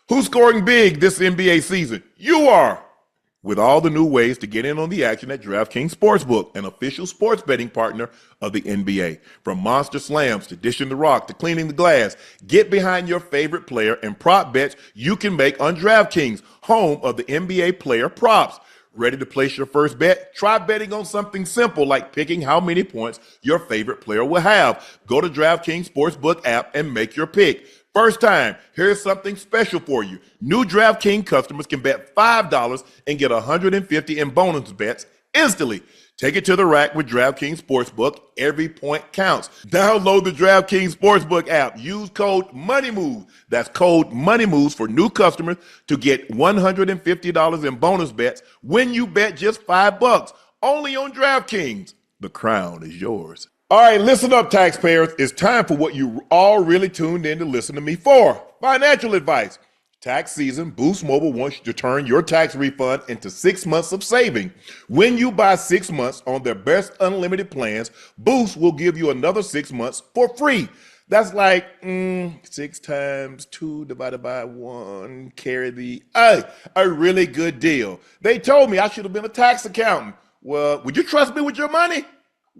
Who's scoring big this NBA season? You are! With all the new ways to get in on the action at DraftKings Sportsbook, an official sports betting partner of the NBA. From monster slams to dishing the rock to cleaning the glass, get behind your favorite player and prop bets you can make on DraftKings, home of the NBA player props. Ready to place your first bet? Try betting on something simple like picking how many points your favorite player will have. Go to DraftKings Sportsbook app and make your pick. First time, here's something special for you. New DraftKings customers can bet $5 and get $150 in bonus bets instantly. Take it to the rack with DraftKings Sportsbook. Every point counts. Download the DraftKings Sportsbook app. Use code MONEYMOVES. That's code MONEYMOVES for new customers to get $150 in bonus bets when you bet just $5. Only on DraftKings. The crown is yours. All right, listen up, taxpayers. It's time for what you all really tuned in to listen to me for. Financial advice. Tax season, Boost Mobile wants you to turn your tax refund into 6 months of saving. When you buy 6 months on their best unlimited plans, Boost will give you another 6 months for free. That's like 6 times 2 divided by 1, carry the, a really good deal. They told me I should have been a tax accountant. Well, would you trust me with your money?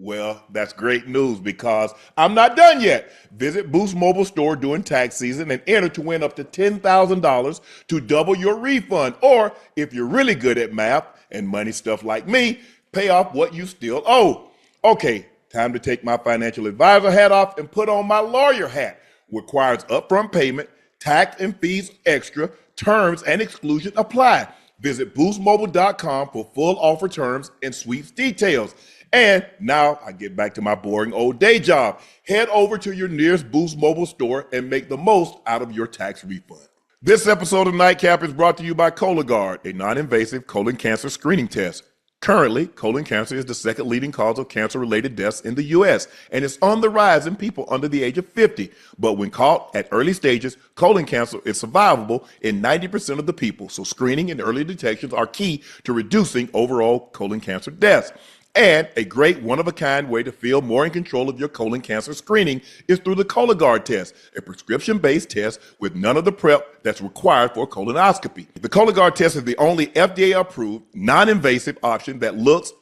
Well, that's great news because I'm not done yet. Visit Boost Mobile store during tax season and enter to win up to $10,000 to double your refund. Or if you're really good at math and money stuff like me, pay off what you still owe. Okay, time to take my financial advisor hat off and put on my lawyer hat. Requires upfront payment, tax and fees extra, terms and exclusion apply. Visit boostmobile.com for full offer terms and sweeps details. And now I get back to my boring old day job. Head over to your nearest Boost Mobile store and make the most out of your tax refund. This episode of Nightcap is brought to you by Cologuard, a non-invasive colon cancer screening test. Currently, colon cancer is the second leading cause of cancer-related deaths in the U.S., and it's on the rise in people under the age of 50. But when caught at early stages, colon cancer is survivable in 90% of the people, so screening and early detections are key to reducing overall colon cancer deaths. And a great one-of-a-kind way to feel more in control of your colon cancer screening is through the Cologuard test, a prescription-based test with none of the prep that's required for a colonoscopy. The Cologuard test is the only FDA-approved, non-invasive option that looks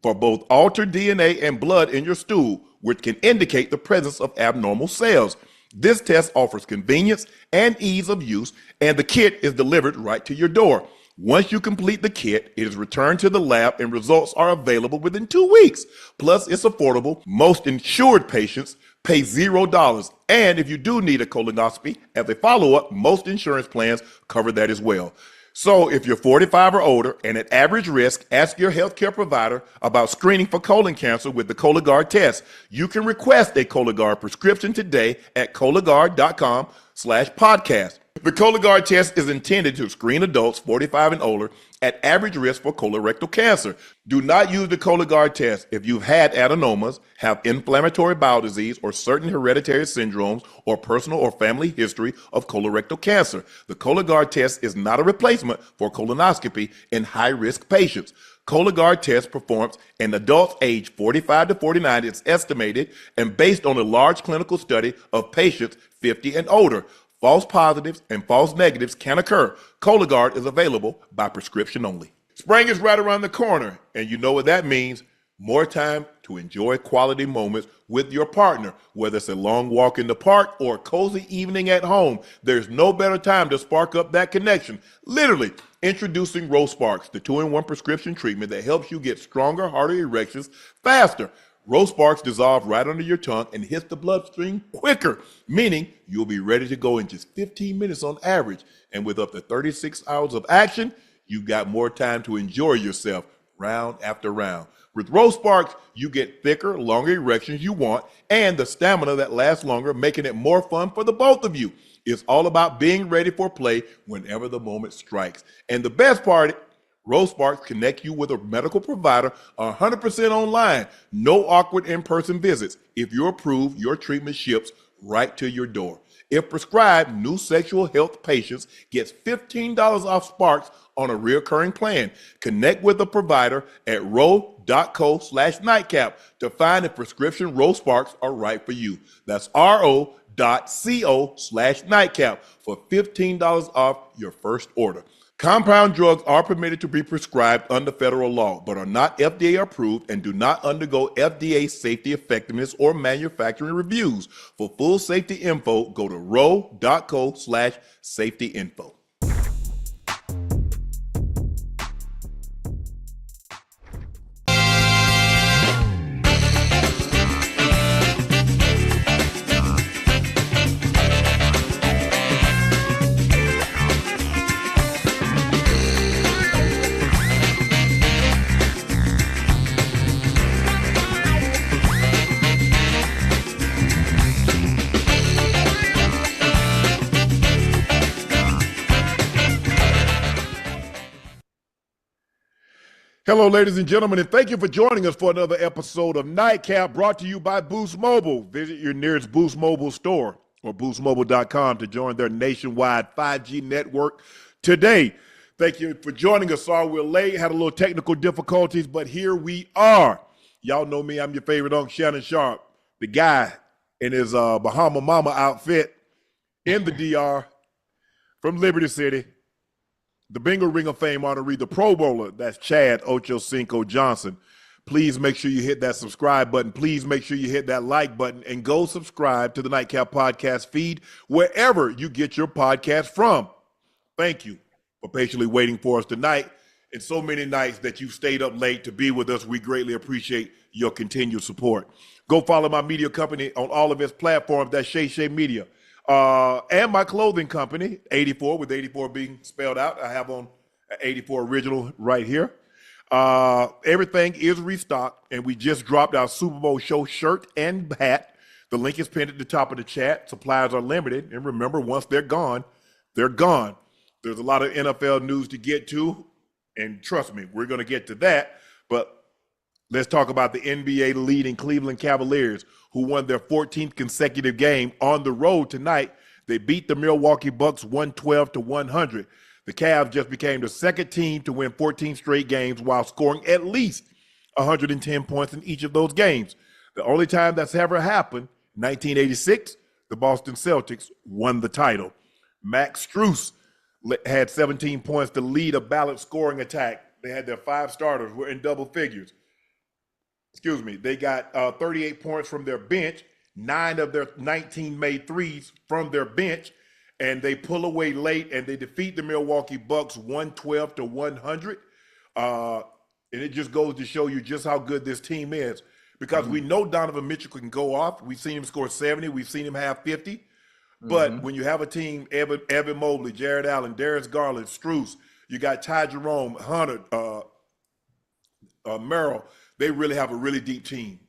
for both altered DNA and blood in your stool, which can indicate the presence of abnormal cells. This test offers convenience and ease of use, and the kit is delivered right to your door. Once you complete the kit, it is returned to the lab and results are available within 2 weeks. Plus, it's affordable. Most insured patients pay $0. And if you do need a colonoscopy, as a follow-up, most insurance plans cover that as well. So if you're 45 or older and at average risk, ask your healthcare provider about screening for colon cancer with the Cologuard test. You can request a Cologuard prescription today at Cologuard.com/podcast. The Cologuard test is intended to screen adults 45 and older at average risk for colorectal cancer. Do not use the Cologuard test if you've had adenomas, have inflammatory bowel disease, or certain hereditary syndromes, or personal or family history of colorectal cancer. The Cologuard test is not a replacement for colonoscopy in high-risk patients. Cologuard test performs in adults aged 45 to 49, it's estimated, and based on a large clinical study of patients 50 and older. False positives and false negatives can occur. Cologuard is available by prescription only. Spring is right around the corner, and you know what that means. More time to enjoy quality moments with your partner, whether it's a long walk in the park or a cozy evening at home. There's no better time to spark up that connection. Literally, introducing Rose Sparks, the 2-in-1 prescription treatment that helps you get stronger, harder erections faster. Rose Sparks dissolve right under your tongue and hit the bloodstream quicker, meaning you'll be ready to go in just 15 minutes on average. And with up to 36 hours of action, you've got more time to enjoy yourself round after round. With Rose Sparks, you get thicker, longer erections you want and the stamina that lasts longer, making it more fun for the both of you. It's all about being ready for play whenever the moment strikes. And the best part, Rose Sparks connect you with a medical provider 100% online. No awkward in-person visits. If you're approved, your treatment ships right to your door. If prescribed, new sexual health patients gets $15 off Sparks on a recurring plan. Connect with a provider at ro.co/nightcap to find if prescription Rose Sparks are right for you. That's ro.co/nightcap. Cleveland.co/nightcap for $15 off your first order. Compound drugs are permitted to be prescribed under federal law, but are not FDA approved and do not undergo FDA safety effectiveness or manufacturing reviews. For full safety info, go to ro.co/safety info. Hello, ladies and gentlemen, and thank you for joining us for another episode of Nightcap, brought to you by Boost Mobile. Visit your nearest Boost Mobile store or boostmobile.com to join their nationwide 5G network today. Thank you for joining us. Sorry we're late, had a little technical difficulties, but here we are. Y'all know me, I'm your favorite uncle, Shannon Sharpe, the guy in his Bahama Mama outfit in the DR from Liberty City. The Bengal Ring of Fame honoree, the Pro Bowler, that's Chad Ochocinco Johnson. Please make sure you hit that subscribe button. Please make sure you hit that like button and go subscribe to the Nightcap Podcast feed wherever you get your podcast from. Thank you for patiently waiting for us tonight and so many nights that you've stayed up late to be with us. We greatly appreciate your continued support. Go follow my media company on all of its platforms. That's Shay Media. And my clothing company, 84, with 84 being spelled out. I have on 84 original right here. Everything is restocked, and we just dropped our Super Bowl show shirt and hat. The link is pinned at the top of the chat. Supplies are limited, and remember, once they're gone, they're gone. There's a lot of NFL news to get to, and trust me, we're going to get to that. But let's talk about the NBA leading Cleveland Cavaliers, who won their 14th consecutive game on the road tonight. They beat the Milwaukee Bucks 112-100. The Cavs just became the second team to win 14 straight games while scoring at least 110 points in each of those games. The only time that's ever happened, 1986, the Boston Celtics won the title. Max Strus had 17 points to lead a balanced scoring attack. They had their 5 starters were in double figures. They got 38 points from their bench, 9 of their 19 made threes from their bench, and they pull away late and they defeat the Milwaukee Bucks 112-100. And it just goes to show you just how good this team is, because we know Donovan Mitchell can go off. We've seen him score 70. We've seen him have 50. But when you have a team, Evan Mobley, Jared Allen, Darius Garland, Strus, you got Ty Jerome, Hunter, Merrill, they really have a really deep team.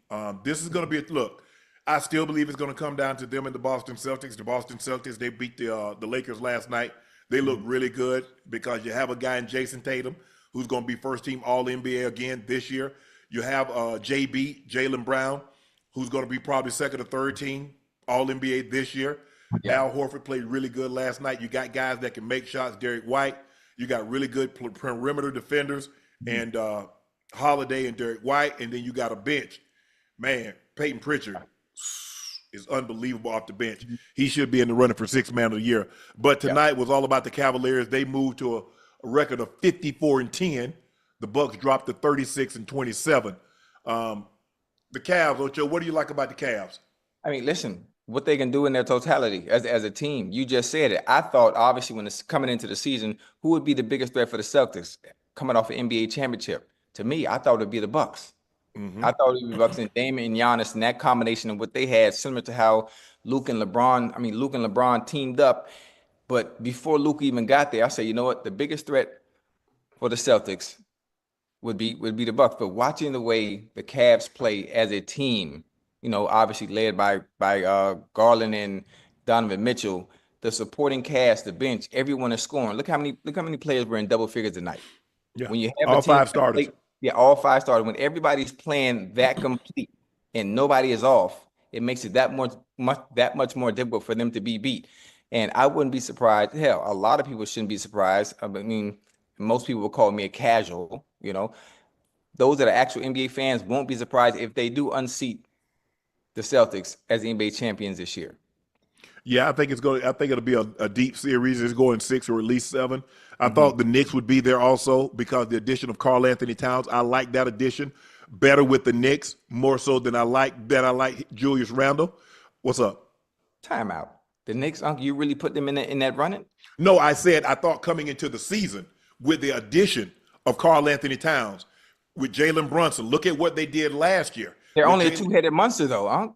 This is going to be look. I still believe it's going to come down to them and the Boston Celtics. The Boston Celtics, they beat the Lakers last night. They look really good because you have a guy in Jason Tatum who's going to be first team All-NBA again this year. You have JB, Jaylen Brown, who's going to be probably second or third team All-NBA this year. Yeah. Al Horford played really good last night. You got guys that can make shots, Derek White. You got really good perimeter defenders and Holiday and Derek White, and then you got a bench. Man, Peyton Pritchard is unbelievable off the bench. He should be in the running for 6th man of the year. But tonight was all about the Cavaliers. They moved to a record of 54-10. The Bucks dropped to 36-27. The Cavs, Ocho, what do you like about the Cavs? I mean, listen, what they can do in their totality as a team. You just said it. I thought, obviously, when it's coming into the season, who would be the biggest threat for the Celtics coming off an NBA championship? To me, I thought it would be the Bucks. I thought it would be Bucks and Damian and Giannis, and that combination of what they had, similar to how Luke and LeBron teamed up. But before Luke even got there, I said, you know what? The biggest threat for the Celtics would be the Bucks. But watching the way the Cavs play as a team, obviously led by Garland and Donovan Mitchell, the supporting cast, the bench, everyone is scoring. Look how many players were in double figures tonight. Yeah. When you have all 5 starters. All 5 starters. When everybody's playing that complete and nobody is off, it makes it that much more difficult for them to be beat. And I wouldn't be surprised. Hell, a lot of people shouldn't be surprised. I mean, most people will call me a casual. Those that are actual NBA fans won't be surprised if they do unseat the Celtics as the NBA champions this year. Yeah, I think it'll be a deep series. It's going 6 or at least 7. I thought the Knicks would be there also because the addition of Karl Anthony Towns. I like that addition better with the Knicks more so than I like Julius Randle. What's up? Timeout. The Knicks, Uncle, you really put them in that running? No, I said I thought coming into the season with the addition of Karl Anthony Towns with Jalen Brunson. Look at what they did last year. They're only a two-headed monster, though, Unc.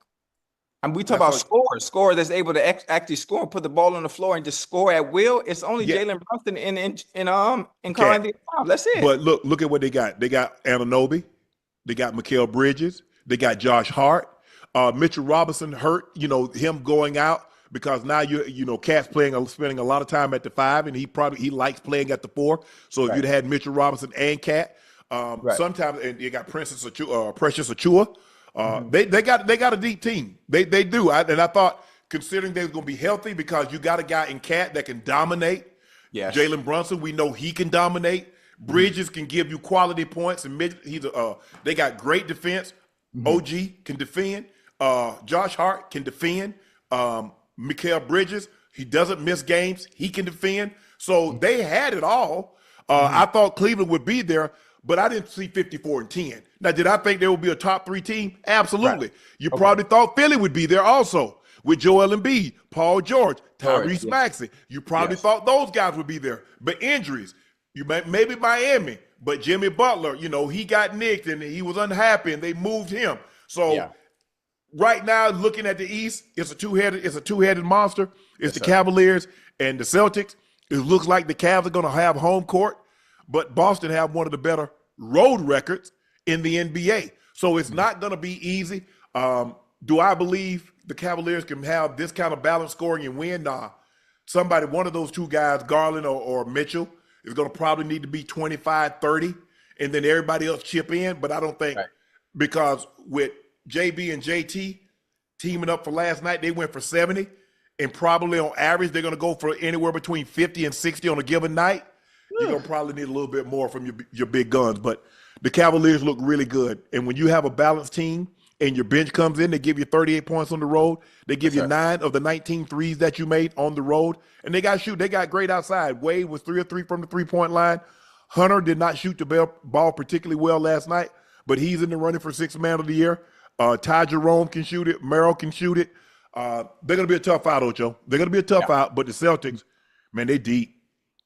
I mean, we talk about scorer that's able to actually score and put the ball on the floor and just score at will. It's only Jalen Brunson and Karl Anthony Towns. That's it. But look at what they got. They got Anunoby. They got Mikal Bridges. They got Josh Hart. Mitchell Robinson hurt. Him going out because now Cat's spending a lot of time at the 5, and he likes playing at the 4. So if you'd had Mitchell Robinson and Cat, sometimes and you got Precious Achua. They got a deep team. They do. I thought considering they was going to be healthy because you got a guy in Cat that can dominate. Yes. Jalen Brunson, we know he can dominate. Bridges can give you quality points, and they got great defense. OG can defend. Josh Hart can defend. Mikal Bridges, he doesn't miss games. He can defend. So they had it all. I thought Cleveland would be there, but I didn't see 54-10. Now, did I think there would be a top 3 team? Absolutely. Right. You probably thought Philly would be there also with Joel Embiid, Paul George, Tyrese Maxey. You probably thought those guys would be there. But injuries, maybe Miami, but Jimmy Butler, he got nicked and he was unhappy and they moved him. So right now, looking at the East, it's a two-headed monster. It's the Cavaliers and the Celtics. It looks like the Cavs are going to have home court, but Boston have one of the better road records in the NBA. So it's not going to be easy. Do I believe the Cavaliers can have this kind of balanced scoring and win? Nah. One of those two guys, Garland or Mitchell, is going to probably need to be 25, 30, and then everybody else chip in. But I don't think because with JB and JT teaming up for last night, they went for 70, and probably on average they're going to go for anywhere between 50 and 60 on a given night. You're going to probably need a little bit more from your big guns. But the Cavaliers look really good. And when you have a balanced team and your bench comes in, they give you 38 points on the road. They give you 9 of the 19 threes that you made on the road. And they got to shoot. They got great outside. Wade was 3 of 3 from the three-point line. Hunter did not shoot the ball particularly well last night, but he's in the running for 6th man of the year. Ty Jerome can shoot it. Merrill can shoot it. They're going to be a tough out, Ocho. They're going to be a tough out, but the Celtics, man, they deep.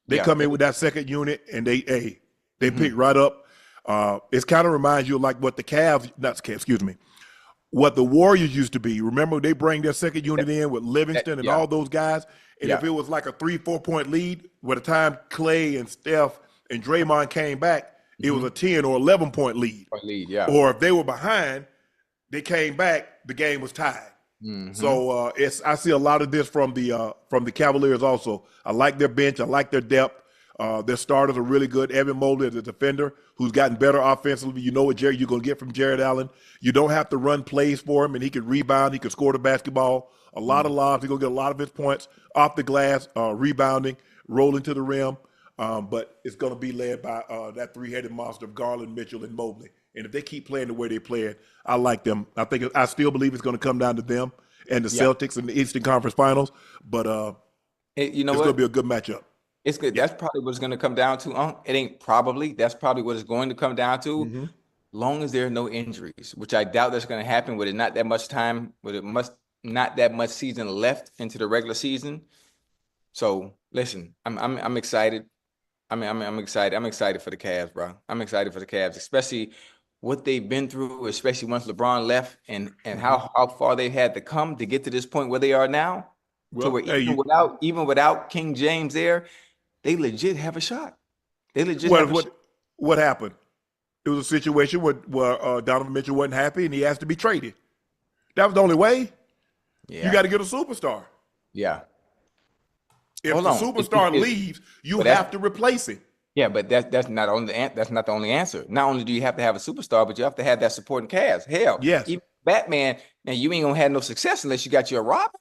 They come in with that second unit, and they pick right up. It kind of reminds you of like what what the Warriors used to be. Remember, they bring their second unit in with Livingston and all those guys, and if it was like a 3-4 point lead, by the time Clay and Steph and Draymond came back, it was a 10 or 11 point lead. Or if they were behind, they came back, the game was tied. So I see a lot of this from the Cavaliers also. I like their bench. I like their depth. Their starters are really good. Evan Mobley is a defender who's gotten better offensively. You know what you're going to get from Jared Allen. You don't have to run plays for him, and he can rebound. He can score the basketball. A lot of lobs. He's going to get a lot of his points off the glass, rebounding, rolling to the rim. But it's going to be led by that 3-headed monster of Garland, Mitchell, and Mobley. And if they keep playing the way they play it, I like them. I still believe it's going to come down to them and the Celtics in the Eastern Conference Finals. But it's going to be a good matchup. It's good. That's probably what it's going to come down to. It ain't probably. That's probably what it's going to come down to. Long as there are no injuries, which I doubt that's going to happen with it not that much time, not that much season left into the regular season. So listen, I'm excited. I'm excited. I'm excited for the Cavs, bro. I'm excited for the Cavs, especially what they've been through, especially once LeBron left, and how far they had to come to get to this point where they are now. Well, so even without King James there, they legit have a shot. They legit have a shot. What happened? It was a situation where Donovan Mitchell wasn't happy and he asked to be traded. That was the only way. Yeah. You got to get a superstar. Yeah. If the superstar leaves, you have to replace him. Yeah, but that's not the only answer. Not only do you have to have a superstar, but you have to have that supporting cast. Hell, even Batman, now you ain't gonna have no success unless you got your Robin.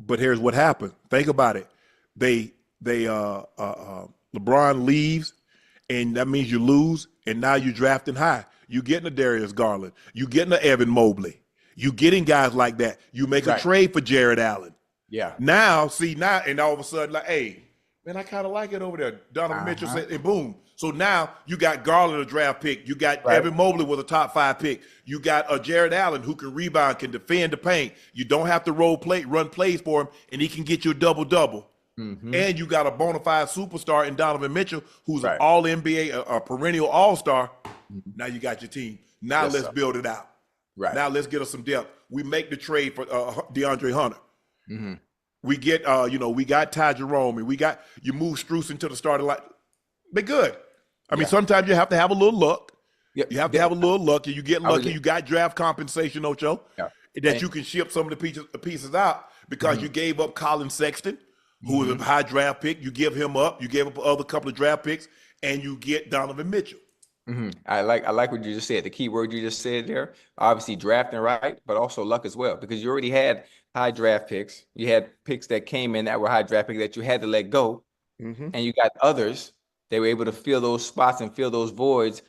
But here's what happened. Think about it. LeBron leaves, and that means you lose, and now you're drafting high. You getting a Darius Garland. You getting a Evan Mobley. You getting guys like that. You make a trade for Jared Allen. Yeah. Now, and all of a sudden, like, hey, man, I kind of like it over there. Donovan Mitchell said, and boom. So now you got Garland, a draft pick. You got Evan Mobley with a top 5 pick. You got Jared Allen, who can rebound, can defend the paint. You don't have to run plays for him, and he can get you a double-double. And you got a bona fide superstar in Donovan Mitchell, who's an all-NBA, a perennial all-star. Now you got your team. Now let's build it out. Right. Now let's get us some depth. We make the trade for DeAndre Hunter. We get, we got Ty Jerome, and you move Strus into the starting line. Be good. I mean, sometimes you have to have a little luck. You have to have a little luck, and you get lucky. You got draft compensation, Ocho, that you can ship some of the pieces out because you gave up Colin Sexton, who was a high draft pick. You give him up. You gave up another couple of draft picks, and you get Donovan Mitchell. I like what you just said. The key word you just said there, obviously drafting right, but also luck as well, because you already had high draft picks. You had picks that came in that were high draft picks that you had to let go, and you got others. They were able to fill those spots and fill those voids,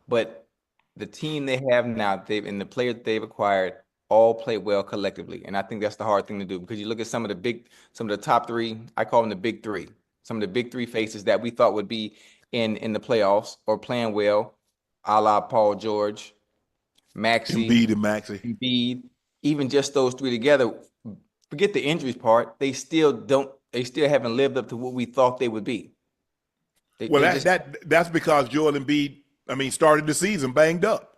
but the team they have now, and the players they've acquired all play well collectively, and I think that's the hard thing to do, because you look at some of the top 3. I call them the big 3. Some of the big 3 faces that we thought would be in the playoffs or playing well, a la Paul George, Embiid, even just those 3 together. Forget the injuries part; they still haven't lived up to what we thought they would be. That's because Joel Embiid, started the season banged up.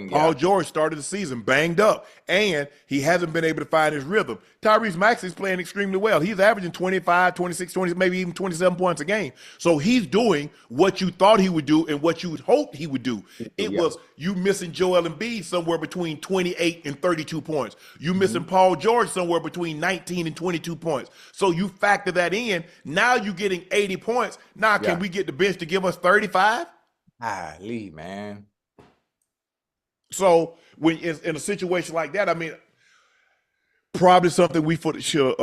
Paul George started the season banged up, and he hasn't been able to find his rhythm. Tyrese Maxey's playing extremely well. He's averaging 25, 26, 20, maybe even 27 points a game. So he's doing what you thought he would do and what you would hope he would do. It was you missing Joel Embiid somewhere between 28 and 32 points. You missing Paul George somewhere between 19 and 22 points. So you factor that in. Now you're getting 80 points. Now can we get the bench to give us 35? Lee, man. So when in a situation like that, probably something we should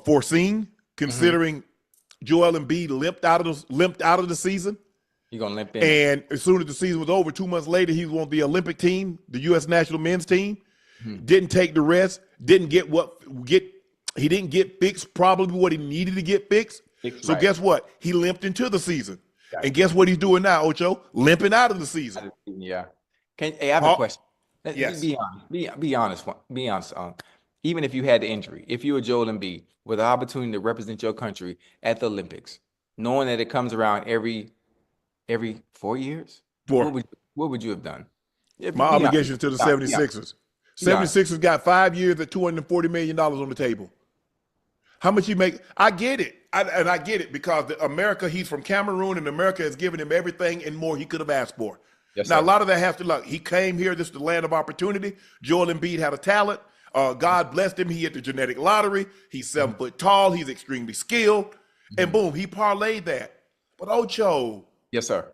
foreseen, considering Joel Embiid limped out of the season. You're gonna limp in. And as soon as the season was over, 2 months later, he was on the Olympic team, the U.S. national men's team. Didn't take the rest. He didn't get fixed probably what he needed to get fixed. So guess what? He limped into the season. And guess what he's doing now, Ocho? Limping out of the season. Yeah. I have a question. Yes. Be honest. Be honest. Even if you had the injury, if you were Joel Embiid with the opportunity to represent your country at the Olympics, knowing that it comes around every 4 years, what would you have done? My obligation to the 76ers. 76ers got 5 years at $240 million on the table. How much you make? I get it. I get it because America, he's from Cameroon, and America has given him everything and more he could have asked for. Yes, now, sir. a lot of that has to look. He came here. This is the land of opportunity. Joel Embiid had a talent. God blessed him. He hit the genetic lottery. He's 7 foot tall. He's extremely skilled. And boom, he parlayed that. But Ocho. Yes, sir.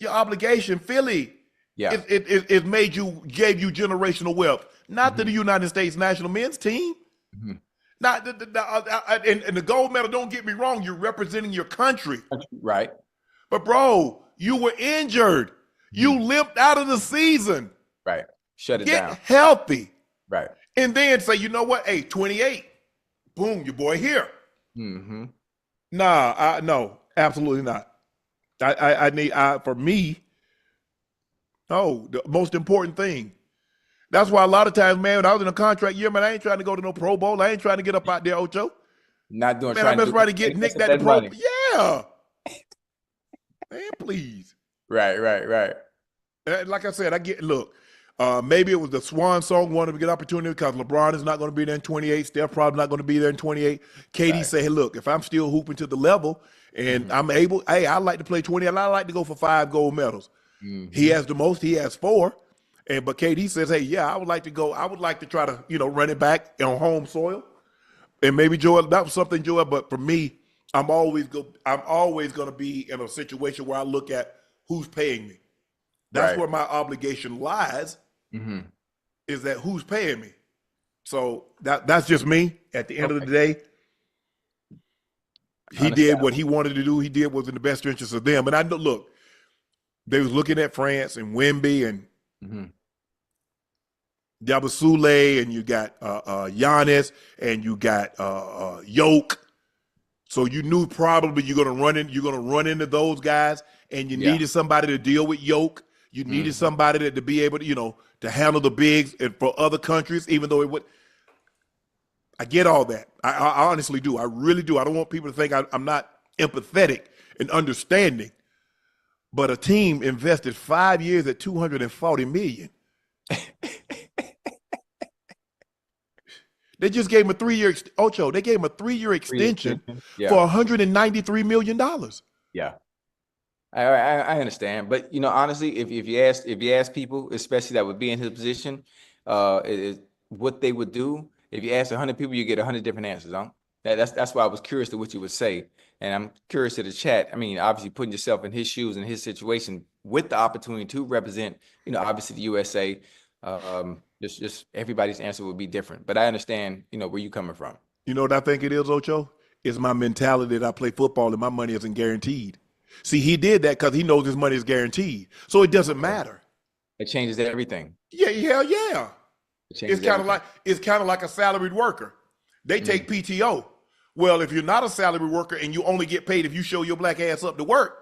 Your obligation, Philly. Yeah. It gave you generational wealth. Not to the United States national men's team. Not and the gold medal, don't get me wrong, you're representing your country. Right. But bro, you were injured. You limped out of the season. Right. Shut it down. Get healthy. Right. And then say, you know what? Hey, 28. Boom, your boy here. Nah, no, absolutely not. For me, the most important thing. That's why a lot of times, man, when I was in a contract year, man, I ain't trying to go to no Pro Bowl. I ain't trying to get up out there, Ocho. Not doing. Man, I'm just trying to get nicked at the Pro Bowl. Yeah. Man, please. Right. Like I said, maybe it was the swan song, wanted to get opportunity because LeBron is not going to be there in 28. Steph probably not going to be there in 28. KD say, hey, look, if I'm still hooping to the level and I'm able, hey, I like to play 20 and I like to go for 5 gold medals. He has the most, he has 4. But KD says, hey, yeah, I would like to try to, run it back on home soil. And maybe Joel, that was something, Joel, but for me, I'm always going to be in a situation where I look at who's paying me. That's where my obligation lies, is that who's paying me. So that's just me. At the end of the day, he did what he wanted to do. He did what was in the best interest of them. And I know, look, they was looking at France and Wemby and Yabusele, and you got Giannis, and you got Yoke. So you knew probably you're gonna run into those guys, and you needed somebody to deal with Yoke. You needed somebody to be able to, to handle the bigs and for other countries, even though it would. I get all that. I honestly do. I really do. I don't want people to think I'm not empathetic and understanding. But a team invested 5 years at $240 million. They just gave him a 3-year Ocho. They gave him a 3-year extension for $193 million. Yeah, I understand, but honestly, if you ask people, especially that would be in his position, what they would do. If you ask 100 people, you get 100 different answers. Huh? That's why I was curious to what you would say, and I'm curious to the chat. I mean, obviously putting yourself in his shoes and his situation with the opportunity to represent, obviously the USA. Just everybody's answer would be different, but I understand, where you coming from. You know what I think it is, Ocho? It's my mentality that I play football and my money isn't guaranteed. See, he did that because he knows his money is guaranteed, so it doesn't matter. It changes everything. Yeah, hell yeah. It's kind of like a salaried worker. They take PTO. Well, if you're not a salaried worker and you only get paid if you show your black ass up to work,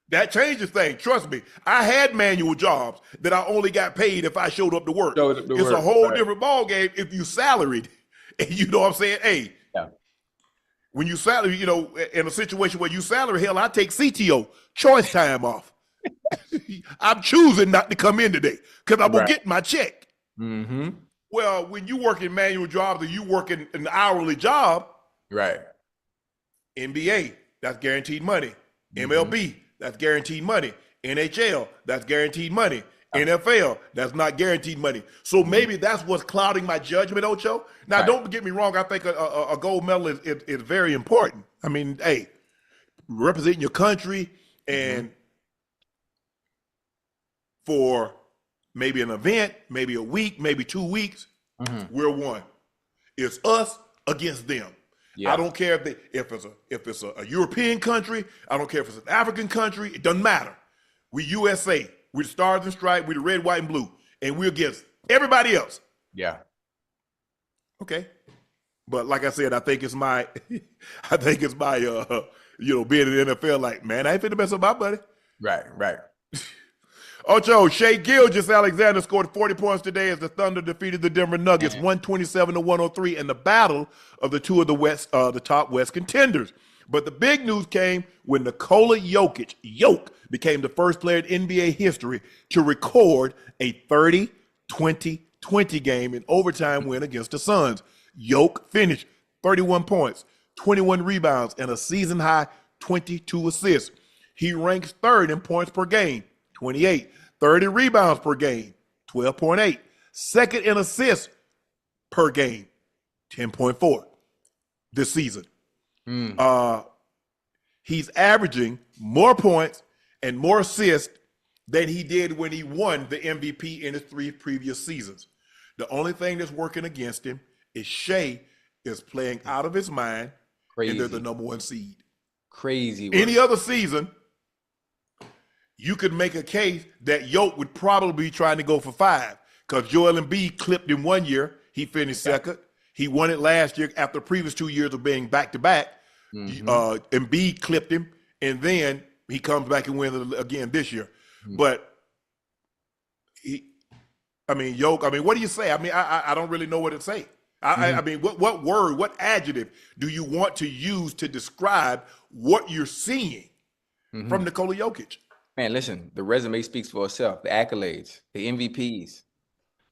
that changes things. Trust me. I had manual jobs that I only got paid if I showed up to work. It's a whole different ball game if you salaried. And you know what I'm saying? Hey, when you salary, in a situation where you salary, hell, I take CTO, choice time off. I'm choosing not to come in today because I'm going to get my check. Mm-hmm. Well, when you work in manual jobs or you work in an hourly job, right? NBA, that's guaranteed money. MLB, that's guaranteed money. NHL, that's guaranteed money. NFL, that's not guaranteed money. So maybe that's what's clouding my judgment, Ocho. Now, don't get me wrong. I think a gold medal is very important. I mean, hey, representing your country and for maybe an event, maybe a week, maybe 2 weeks, we're one. It's us against them. Yeah. I don't care if it's a European country. I don't care if it's an African country. It doesn't matter. We USA. We're the Stars and Stripes. We're the red, white, and blue. And we're against everybody else. Yeah. Okay. But like I said, I think it's my being in the NFL, like, man, I ain't finna mess up my buddy. Right. Ocho, Shai Gilgeous Alexander scored 40 points today as the Thunder defeated the Denver Nuggets 127-103 in the battle of the two of the top West contenders. But the big news came when Nikola Jokic became the first player in NBA history to record a 30-20-20 game in overtime win against the Suns. Jokic finished 31 points, 21 rebounds, and a season-high 22 assists. He ranks third in points per game, 28, 30 rebounds per game, 12.8, second in assists per game, 10.4 this season. He's averaging more points and more assists than he did when he won the MVP in his 3 previous seasons. The only thing that's working against him is Shai is playing out of his mind, and they're the number 1 seed. Crazy. Any other season, you could make a case that Yoke would probably be trying to go for 5 because Joel Embiid clipped him 1 year. He finished second. He won it last year after the previous 2 years of being back-to-back. Embiid clipped him, and then he comes back and wins it again this year. But Yoke, what do you say? I don't really know what to say. What word, what adjective do you want to use to describe what you're seeing from Nikola Jokic? Man, listen, the resume speaks for itself. The accolades, the MVPs,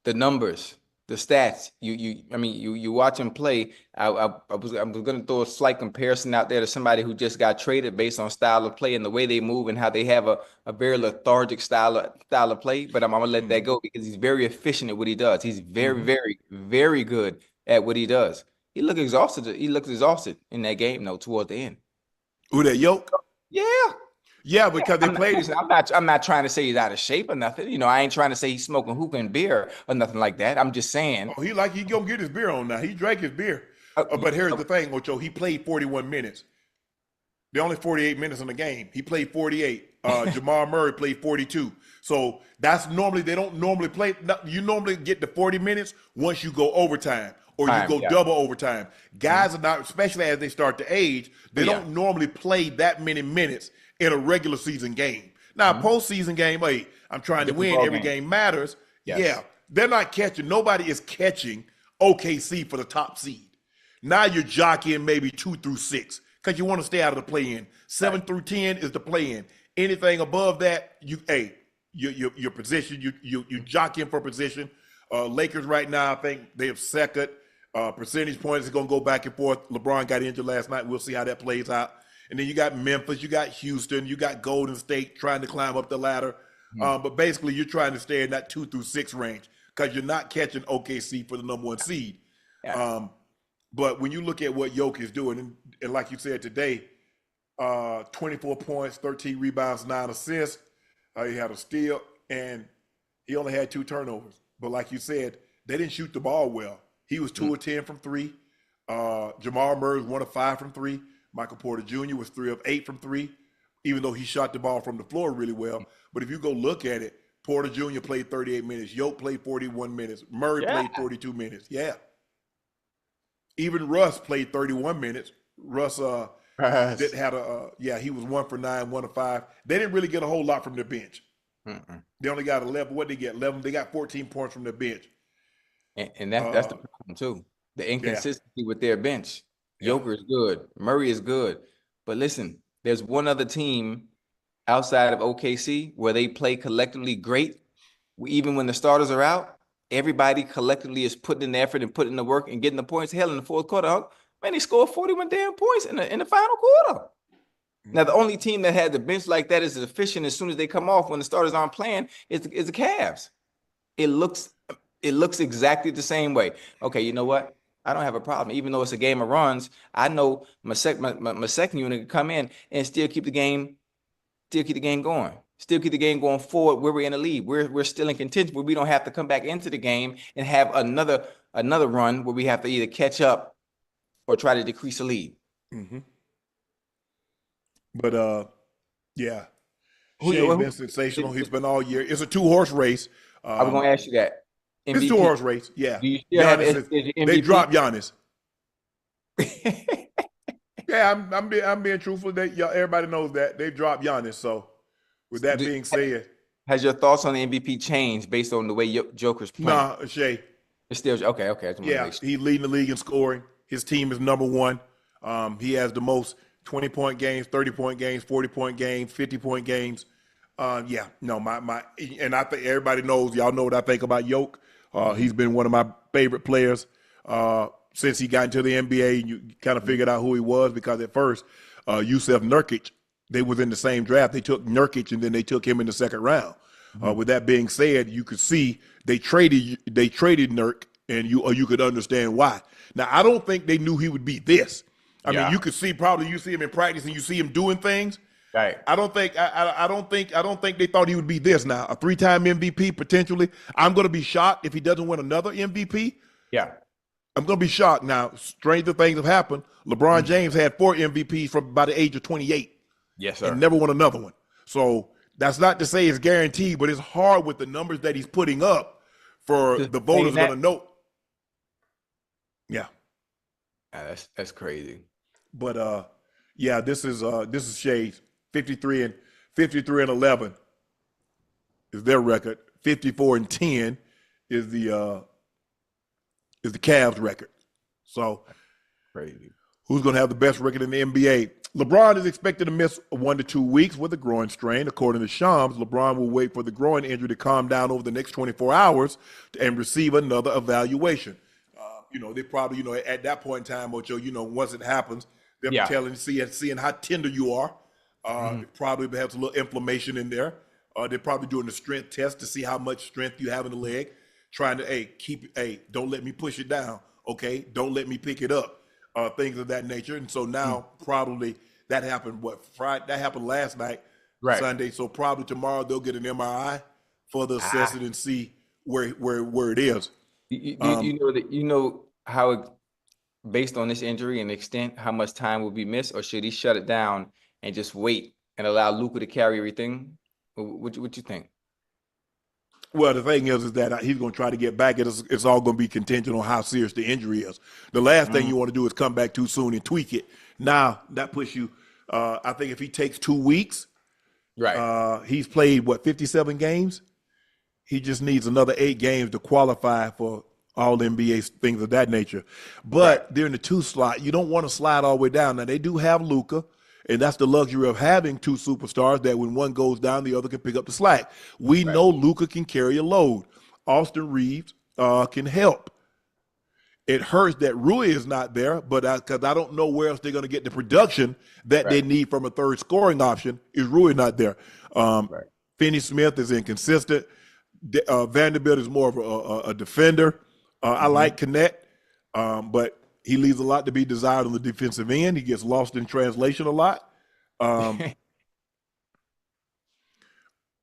the numbers, the stats. You watch him play. I was going to throw a slight comparison out there to somebody who just got traded based on style of play and the way they move and how they have a very lethargic style of play. But I'm gonna let that go because he's very efficient at what he does. He's very, very, very good at what he does. He looks exhausted. He looks exhausted in that game though towards the end. Who, that Yoke? Yeah. Yeah, because they played. I'm not trying to say he's out of shape or nothing. I ain't trying to say he's smoking hookah and beer or nothing like that. I'm just saying. Oh, he gonna get his beer on now. He drank his beer. But here's the thing, Ocho. He played 41 minutes. There only 48 minutes in the game. He played 48. Jamal Murray played 42. So that's normally, they don't normally play. You normally get to 40 minutes once you go overtime or you go double overtime. Guys are not, especially as they start to age, they don't normally play that many minutes in a regular season game. Now, a postseason game, hey, I'm trying to win. Every game matters. Yes. Yeah, they're not catching. Nobody is catching OKC for the top seed. Now you're jockeying maybe 2 through 6 because you want to stay out of the play-in. 7 through 10 is the play-in. Anything above that, your position, you jockeying for position. Lakers right now, I think they have second. Percentage points is going to go back and forth. LeBron got injured last night. We'll see how that plays out. And then you got Memphis, you got Houston, you got Golden State trying to climb up the ladder. But basically, you're trying to stay in that 2 through 6 range because you're not catching OKC for the number 1 seed. Yeah. But when you look at what Jokic is doing, and like you said today, 24 points, 13 rebounds, 9 assists. He had a steal, and he only had 2 turnovers. But like you said, they didn't shoot the ball well. He was 2 of 10 from 3. Jamal Murray was 1 of 5 from 3. Michael Porter Jr. was 3 of 8 from 3, even though he shot the ball from the floor really well. But if you go look at it, Porter Jr. played 38 minutes. Yoke played 41 minutes. Murray played 42 minutes. Yeah. Even Russ played 31 minutes. Russ did had he was 1 for 9, 1 of 5. They didn't really get a whole lot from their bench. They only got 11. What did they get? 11. They got 14 points from their bench. And that's the problem too. The inconsistency with their bench. Joker is good. Murray is good. But listen, there's one other team outside of OKC where they play collectively great. Even when the starters are out, everybody collectively is putting in the effort and putting in the work and getting the points. Hell, in the fourth quarter, man, they scored 41 damn points in the final quarter. Now, the only team that had the bench like that is efficient as soon as they come off when the starters aren't playing is the Cavs. It looks exactly the same way. Okay, you know what? I don't have a problem. Even though it's a game of runs, I know my second unit can come in and still keep the game going. Still keep the game going forward where we're in the lead. We're still in contention where we don't have to come back into the game and have another run where we have to either catch up or try to decrease the lead. But Shai's been sensational. He's been all year. It's a 2-horse race. I was going to ask you that. MVP. It's 2-horse race. Yeah. Do you still have MVP? They dropped Giannis. Yeah, I'm being truthful. Everybody knows that they dropped Giannis. So, with that being said, has your thoughts on the MVP changed based on the way Joker's playing? Nah, Shai. It's still okay. Yeah, he's leading the league in scoring. His team is number 1. He has the most 20-point games, 30-point games, 40-point games, 50-point games. And I think everybody knows. Y'all know what I think about Yoke. He's been one of my favorite players since he got into the NBA. And you kind of figured out who he was because at first, Yusuf Nurkic, they was in the same draft. They took Nurkic and then they took him in the second round. With that being said, you could see they traded Nurk, and you could understand why. Now, I don't think they knew he would be this. I mean, you could see you see him in practice and you see him doing things. Right. I don't think they thought he would be this now. A 3-time MVP potentially. I'm going to be shocked if he doesn't win another MVP. Yeah. I'm going to be shocked. Now, stranger things have happened. LeBron James had 4 MVPs from by the age of 28. Yes, sir. And never won another one. So that's not to say it's guaranteed, but it's hard with the numbers that he's putting up for the voters going to know. Yeah. That's crazy. But this is Shai's 53 and 11 is their record. 54 and 10 is the Cavs record. So crazy. Who's going to have the best record in the NBA? LeBron is expected to miss 1 to 2 weeks with a groin strain. According to Shams, LeBron will wait for the groin injury to calm down over the next 24 hours and receive another evaluation. They probably, at that point in time, Ocho, once it happens, they're seeing how tender you are. Probably has a little inflammation in there. They're probably doing the strength test to see how much strength you have in the leg, trying to, don't let me push it down, okay? Don't let me pick it up, things of that nature. And so now probably that happened, Friday? That happened last night, Sunday. So probably tomorrow they'll get an MRI for the assess it and see where it is. You know how, based on this injury and extent, how much time will be missed, or should he shut it down and just wait and allow Luka to carry everything? What you think? Well, the thing is that he's going to try to get back. It's all going to be contingent on how serious the injury is. The last thing you want to do is come back too soon and tweak it. Now, that puts you, I think if he takes 2 weeks, Right. he's played, 57 games? He just needs another 8 games to qualify for all NBA things of that nature. But during the 2 slot, you don't want to slide all the way down. Now, they do have Luka. And that's the luxury of having 2 superstars that when one goes down, the other can pick up the slack. We know Luka can carry a load. Austin Reeves can help. It hurts that Rui is not there, but because I don't know where else they're going to get the production that they need from a third scoring option. Is Rui not there? Finney-Smith is inconsistent. Vanderbilt is more of a defender. I like Connect, but he leaves a lot to be desired on the defensive end. He gets lost in translation a lot.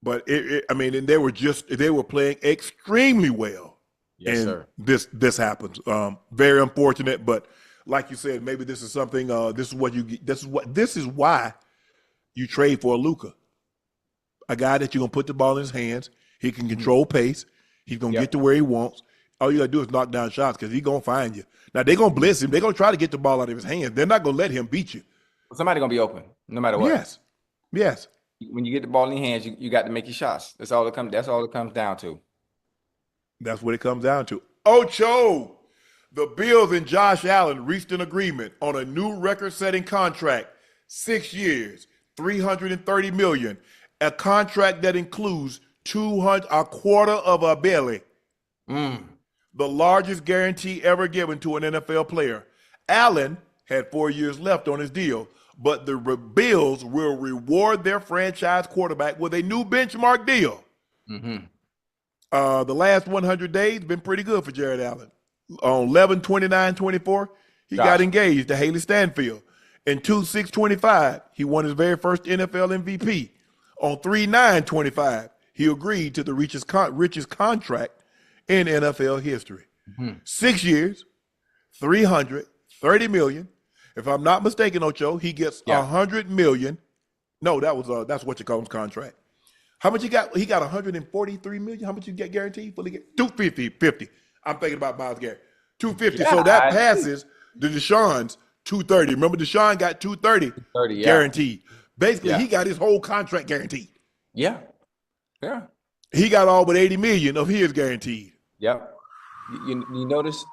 But and they were playing extremely well. Yes, and sir. This happens. Very unfortunate, but like you said, maybe this is something. This is why you trade for a Luka, a guy that you're gonna put the ball in his hands. He can control pace. He's gonna get to where he wants. All you gotta do is knock down shots because he's gonna find you. Now they're gonna blitz him. They're gonna try to get the ball out of his hands. They're not gonna let him beat you. Somebody's gonna be open, no matter what. Yes. When you get the ball in your hands, you got to make your shots. That's all it comes down to. That's what it comes down to. Ocho, the Bills and Josh Allen reached an agreement on a new record-setting contract, 6 years, $330 million, a contract that includes a quarter of a billion. The largest guarantee ever given to an NFL player. Allen had 4 years left on his deal, but the Bills will reward their franchise quarterback with a new benchmark deal. The last 100 days been pretty good for Jared Allen. On 11/29/24, he got engaged to Haley Stanfield. In 2/6/25, he won his very first NFL MVP. On 3/9/25, he agreed to the richest contract in NFL history. 6 years, $330 million. If I'm not mistaken, Ocho, he gets $100 million. No, that's what you call his contract. How much he got? He got $143 million. How much you get guaranteed? Fully get $250. I'm thinking about Myles Garrett. $250. So that passes the Deshaun's $230. Remember, Deshaun got $230 guaranteed. Basically, he got his whole contract guaranteed. Yeah. He got all but $80 million of his guaranteed. Yep. You notice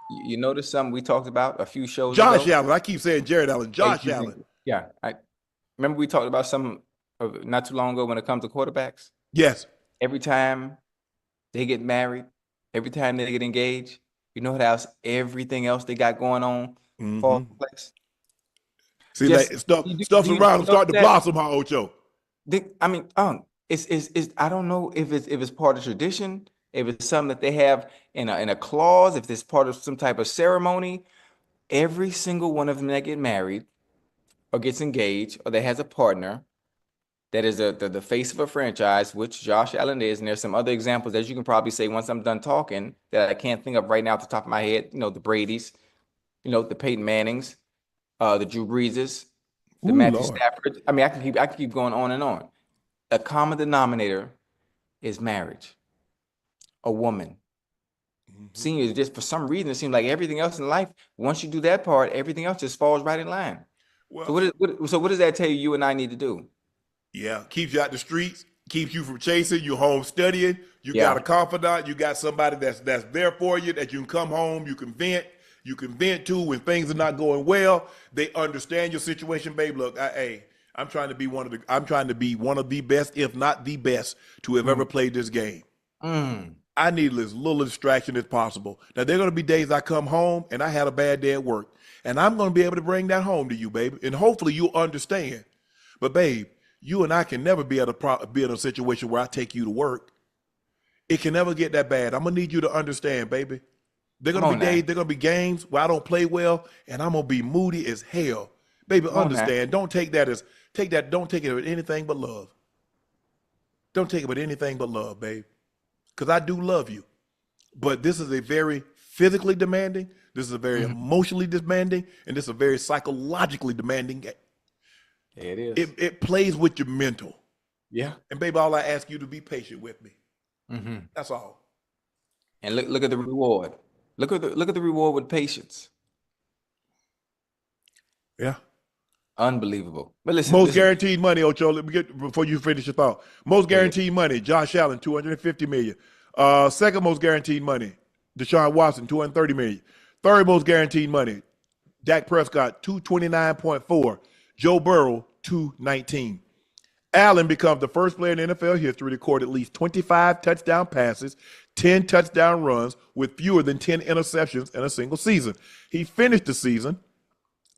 something we talked about a few shows ago? Josh Allen. I keep saying Jared Allen. Josh Allen. Yeah. I remember we talked about some not too long ago when it comes to quarterbacks. Yes. Every time they get married, every time they get engaged, you know what else? Everything else they got going on falls in place. See, stuff's around them starting to blossom, huh, Ocho? It's I don't know if it's part of tradition, if it's something that they have in a clause, if it's part of some type of ceremony. Every single one of them that get married or gets engaged or that has a partner that is the face of a franchise, which Josh Allen is, and there's some other examples that you can probably say once I'm done talking that I can't think of right now off the top of my head. The Bradys, the Peyton Mannings, the Drew Breeses, the Matthew Stafford. I mean, I can keep going on and on. A common denominator is marriage. A woman. Seniors, just for some reason, it seems like everything else in life, once you do that part, everything else just falls right in line. Well, so what does that tell you and I need to do? Yeah, keeps you out the streets, keeps you from chasing, you home studying, you got a confidant, you got somebody that's there for you, that you can come home, you can vent to when things are not going well. They understand your situation, babe. Look, I'm trying to be one of the best, if not the best, to have ever played this game. I need as little distraction as possible. Now, there are going to be days I come home and I had a bad day at work, and I'm going to be able to bring that home to you, baby, and hopefully you'll understand. But, babe, you and I can never be in a situation where I take you to work. It can never get that bad. I'm going to need you to understand, baby. There are going to be games where I don't play well, and I'm going to be moody as hell. Baby, understand. Don't take it with anything but love. Don't take it with anything but love, babe. Because I do love you. But this is a very physically demanding, this is a very emotionally demanding, and this is a very psychologically demanding game. It is. It plays with your mental. Yeah. And baby, all I ask you to be patient with me. That's all. And look at the reward. Look at the reward with patience. Yeah. Unbelievable. But Most guaranteed money, Ocho. Let me get before you finish your thought. Most Go ahead. guaranteed money, Josh Allen, $250 million. Second most guaranteed money, Deshaun Watson, $230 million. Third most guaranteed money, Dak Prescott, $229.4. Joe Burrow, $219. Allen becomes the first player in NFL history to record at least 25 touchdown passes, 10 touchdown runs with fewer than 10 interceptions in a single season. He finished the season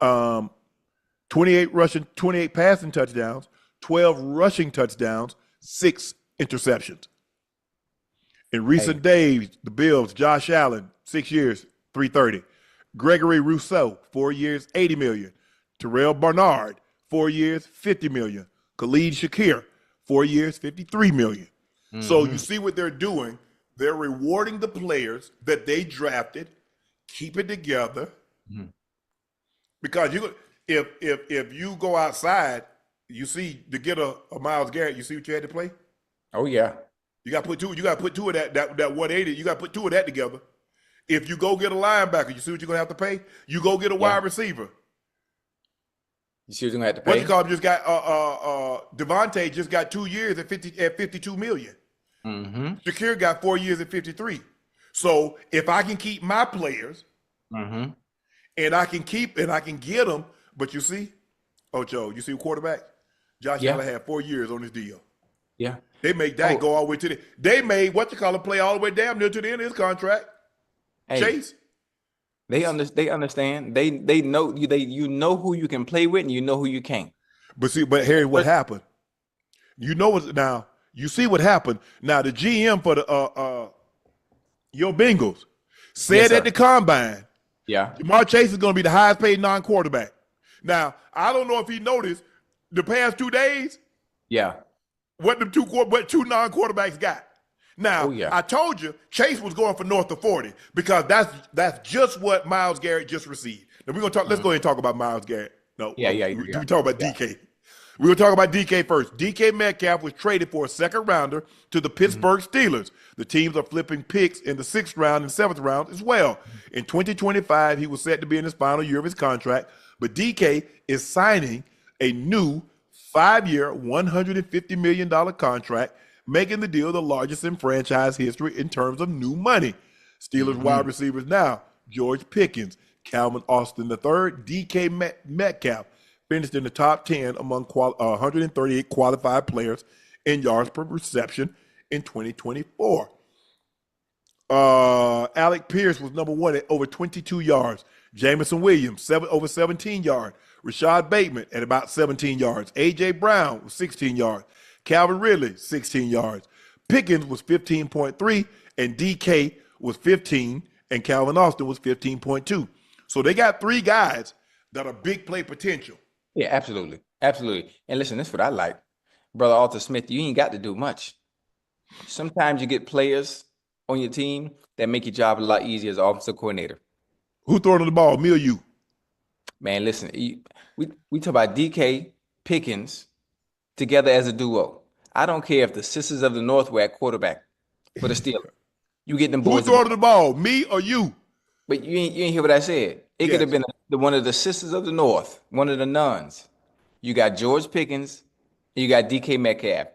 28 passing touchdowns, 12 rushing touchdowns, 6 interceptions. In recent days, the Bills, Josh Allen, 6 years, $330. Gregory Rousseau, 4 years, $80 million. Terrell Bernard, 4 years, $50 million. Khalid Shakir, 4 years, $53 million. So you see what they're doing. They're rewarding the players that they drafted, keep it together. Because if you go outside, you see to get a Myles Garrett, you see what you had to play? Oh yeah. You got to put two of that 180. You got to put two of that together. If you go get a linebacker, you see what you're gonna have to pay? You go get a wide receiver. You see what you're gonna have to pay? What you call him just got Davante just got 2 years at $52 million. Shakir got 4 years at 53. So if I can keep my players and I can get them, but you see, Ocho, you see quarterback? Josh Allen had 4 years on his deal. Yeah. They make that go all the way to they made play all the way damn near to the end of his contract. Hey, Chase. They understand. They know you know who you can play with and you know who you can't. But Harry, what happened? You know what now? You see what happened. Now the GM for the your Bengals said at the combine, Jamar Chase is going to be the highest paid non-quarterback. Now I don't know if he noticed the past 2 days. What two non-quarterbacks got. Now, I told you Chase was going for north of 40 because that's just what Myles Garrett just received. Now we're gonna talk. Let's go ahead and talk about Myles Garrett. No, we talk about DK. We're gonna talk about DK first. DK Metcalf was traded for a second rounder to the Pittsburgh Steelers. The teams are flipping picks in the 6th round and 7th round as well. In 2025, he was set to be in his final year of his contract, but DK is signing a new 5-year, $150 million contract, making the deal the largest in franchise history in terms of new money. Steelers wide receivers now, George Pickens, Calvin Austin III, DK Metcalf finished in the top 10 among 138 qualified players in yards per reception in 2024. Alec Pierce was number 1 at over 22 yards. Jamison Williams, over 17 yards. Rashad Bateman at about 17 yards. A.J. Brown was 16 yards. Calvin Ridley, 16 yards. Pickens was 15.3, and DK was 15, and Calvin Austin was 15.2. So they got 3 guys that are big play potential. Yeah, absolutely. Absolutely. And listen, this is what I like. Brother Arthur Smith, you ain't got to do much. Sometimes you get players on your team that make your job a lot easier as offensive coordinator. Who throwing the ball, me or you? Man, listen, we talk about DK, Pickens, together as a duo. I don't care if the Sisters of the North were at quarterback for the Steelers. You get them boys. Who throwing the ball, me or you? But you ain't hear what I said. It could have been one of the Sisters of the North, one of the nuns. You got George Pickens, and you got DK Metcalf.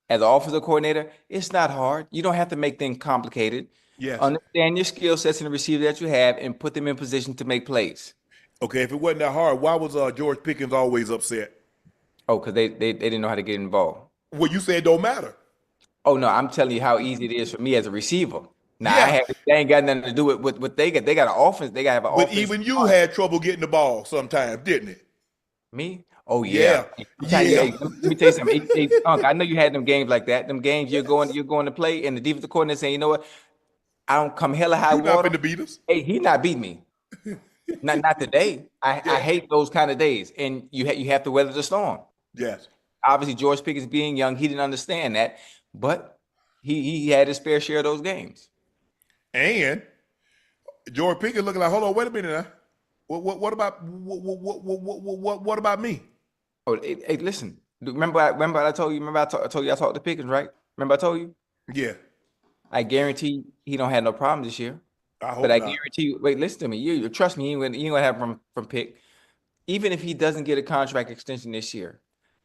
As an offensive coordinator, it's not hard. You don't have to make things complicated. Understand your skill sets and the receiver that you have and put them in position to make plays. Okay, if it wasn't that hard, why was George Pickens always upset? Oh, because they didn't know how to get involved. Well, you said it don't matter. Oh, no, I'm telling you how easy it is for me as a receiver. Now, they ain't got nothing to do with what they got. They got an offense. They got to have an offense. But even you had trouble getting the ball sometimes, didn't it? Me? Oh, yeah. Hey, let me tell you something. Hey, Unc, I know you had them games like that. Them games you're going to play, and the defensive coordinator saying, you know what? I don't come hella high water. You're not finna beat us. Hey, he not beat me. Not today. I hate those kind of days, and you have to weather the storm. Yes. Obviously, George Pickens being young, he didn't understand that, but he had his fair share of those games. And George Pickens looking like, hold on, wait a minute now. What about me? Oh, hey, listen. Remember I told you. I told you I talked to Pickens, right? Remember I told you? Yeah. I guarantee he don't have no problem this year. I But hope I not. guarantee you, wait, listen to me. You trust me, you ain't gonna have from pick. Even if he doesn't get a contract extension this year,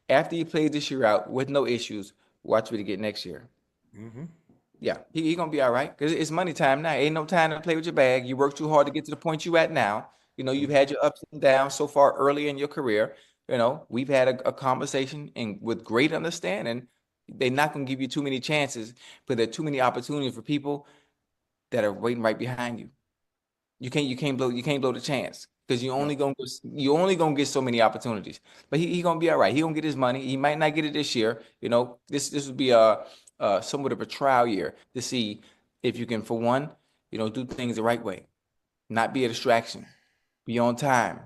after he plays this year out with no issues, watch what he get next year. Mm-hmm. Yeah, he gonna be all right because it's money time now. Ain't no time to play with your bag. You work too hard to get to the point you at now. You know, you've had your ups and downs so far early in your career. You know, we've had a conversation and with great understanding. They're not gonna give you too many chances, but there are too many opportunities for people that are waiting right behind you. You can't blow the chance because you only gonna get so many opportunities. But he gonna be all right. He gonna get his money. He might not get it this year. You know, this would be somewhat of a trial year to see if you can, for one, you know, do things the right way, not be a distraction, be on time,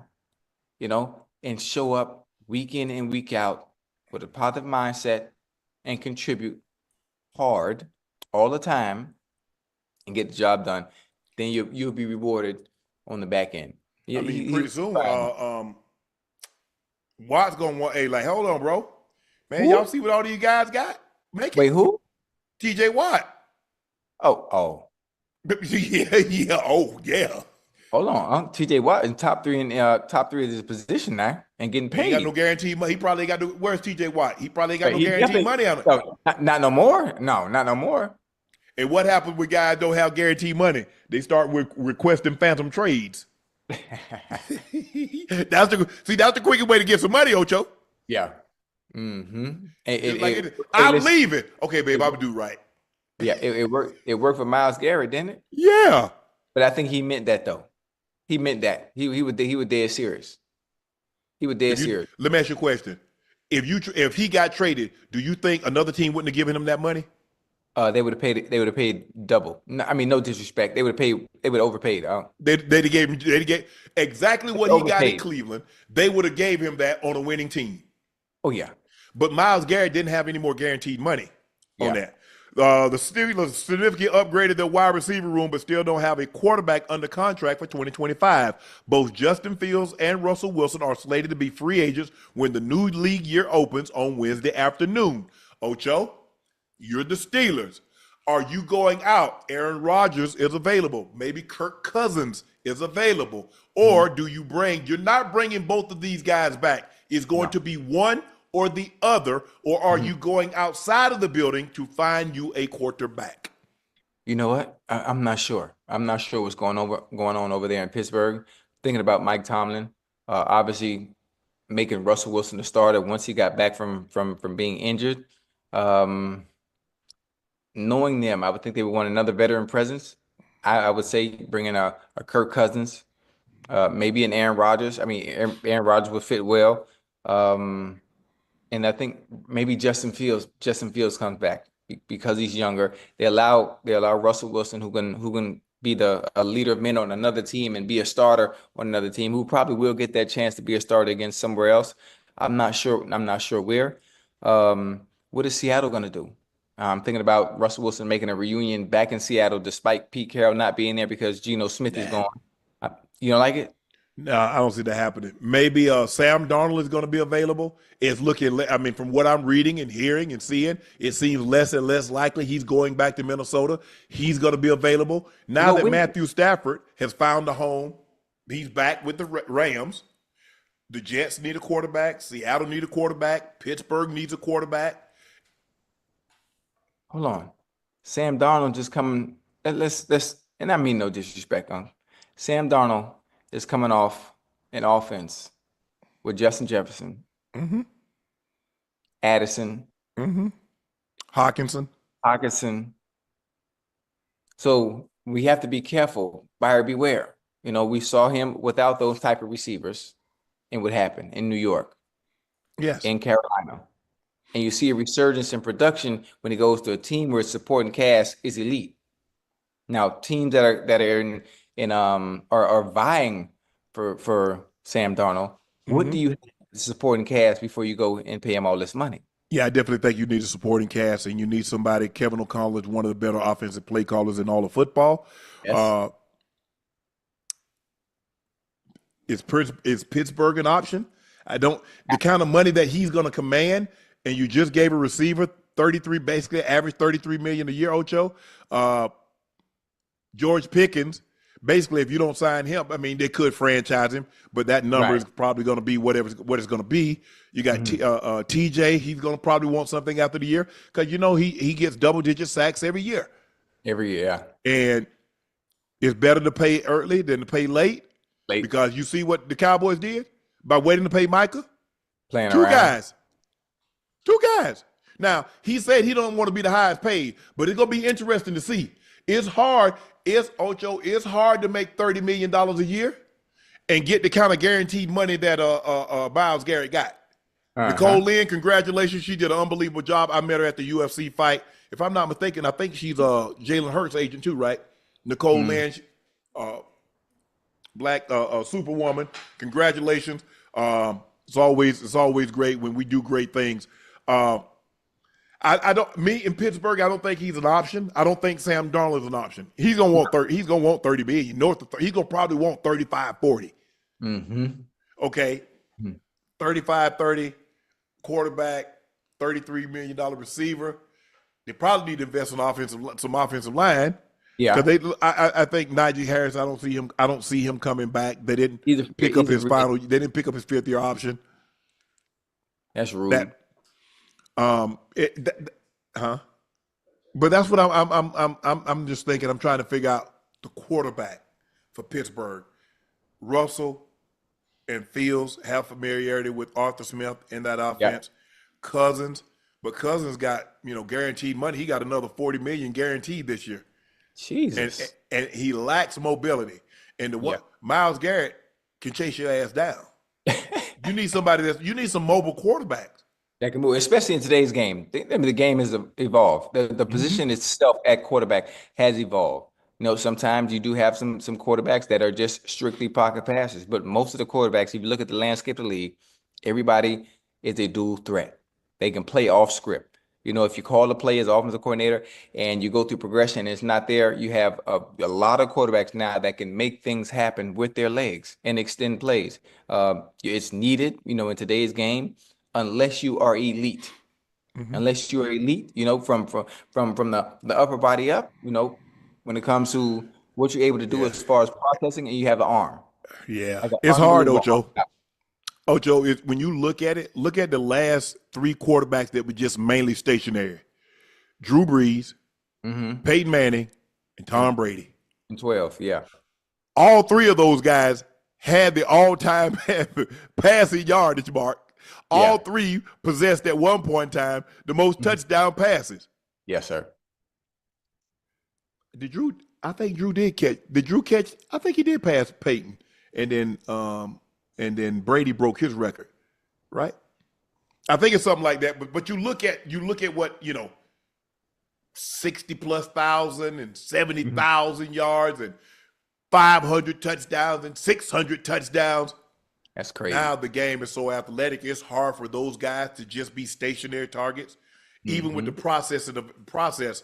you know, and show up week in and week out with a positive mindset and contribute hard all the time and get the job done. Then you'll be rewarded on the back end. I mean, pretty soon, Watt's gonna want. Hey, like, hold on, bro, man. Who? Y'all see what all these guys got? Make it. Wait, who? T.J. Watt. Oh. yeah. Oh, yeah. Hold on. TJ Watt in top three of his position now and getting He ain't paid. got no guaranteed money. He probably got no. Where's T.J. Watt? He probably ain't got no He guaranteed definitely- money on it. No, not no more. No, not no more. And what happens when guys don't have guaranteed money? They start requesting phantom trades. That's the quickest way to get some money, Ocho. Yeah. Mm-hmm. I'm leaving. Okay, babe, I'm gonna do right. Yeah, it worked. It worked for Myles Garrett, didn't it? Yeah. But I think he meant that though. He meant that. He was dead serious. He was dead serious. Let me ask you a question. If he got traded, do you think another team wouldn't have given him that money? They would have paid. They would have paid double. No, I mean, no disrespect. They would have paid. They would have overpaid. They gave exactly what he got in Cleveland. They would have gave him that on a winning team. Oh yeah. But Myles Garrett didn't have any more guaranteed money on that. The Steelers significantly upgraded their wide receiver room, but still don't have a quarterback under contract for 2025. Both Justin Fields and Russell Wilson are slated to be free agents when the new league year opens on Wednesday afternoon. Ocho, you're the Steelers. Are you going out? Aaron Rodgers is available. Maybe Kirk Cousins is available. Or do you you're not bringing both of these guys back. It's going to be one or the other, or are you going outside of the building to find you a quarterback? You know what? I'm not sure. I'm not sure what's going on over there in Pittsburgh. Thinking about Mike Tomlin, obviously making Russell Wilson the starter once he got back from being injured. Knowing them, I would think they would want another veteran presence. I would say bringing a Kirk Cousins, maybe an Aaron Rodgers. I mean, Aaron Rodgers would fit well. And I think maybe Justin Fields comes back because he's younger. They allow Russell Wilson, who can be a leader of men on another team and be a starter on another team, who probably will get that chance to be a starter against somewhere else. I'm not sure where. What is Seattle going to do? I'm thinking about Russell Wilson making a reunion back in Seattle despite Pete Carroll not being there because Geno Smith is gone. You don't like it? No, I don't see that happening. Maybe Sam Darnold is going to be available. It's looking, I mean, from what I'm reading and hearing and seeing, it seems less and less likely he's going back to Minnesota. He's going to be available. Now that Matthew Stafford has found a home, he's back with the Rams. The Jets need a quarterback. Seattle need a quarterback. Pittsburgh needs a quarterback. Hold on. Sam Darnold just coming. Let's and I mean no disrespect on Sam Darnold is coming off an offense with Justin Jefferson, Addison, Hawkinson. So we have to be careful, buyer beware. You know, we saw him without those type of receivers and what happened in New York, in Carolina. And you see a resurgence in production when he goes to a team where its supporting cast is elite. Now, teams that are vying for Sam Darnold, what do you have to supporting cast before you go and pay him all this money? Yeah, I definitely think you need a supporting cast, and you need somebody. Kevin O'Connell is one of the better offensive play callers in all of football. Yes. Is Pittsburgh an option? The kind of money that he's going to command, and you just gave a receiver 33, basically average 33 million a year, Ocho. George Pickens, basically, if you don't sign him, I mean, they could franchise him, but that number is probably going to be what it's going to be. You got TJ, he's going to probably want something after the year because, he gets double-digit sacks every year. Every year, And it's better to pay early than to pay late. Because you see what the Cowboys did by waiting to pay Micah? Playing Two around. guys. Now, he said he don't want to be the highest paid, but it's going to be interesting to see. It's hard. It's hard to make $30 million a year and get the kind of guaranteed money that Myles Garrett got. Nicole Lynn, congratulations. She did an unbelievable job. I met her at the UFC fight. If I'm not mistaken, I think she's Jalen Hurts' agent too, right? Nicole Lynn, black superwoman. Congratulations. It's always great when we do great things. Me in Pittsburgh, I don't think he's an option. I don't think Sam Darnold is an option. He's gonna want 30. He's gonna want 30 million. He's gonna probably want 35, 40. Okay, 35, 30 quarterback, $33 million receiver. They probably need to invest in some offensive line. Yeah, because I think Najee Harris. I don't see him coming back. They didn't pick up his final. They didn't pick up his 5th year option. That's rude. But that's what I'm just thinking. I'm trying to figure out the quarterback for Pittsburgh. Russell and Fields have familiarity with Arthur Smith in that offense. Cousins, but Cousins got guaranteed money. He got another $40 million guaranteed this year. Jesus, and he lacks mobility. And Myles Garrett can chase your ass down. You need some mobile quarterbacks that can move, especially in today's game. The game has evolved. The position itself at quarterback has evolved. Sometimes you do have some quarterbacks that are just strictly pocket passes, but most of the quarterbacks, if you look at the landscape of the league, everybody is a dual threat. They can play off script. If you call the play as offensive coordinator and you go through progression and it's not there, you have a lot of quarterbacks now that can make things happen with their legs and extend plays. It's needed, in today's game, unless you are elite. Unless you are elite, from the upper body up, when it comes to what you're able to do as far as processing, and you have an arm. Yeah, it's hard, Ocho. Ocho, when you look at the last 3 quarterbacks that were just mainly stationary. Drew Brees, Peyton Manning, and Tom Brady. In 12, yeah. All 3 of those guys had the all-time passing yardage mark. All 3 possessed at one point in time the most touchdown passes. Yes, sir. I think Drew did catch. Did Drew catch? I think he did pass Peyton. And then Brady broke his record, right? I think it's something like that. But you look at what 60,000+ and 70,000 yards and 500 touchdowns and 600 touchdowns. That's crazy. Now the game is so athletic; it's hard for those guys to just be stationary targets, even with the process, because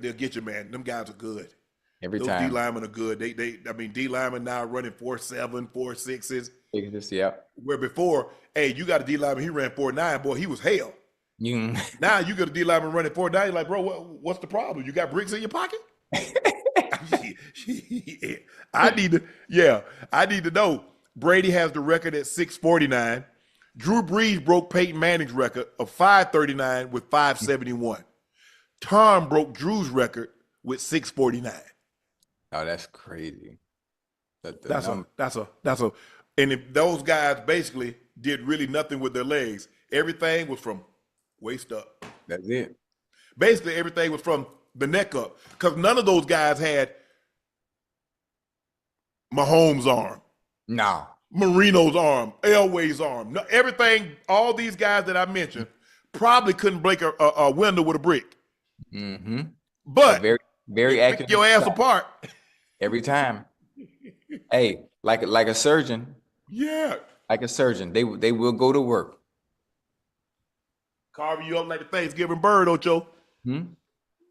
they'll get you, man. Them guys are good. Those time. D linemen are good. D linemen now running 4.7, 4.6s. Yeah. Where before, you got a D lineman, he ran 4.9, boy, he was hell. Now you got a D lineman running 4.9, you're like, bro, what's the problem? You got bricks in your pocket? I need to know. Brady has the record at 649. Drew Brees broke Peyton Manning's record of 539 with 571. Tom broke Drew's record with 649. Oh, that's crazy. And if those guys basically did really nothing with their legs, everything was from waist up. That's it. Basically, everything was from the neck up, because none of those guys had Mahomes' arm. No. Marino's arm, Elway's arm. No, everything, all these guys that I mentioned probably couldn't break a window with a brick. But very, very accurate. Pick your ass apart. Every time. Hey, like a surgeon. Yeah. Like a surgeon. They will go to work. Carving you up like a Thanksgiving bird, Ocho.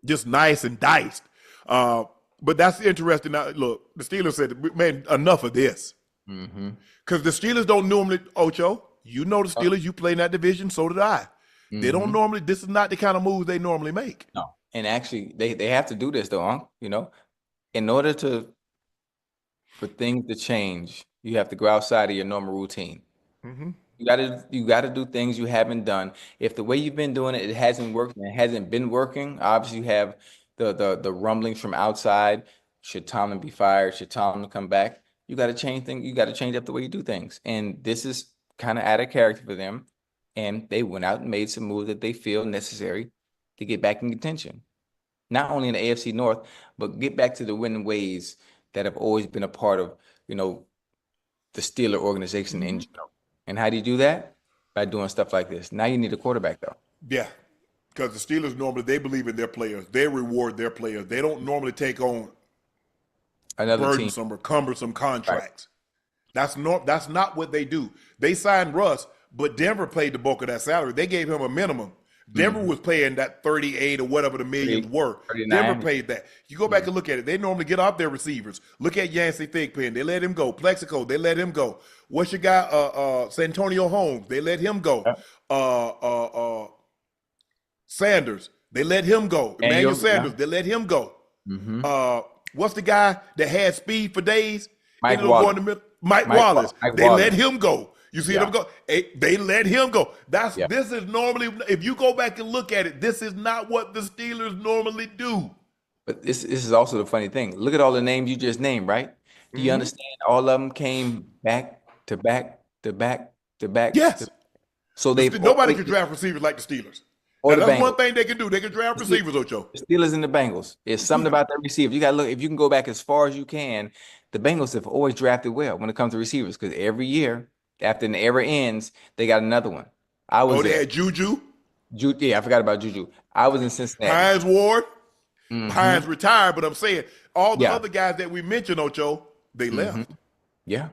Just nice and diced. But that's interesting. Now, look, the Steelers said, man, enough of this. Because the Steelers don't normally, Ocho, the Steelers, you play in that division, so did I. They don't Mm-hmm. normally. This is not the kind of moves they normally make. No. And actually, they have to do this though, you know, in order for things to change, you have to go outside of your normal routine. Mm-hmm. You gotta do things you haven't done. If the way you've been doing it, it hasn't worked and it hasn't been working, obviously you have the rumblings from outside. Should Tomlin be fired? Should Tomlin come back? You gotta change things, you gotta change up the way you do things. And this is kind of out of character for them. And they went out and made some moves that they feel necessary to get back in contention. Not only in the AFC North, but get back to the winning ways that have always been a part of, the Steeler organization in general. And how do you do that? By doing stuff like this. Now you need a quarterback, though. Yeah, because the Steelers normally they believe in their players. They reward their players. They don't normally take on Another team. burdensome or cumbersome contracts. Right. That's not what they do. They signed Russ, but Denver paid the bulk of that salary. They gave him a minimum. Denver was paying that 38 or whatever the millions were. 39. Denver paid that. You go back and look at it. They normally get off their receivers. Look at Yancey Thigpen. They let him go. Plexico, they let him go. What's your guy? Santonio Holmes. They let him go. Sanders. They let him go. Emmanuel Sanders. They let him go. What's the guy that had speed for days? Mike Wallace. Mike Wallace. They let him go. You see them go? They let him go. This is normally, if you go back and look at it, this is not what the Steelers normally do. But this is also the funny thing. Look at all the names you just named, right? Do you understand? All of them came back to back to back to back. Yes. So nobody can draft receivers like the Steelers. Or that's one thing they can do. They can draft receivers, Ocho. The Steelers and the Bengals. It's something about that receiver. You got to look. If you can go back as far as you can, the Bengals have always drafted well when it comes to receivers because every year, after an era ends, they got another one. They had Juju? Yeah, I forgot about Juju. I was in Cincinnati. Hines Ward? Hines retired, but I'm saying all the other guys that we mentioned, Ocho, they left. Yeah.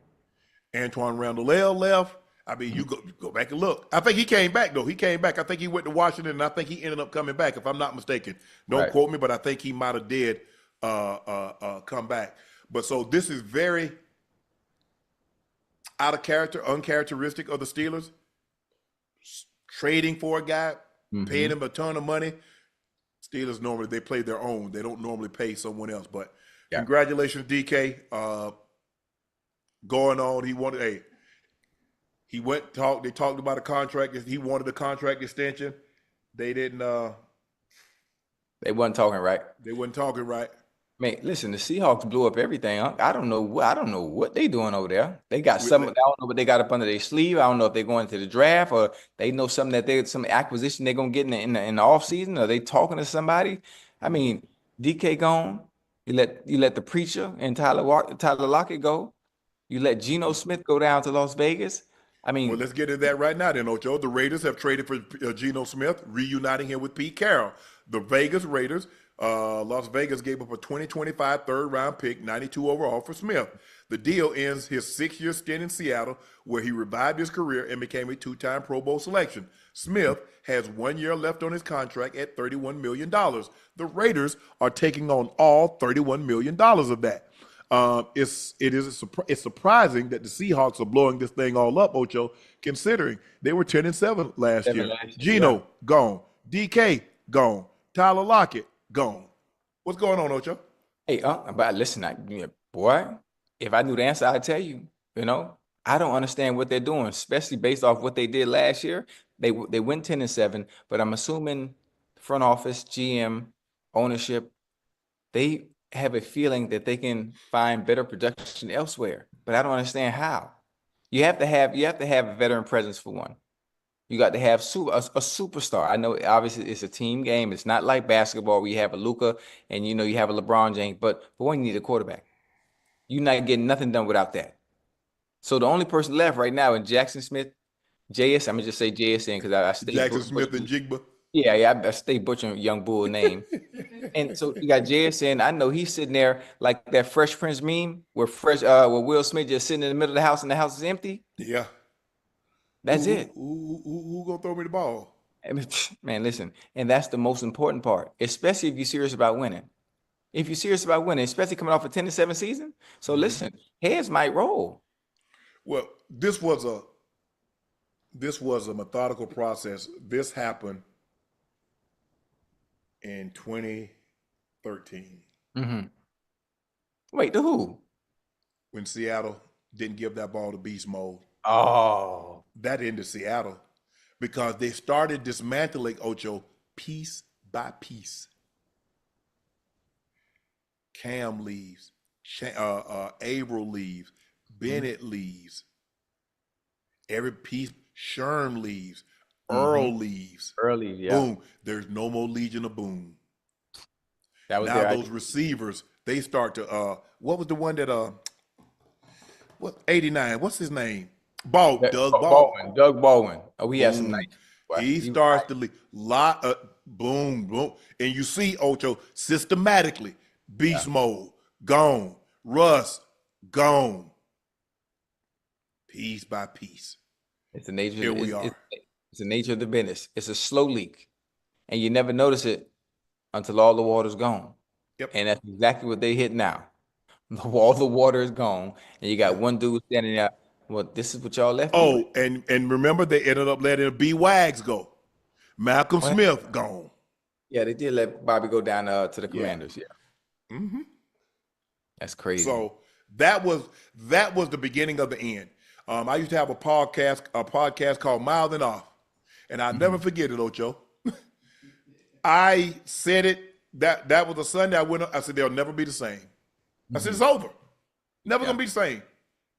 Antoine Randall left. I mean, you go back and look. I think he came back, though. He came back. I think he went to Washington, and I think he ended up coming back, if I'm not mistaken. Don't quote me, but I think he might have did come back. But so this is very out of character, uncharacteristic of the Steelers. Trading for a guy, paying him a ton of money. Steelers normally, they play their own. They don't normally pay someone else. But congratulations, DK. Going on, he wanted he went talk. They talked about a contract. He wanted a contract extension. They didn't. They wasn't talking right. They wasn't talking right. Man, listen, the Seahawks blew up everything. I don't know what they doing over there. They got something. I don't know what they got up under their sleeve. I don't know if they're going to the draft or they know something that some acquisition they're gonna get in the off season. Are they talking to somebody? I mean, DK gone. You let the preacher and Tyler Lockett go. You let Geno Smith go down to Las Vegas. I mean, well, let's get into that right now then, Ocho. The Raiders have traded for Geno Smith, reuniting him with Pete Carroll. The Vegas Raiders, Las Vegas gave up a 2025 third-round pick, 92 overall, for Smith. The deal ends his 6-year stint in Seattle, where he revived his career and became a 2-time Pro Bowl selection. Smith has 1 year left on his contract at $31 million. The Raiders are taking on all $31 million of that. It's surprising that the Seahawks are blowing this thing all up, Ocho, considering they were 10-7 last year. Geno gone, DK gone, Tyler Lockett gone. What's going on, Ocho? Hey, but listen, boy, if I knew the answer, I'd tell you. I don't understand what they're doing, especially based off what they did last year. They went 10-7, but I'm assuming front office, GM, ownership, they have a feeling that they can find better production elsewhere, but I don't understand how. You have to have a veteran presence for one. You got to have a superstar. I know obviously it's a team game. It's not like basketball where you have a Luka and you have a LeBron James, but for one, you need a quarterback. You're not getting nothing done without that. So the only person left right now is Jackson Smith, JS. I'm gonna just say JSN because I stay Jackson Smith and Jigba. Yeah, I stay butchering young bull name. And so you got JSN. I know he's sitting there like that Fresh Prince meme where Will Smith just sitting in the middle of the house and the house is empty. Yeah. That's it. Who gonna throw me the ball? Man, listen, and that's the most important part, especially if you're serious about winning. If you're serious about winning, especially coming off a 10-7 season. So listen, heads might roll. Well, this was this was a methodical process. This happened in 2013 Wait, to who? when Seattle didn't give that ball to beast mode. Oh, That ended Seattle because they started dismantling Ocho piece by piece. Cam leaves, Averill leaves, Bennett leaves. Every piece, Sherm leaves, Earl leaves. early, yeah. Boom. There's no more Legion of Boom. That was Now their those idea. receivers, they start to what was the one that what 89? What's his name? Doug Baldwin. Doug Baldwin. Oh, he had some Boom. nice. Wow. He starts to lead. Boom, boom. And you see Ocho systematically. Beast mode, gone. Russ, gone. Piece by piece. It's the nature. Here we are. It's the nature of the business. It's a slow leak, and you never notice it until all the water's gone. Yep. And that's exactly what they hit now. All the water is gone, and you got one dude standing there. Well, this is what y'all left. Oh, and remember they ended up letting B. Wags go. Malcolm Smith gone. Yeah, they did let Bobby go down to the Commanders. Yeah. That's crazy. So that was the beginning of the end. I used to have a podcast called Miles and Off, and I'll never forget it, Ocho. I said it that was a Sunday. I said they'll never be the same. I said it's over. Never gonna be the same.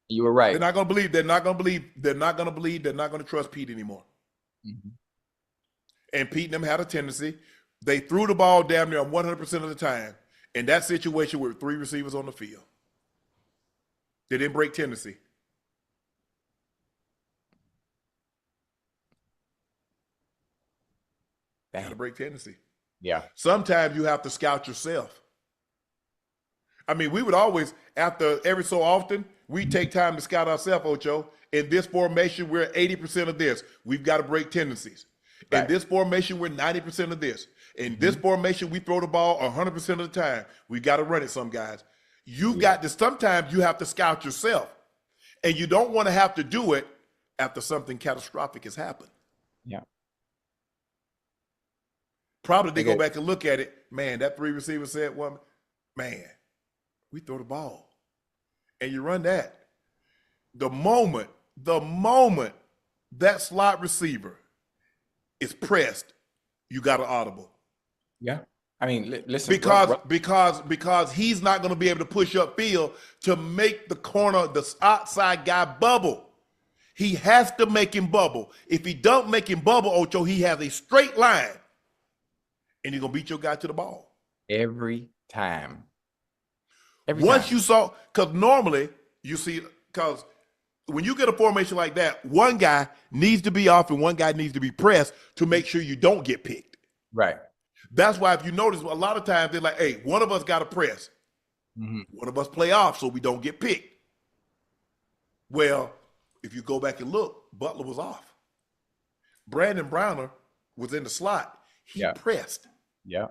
You were right. They're not gonna believe. They're not gonna believe. They're not gonna believe. They're not gonna trust Pete anymore. And Pete and them had a tendency. They threw the ball damn near 100% of the time. In that situation with 3 receivers on the field, they didn't break tendency. Got to break tendency. Yeah. Sometimes you have to scout yourself. I mean, we would always, after every so often, we take time to scout ourselves, Ocho. In this formation, we're 80% of this. We've got to break tendencies. Right. In this formation, we're 90% of this. In this formation, we throw the ball 100% of the time. We got to run it, some guys. You've got to, sometimes you have to scout yourself. And you don't want to have to do it after something catastrophic has happened. Yeah. Probably they go back and look at it. Man, that 3 receiver said, well, man, we throw the ball. And you run that. The moment that slot receiver is pressed, you got an audible. Yeah. I mean, listen. Because he's not going to be able to push up field to make the corner, the outside guy bubble. He has to make him bubble. If he don't make him bubble, Ocho, he has a straight line. And you're going to beat your guy to the ball. Every time. Once you saw, because normally you see, because when you get a formation like that, one guy needs to be off and one guy needs to be pressed to make sure you don't get picked. Right. That's why if you notice, a lot of times they're like, hey, one of us got to press. One of us play off so we don't get picked. Well, if you go back and look, Butler was off. Brandon Browner was in the slot. He pressed. Yeah.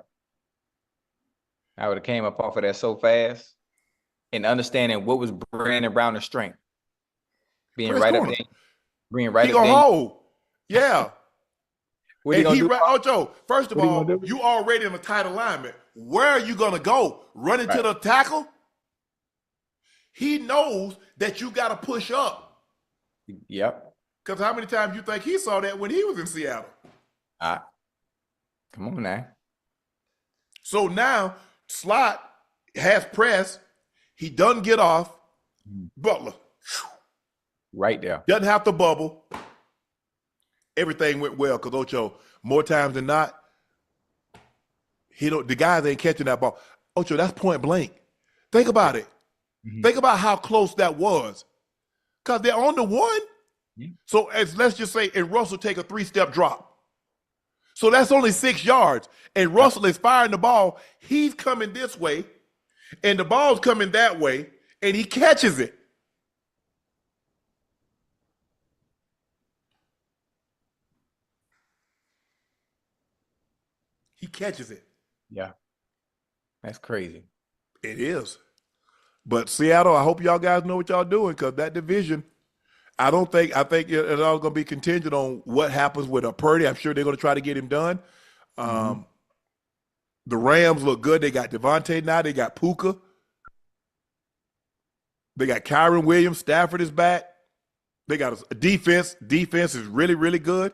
I would have came up off of that so fast and understanding what was Brandon Browner's strength. Being right up there. Being right up there. He gonna hold. Yeah. Ocho, first of all, you already in a tight alignment. Where are you going to go? Run into the tackle? He knows that you got to push up. Yep. Because how many times you think he saw that when he was in Seattle? Come on now. So now, slot has press. He doesn't get off. Butler. Right there. Doesn't have to bubble. Everything went well because Ocho, more times than not, the guys ain't catching that ball. Ocho, that's point blank. Think about it. Think about how close that was. Because they're on the 1. So let's just say, and Russell take a 3-step drop. So that's only 6 yards. And Russell is firing the ball. He's coming this way, and the ball's coming that way, and he catches it. He catches it. Yeah. That's crazy. It is. But Seattle, I hope y'all guys know what y'all doing because that division, I think it's all going to be contingent on what happens with a Purdy. I'm sure they're going to try to get him done. Mm-hmm. The Rams look good. They got Davante now. They got Puka. They got Kyron Williams. Stafford is back. They got a defense. Defense is really, really good.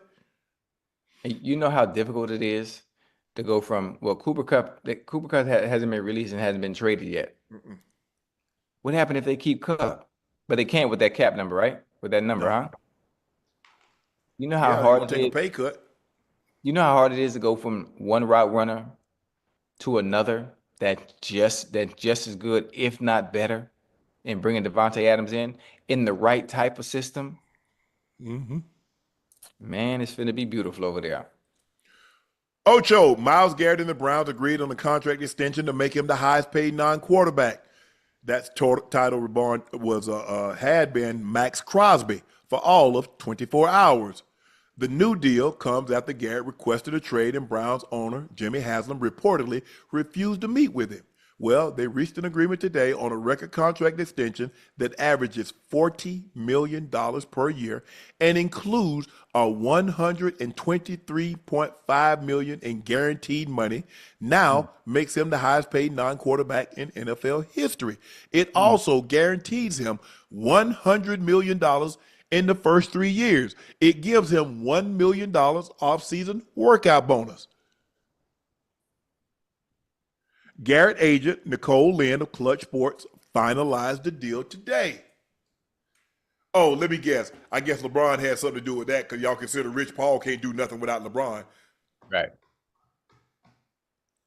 You know how difficult it is to go from, well, Cooper Kupp hasn't been released and hasn't been traded yet. Mm-mm. What happened if they keep Kupp? But they can't with that cap number, right? With that number, No. huh? You know how Yeah, they're hard going to take a pay cut. You know how hard it is to go from one route runner to another that just as good, if not better, and bringing Davante Adams in the right type of system. Mm-hmm. Man, it's finna be beautiful over there. Ocho, Myles Garrett and the Browns agreed on a contract extension to make him the highest paid non-quarterback. That title reborn was had been Max Crosby for all of 24 hours. The new deal comes after Garrett requested a trade and Browns owner Jimmy Haslam reportedly refused to meet with him. Well, they reached an agreement today on a record contract extension that averages $40 million per year and includes a $123.5 million in guaranteed money. Now makes him the highest paid non-quarterback in NFL history. It also guarantees him $100 million in the first 3 years. It gives him $1 million offseason workout bonus. Garrett agent Nicole Lynn of Clutch Sports finalized the deal today. Oh, let me guess. I guess LeBron had something to do with that because y'all consider Rich Paul can't do nothing without LeBron. Right.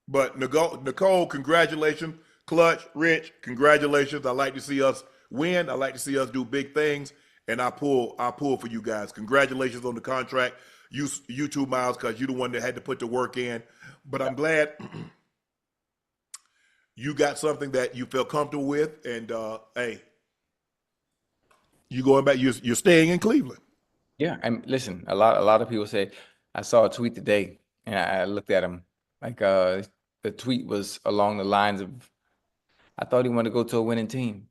But Nicole, congratulations. Clutch, Rich, congratulations. I like to see us win. I like to see us do big things. And I pull for you guys. Congratulations on the contract. You too, Miles, because you're the one that had to put the work in. But I'm glad you got something that you feel comfortable with, and hey, you going back. You're staying in Cleveland. Yeah, and listen, a lot of people say, I saw a tweet today, and I looked at him like the tweet was along the lines of, I thought he wanted to go to a winning team.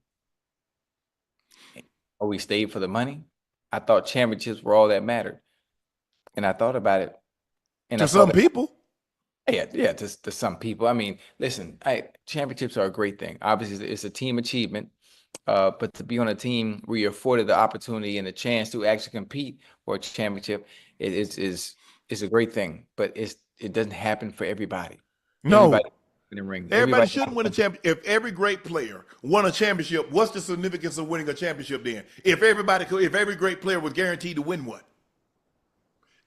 Oh, we stayed for the money. I thought championships were all that mattered, and I thought about it. And to some people. Yeah, to some people. I mean, listen, championships are a great thing. Obviously, it's a team achievement, but to be on a team where you're afforded the opportunity and the chance to actually compete for a championship is a great thing. But it doesn't happen for everybody. No. Everybody in the ring. Everybody shouldn't win a championship. If every great player won a championship, what's the significance of winning a championship then? If every great player was guaranteed to win one.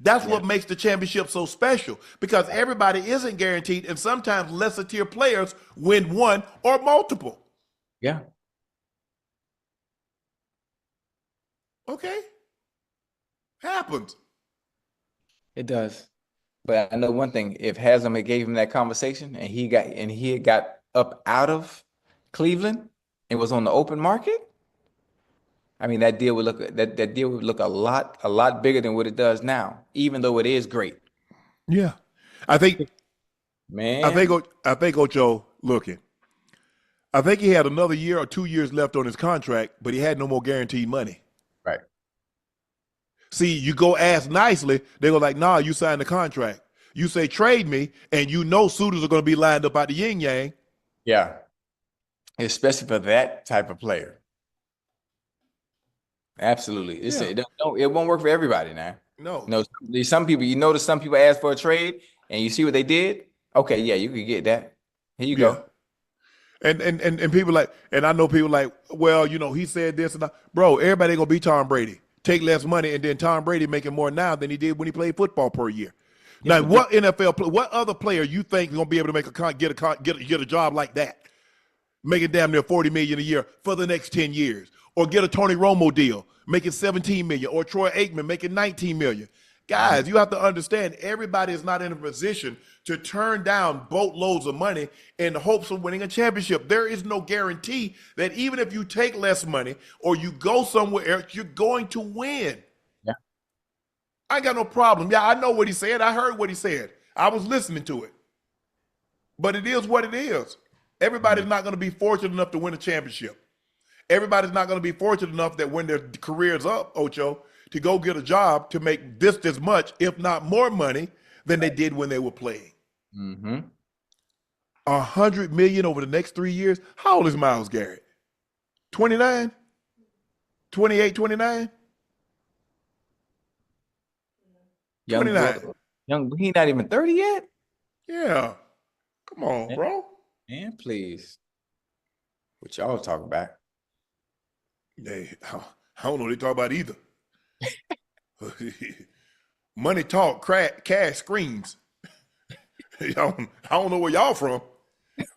That's what makes the championship so special, because everybody isn't guaranteed, and sometimes lesser tier players win one or multiple. Yeah. Okay. Happens. It does. But I know one thing, if Haslam had gave him that conversation and he had got up out of Cleveland and was on the open market, I mean, that deal would look a lot bigger than what it does now, even though it is great. Yeah. I think Ocho looking. I think he had another year or 2 years left on his contract, but he had no more guaranteed money. Right. See, you go ask nicely, they go like, nah, you signed the contract. You say trade me, and you know suitors are going to be lined up out the yin yang. Yeah. Especially for that type of player. Absolutely. It won't work for everybody now. No. Some people, you notice some people ask for a trade and you see what they did. Okay, yeah, you can get that. Here you go. And people like, and I know people like, well, he said this and that. Bro, everybody gonna be Tom Brady. Take less money, and then Tom Brady making more now than he did when he played football per year. Now, what other player you think is gonna be able to get a job like that, making damn near $40 million a year for the next 10 years? Or get a Tony Romo deal, making $17 million, or Troy Aikman making $19 million. Guys, you have to understand, everybody is not in a position to turn down boatloads of money in the hopes of winning a championship. There is no guarantee that even if you take less money or you go somewhere else, you're going to win. Yeah. I ain't got no problem. Yeah, I know what he said. I heard what he said. I was listening to it. But it is what it is. Everybody's not going to be fortunate enough to win a championship. everybody's not going to be fortunate enough that when their career's up, Ocho, to go get a job to make this much, if not more money than they did when they were playing. Mm-hmm. $100 million over the next 3 years. How old is Myles Garrett? 29? 28, 29? Young 29. boy, he not even 30 yet? Yeah. Come on, bro. Man, please. What y'all talking about? Hey, I don't know what they talk about either. Money talk, cash screams. I don't know where y'all from,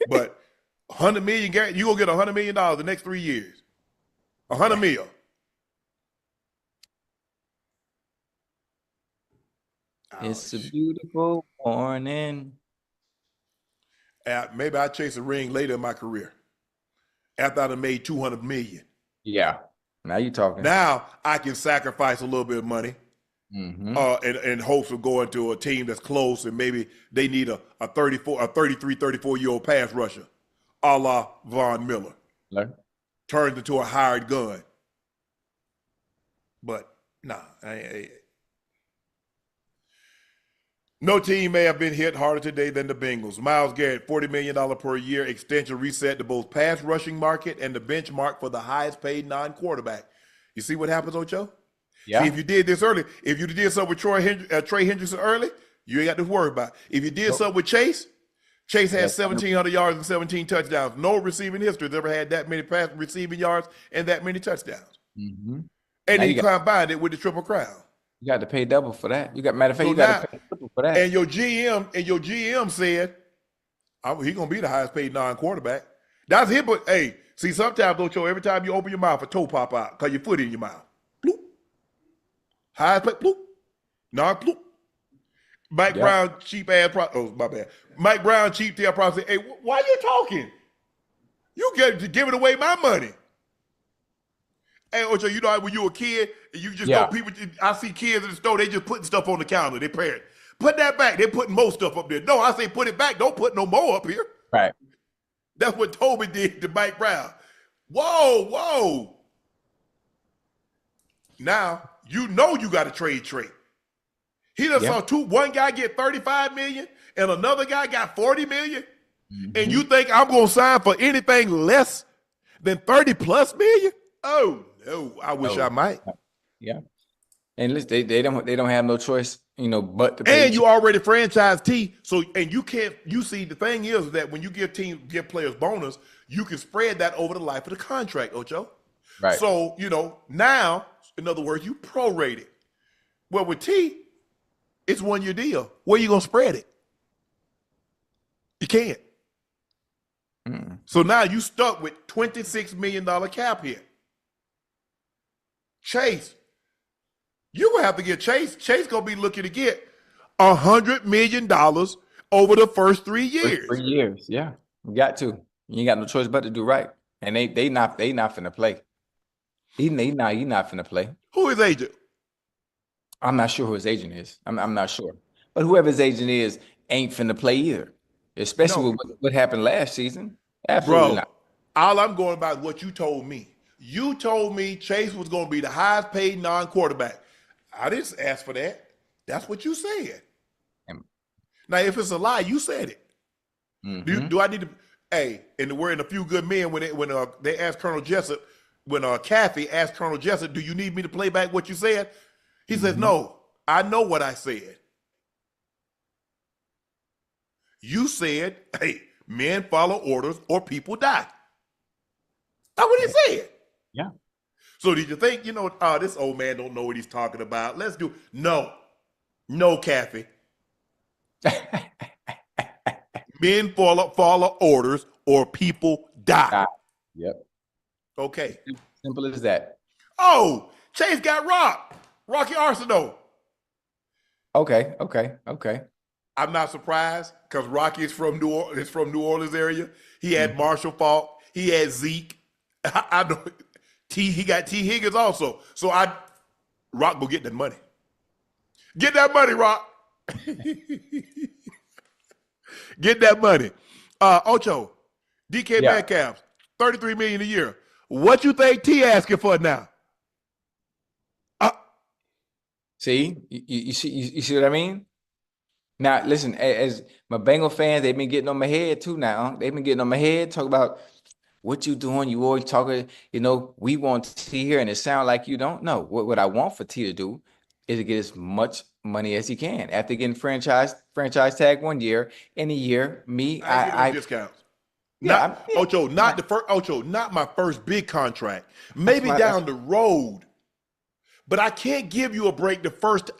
but $100 million, Garrett, you gonna get $100 million the next 3 years. $100 million. It's a beautiful morning. Maybe I chase a ring later in my career after I've made $200 million. Yeah. Now you talking. Now I can sacrifice a little bit of money in hopes of going to a team that's close and maybe they need a 34-year-old pass rusher, a la Von Miller. Turns into a hired gun. But nah, no team may have been hit harder today than the Bengals. Myles Garrett, $40 million per year extension reset to both pass rushing market and the benchmark for the highest paid non-quarterback. You see what happens, Ocho? Yeah. See, if you did this early, if you did something with Trey Hendrickson early, you ain't got to worry about it. If you did something with Chase had 1,700 yards and 17 touchdowns. No receiving history has ever had that many pass receiving yards and that many touchdowns. Mm-hmm. And then you combined it with the Triple Crown. You got to pay double for that. Matter of fact, you got to pay triple for that. And your GM said, he's gonna be the highest paid non-quarterback. That's him. But hey, see, sometimes Ocho, every time you open your mouth, a toe pop out because your foot in your mouth. Bloop. Highest paid, bloop. Non-bloop. Mike Brown, cheap ass. My bad. Mike Brown, cheap tail. Probably say, hey, why you talking? You giving away my money. Hey, Ocho, you know when you were a kid, you just know people. I see kids in the store, they just putting stuff on the counter. They parent, put that back. They're putting more stuff up there. No, I say put it back. Don't put no more up here. Right. That's what Toby did to Mike Brown. Whoa. Now, you know you got to trade Trey. He done saw one guy get $35 million and another guy got $40 million. Mm-hmm. And you think I'm going to sign for anything less than $30+ million? Oh, no, I wish I might. Yeah. And listen, they don't have no choice, but to pay. And you already franchise T, so and you can't. You see, the thing is that when you give players bonus, you can spread that over the life of the contract, Ocho. Right. So now, in other words, you prorate it. Well, with T, it's 1 year deal. Where you gonna spread it? You can't. So now you stuck with $26 million cap hit. Chase, you're going to have to get Chase. Chase going to be looking to get $100 million over the first 3 years. 3 years, yeah. You got to. You ain't got no choice but to do right. And they not finna play. He not finna play. Who is agent? I'm not sure who his agent is. I'm not sure. But whoever his agent is ain't finna play either. Especially with what happened last season. Absolutely not. All I'm going about is what you told me. You told me Chase was going to be the highest paid non-quarterback. I didn't ask for that. That's what you said. Now, if it's a lie, you said it. Mm-hmm. Do I need to? Hey, and we're in A Few Good Men when they asked Colonel Jessup, when Kathy asked Colonel Jessup, do you need me to play back what you said? He says, no, I know what I said. You said, hey, men follow orders or people die. That's what he said. Yeah. So did you think, this old man don't know what he's talking about? Let's do no, Kathy. Men follow orders or people die. Yep. Okay. Simple as that. Oh, Chase got Rocky Arsenal. Okay. I'm not surprised because Rocky is from New Orleans area. He had Marshall Faulk. He had Zeke. I know. He got T. Higgins also. So Rock will get that money. Get that money, Rock. Get that money. Ocho, DK Metcalf, $33 million a year. What you think T asking for now? See, you see what I mean? Now, listen, as my Bengal fans, they've been getting on my head too now. They've been getting on my head, talk about what you doing. You always talking, we want T here, and it sounds like you don't know. What I want for T to do is to get as much money as he can. After getting franchise tag 1 year, in a year, I give him discounts. Ocho, not my first big contract. Maybe down the road. But I can't give you a break the first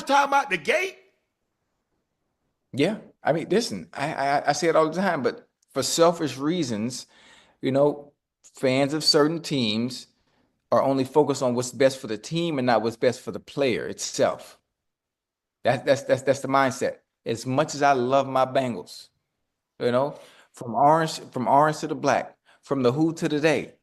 time out the gate. Yeah, I mean, listen, I say it all the time, but for selfish reasons, fans of certain teams are only focused on what's best for the team and not what's best for the player itself. That's the mindset. As much as I love my Bengals, from orange to the black, from the who to the they,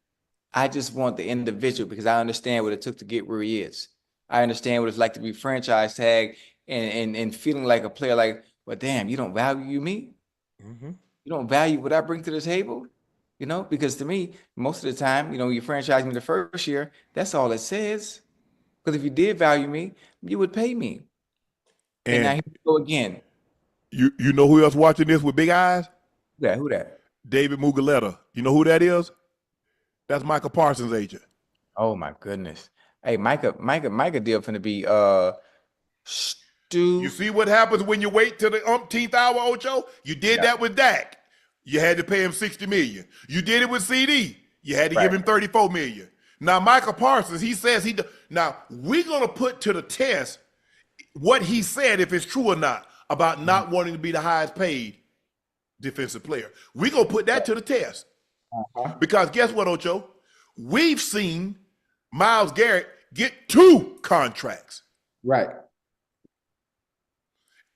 I just want the individual because I understand what it took to get where he is. I understand what it's like to be franchise tag and feeling like a player like, well, damn, you don't value me? Mm-hmm. You don't value what I bring to the table? Because to me, most of the time, you franchise me the first year, that's all it says. Because if you did value me, you would pay me. And now here we go again. You know who else watching this with big eyes? Who that? David Muguleta. You know who that is? That's Micah Parsons' agent. Oh my goodness. Hey, Micah deal finna be You see what happens when you wait till the umpteenth hour, Ocho? You did that with Dak. You had to pay him $60 million. You did it with CD. You had to give him $34 million. Now, Micah Parsons, he says now we're gonna put to the test what he said, if it's true or not, about not wanting to be the highest paid defensive player. We're gonna put that to the test. Because guess what, Ocho? We've seen Myles Garrett get 2 contracts. Right.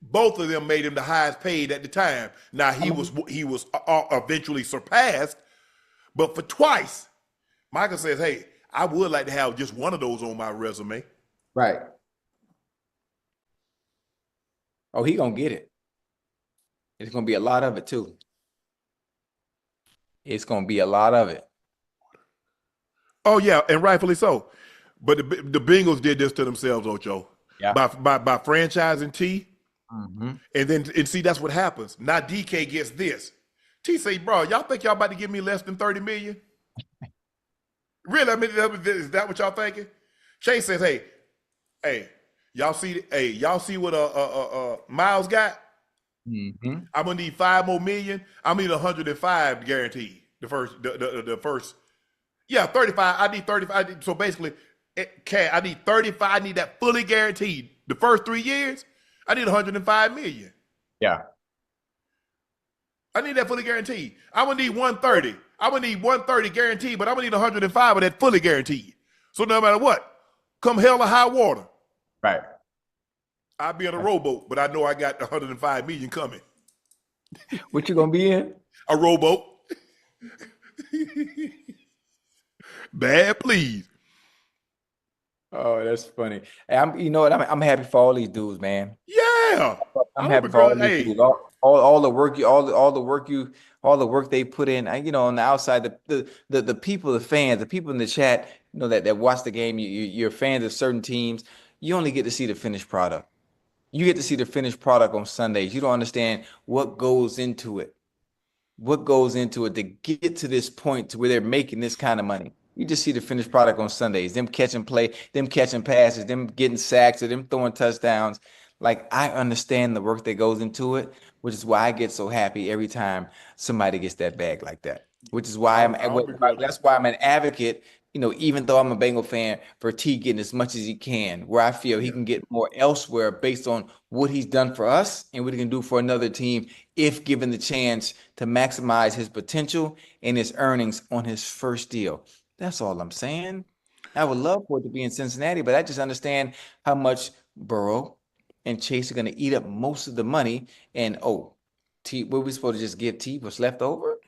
Both of them made him the highest paid at the time. Now he was eventually surpassed, but for twice, Michael says, "Hey, I would like to have just one of those on my resume." Right. Oh, he gonna get it. It's gonna be a lot of it too. It's going to be a lot of it. Oh, yeah, and rightfully so. But the Bengals did this to themselves, Ocho. Yeah. By franchising T. Mm-hmm. And see, that's what happens. Now DK gets this. T say, bro, y'all think y'all about to give me less than $30 million? Really? I mean, is that what y'all thinking? Shay says, hey, y'all see what Miles got? Mm-hmm. I'm gonna need $5 more million. I'm gonna need 105 guaranteed. The first, yeah, 35. I need 35. So basically, I need 35. I need that fully guaranteed. The first 3 years, I need 105 million. Yeah, I need that fully guaranteed. I'm gonna need 130. I'm gonna need 130 guaranteed, but I'm gonna need 105 of that fully guaranteed. So no matter what, come hell or high water, right? I'll be in a rowboat, but I know I got 105 million coming. What you gonna be in? A rowboat. Bad, please. Oh, that's funny. Hey, I'm happy for all these dudes, man. Yeah, I'm happy for all these dudes. All the work they put in. On the outside, the people, the fans, the people in the chat, that watch the game. You're fans of certain teams. You only get to see the finished product. You get to see the finished product on Sundays. You don't understand what goes into it. What goes into it to get to this point to where they're making this kind of money. You just see the finished product on Sundays. Them catching them catching passes, them getting sacks, or them throwing touchdowns. Like, I understand the work that goes into it, which is why I get so happy every time somebody gets that bag like that. Which is why that's why I'm an advocate. Even though I'm a Bengal fan, for T getting as much as he can, where I feel he can get more elsewhere based on what he's done for us and what he can do for another team if given the chance to maximize his potential and his earnings on his first deal. That's all I'm saying. I would love for it to be in Cincinnati, but I just understand how much Burrow and Chase are going to eat up most of the money. And, T, what we supposed to just give T what's left over?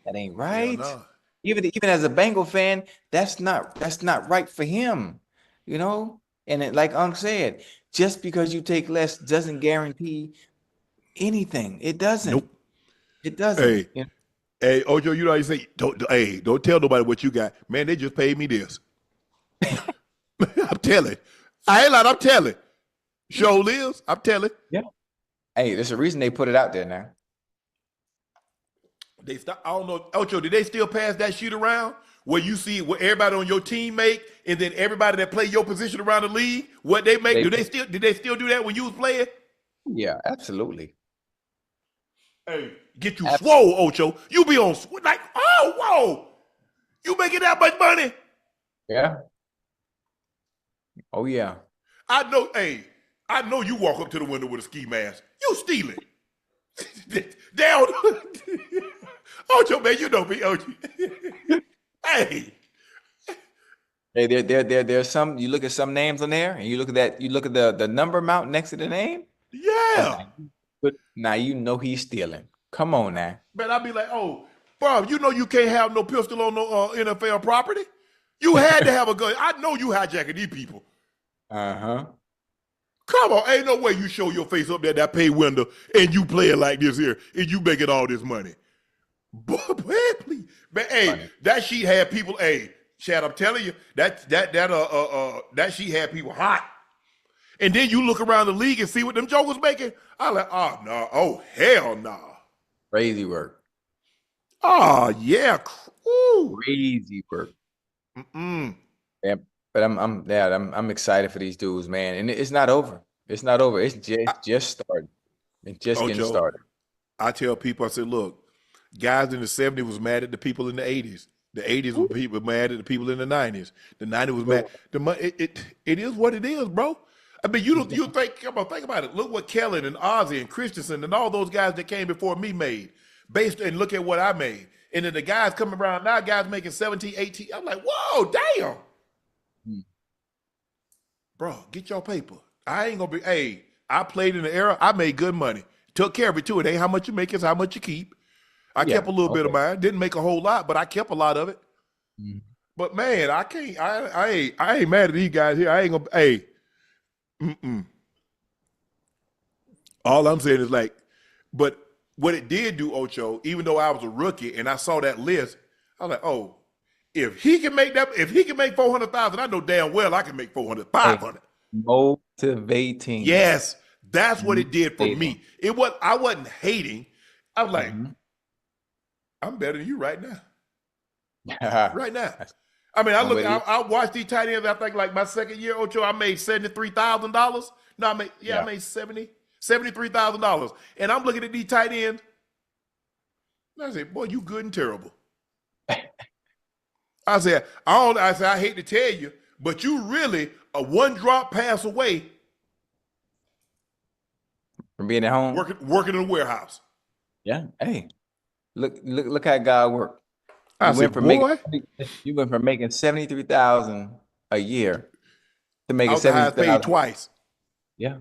That ain't right. No. Even as a Bengal fan, that's not right for him, And like Unc said, just because you take less doesn't guarantee anything. It doesn't. Nope. It doesn't. Hey, Hey, Ocho, you know how you say, don't tell nobody what you got. Man, they just paid me this. I'm telling. I ain't lying, I'm telling. Show lives, I'm telling. Yeah. Hey, there's a reason they put it out there now. They stop. I don't know, Ocho. Did they still pass that sheet around where you see what everybody on your team make, and then everybody that play your position around the league, what they make? Did they still do that when you was playing? Yeah, absolutely. Hey, get you swole, Ocho. You be on like, oh, whoa, you making that much money? Yeah. Oh yeah. I know. Hey, I know you walk up to the window with a ski mask. You stealing? Down. Ocho, man, you know me, Ocho. Hey. Hey, there's some. You look at some names on there, and you look at that. You look at the number amount next to the name. Yeah. But now you know he's stealing. Come on now. Man, I'd be like, oh, bro, you know you can't have no pistol on no NFL property. You had to have a gun. I know you hijacking these people. Uh-huh. Come on, ain't no way you show your face up there that pay window and you play it like this here and you making all this money. Boy, please. Man, hey, funny. That sheet had people, hey, Chad, I'm telling you, that sheet had people hot. And then you look around the league and see what them jokers making. I'm like, oh, no. Oh, hell no. Crazy work. Oh, yeah. Ooh. Crazy work. Mm-mm. Yeah, but I'm excited for these dudes, man. And it's not over. It's not over. It's just started. It's just getting started. I tell people, I said, look, guys in the 70s was mad at the people in the 80s. The 80s were people mad at the people in the 90s. The 90s was mad. It is what it is, bro. I mean, you think about it. Look what Kellen and Ozzy and Christensen and all those guys that came before me made. And look at what I made. And then the guys coming around now, guys making 17, 18. I'm like, whoa, damn. Bro, get your paper. I ain't gonna be, hey, I played in the era, I made good money. Took care of it too. It ain't how much you make, it's how much you keep. I kept a little bit of mine. Didn't make a whole lot, but I kept a lot of it. But man, I can't, I ain't mad at these guys here. I ain't gonna, hey, all I'm saying is like, but what it did do, Ocho, even though I was a rookie and I saw that list, I was like, oh, if he can make that, if he can make 400,000, I know damn well I can make 400, 500. Motivating. Yes, that's what it did for me. I wasn't hating. I was like, I'm better than you right now. Right now. I mean, I watched these tight ends. I think like my second year, Ocho, I made $73,000. No, I made $73,000. And I'm looking at these tight ends. And I said, boy, you good and terrible. I said, I hate to tell you, but you really a one drop pass away from being at home, working in a warehouse. Yeah. Hey, look how God worked. You went from making 73,000 a year to making 70,000 paid twice. Yeah.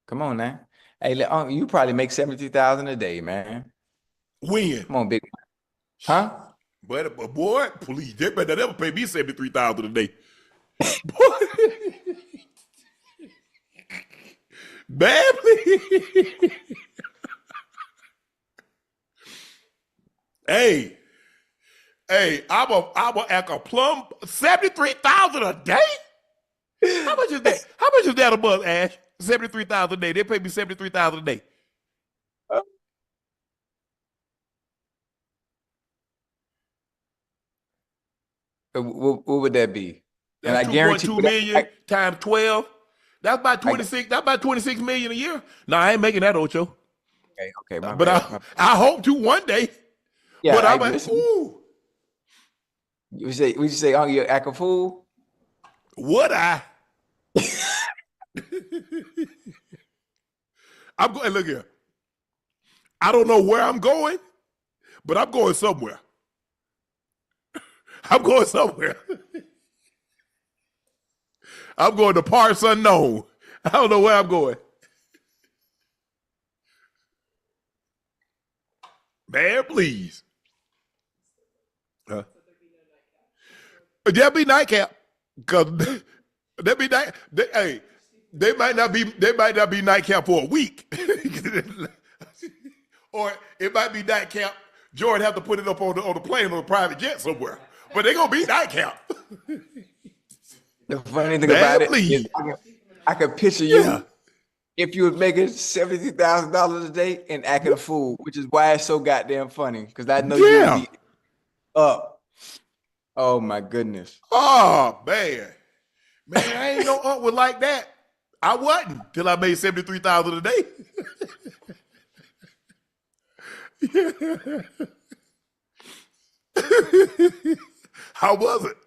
Come on now. Hey, you probably make 73,000 a day, man. When? Come on, big man. Huh? But boy, please, they better never pay me 73,000 a day. Boy. Badly. Hey, I'm a act a plum 73,000 a day. How much is that? How much is that a month, Ash? 73,000 a day. They pay me 73,000 a day. What would that be? That's and I guarantee $2.2 million times 12. That's about 26. That's about 26 million a year. No, I ain't making that, Ocho. Okay, but I hope to one day. Yeah, but I'm like, ooh. Would you say, oh, you act a fool? Would I? I'm going. Look here. I don't know where I'm going, but I'm going somewhere. I'm going somewhere. I'm going to parts unknown. I don't know where I'm going. Man, please. There'll be Nightcap. Cause there'll be they might not be Nightcap for a week. Or it might be Nightcap Jordan have to put it up on the plane on a private jet somewhere. But they're gonna be Nightcap. The funny thing about it is I could picture you if you was making $73,000 a day and acting a fool, which is why it's so goddamn funny. Because I know you would be up. Oh my goodness. Oh man. Man, I ain't no with like that. I wasn't till I made $73,000 a day. How was it?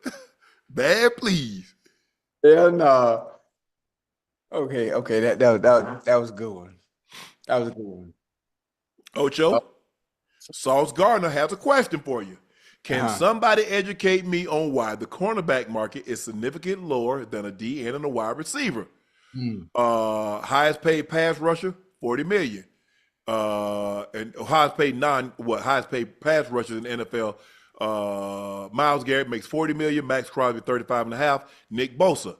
Man, please. Hell no. Okay. That was a good one. That was a good one. Ocho, Sauce Garner has a question for you. Can somebody educate me on why the cornerback market is significantly lower than a D and a wide receiver? Highest paid pass rusher, $40 million. And highest paid pass rushers in the NFL. Myles Garrett makes $40 million, Max Crosby $35.5, Nick Bosa.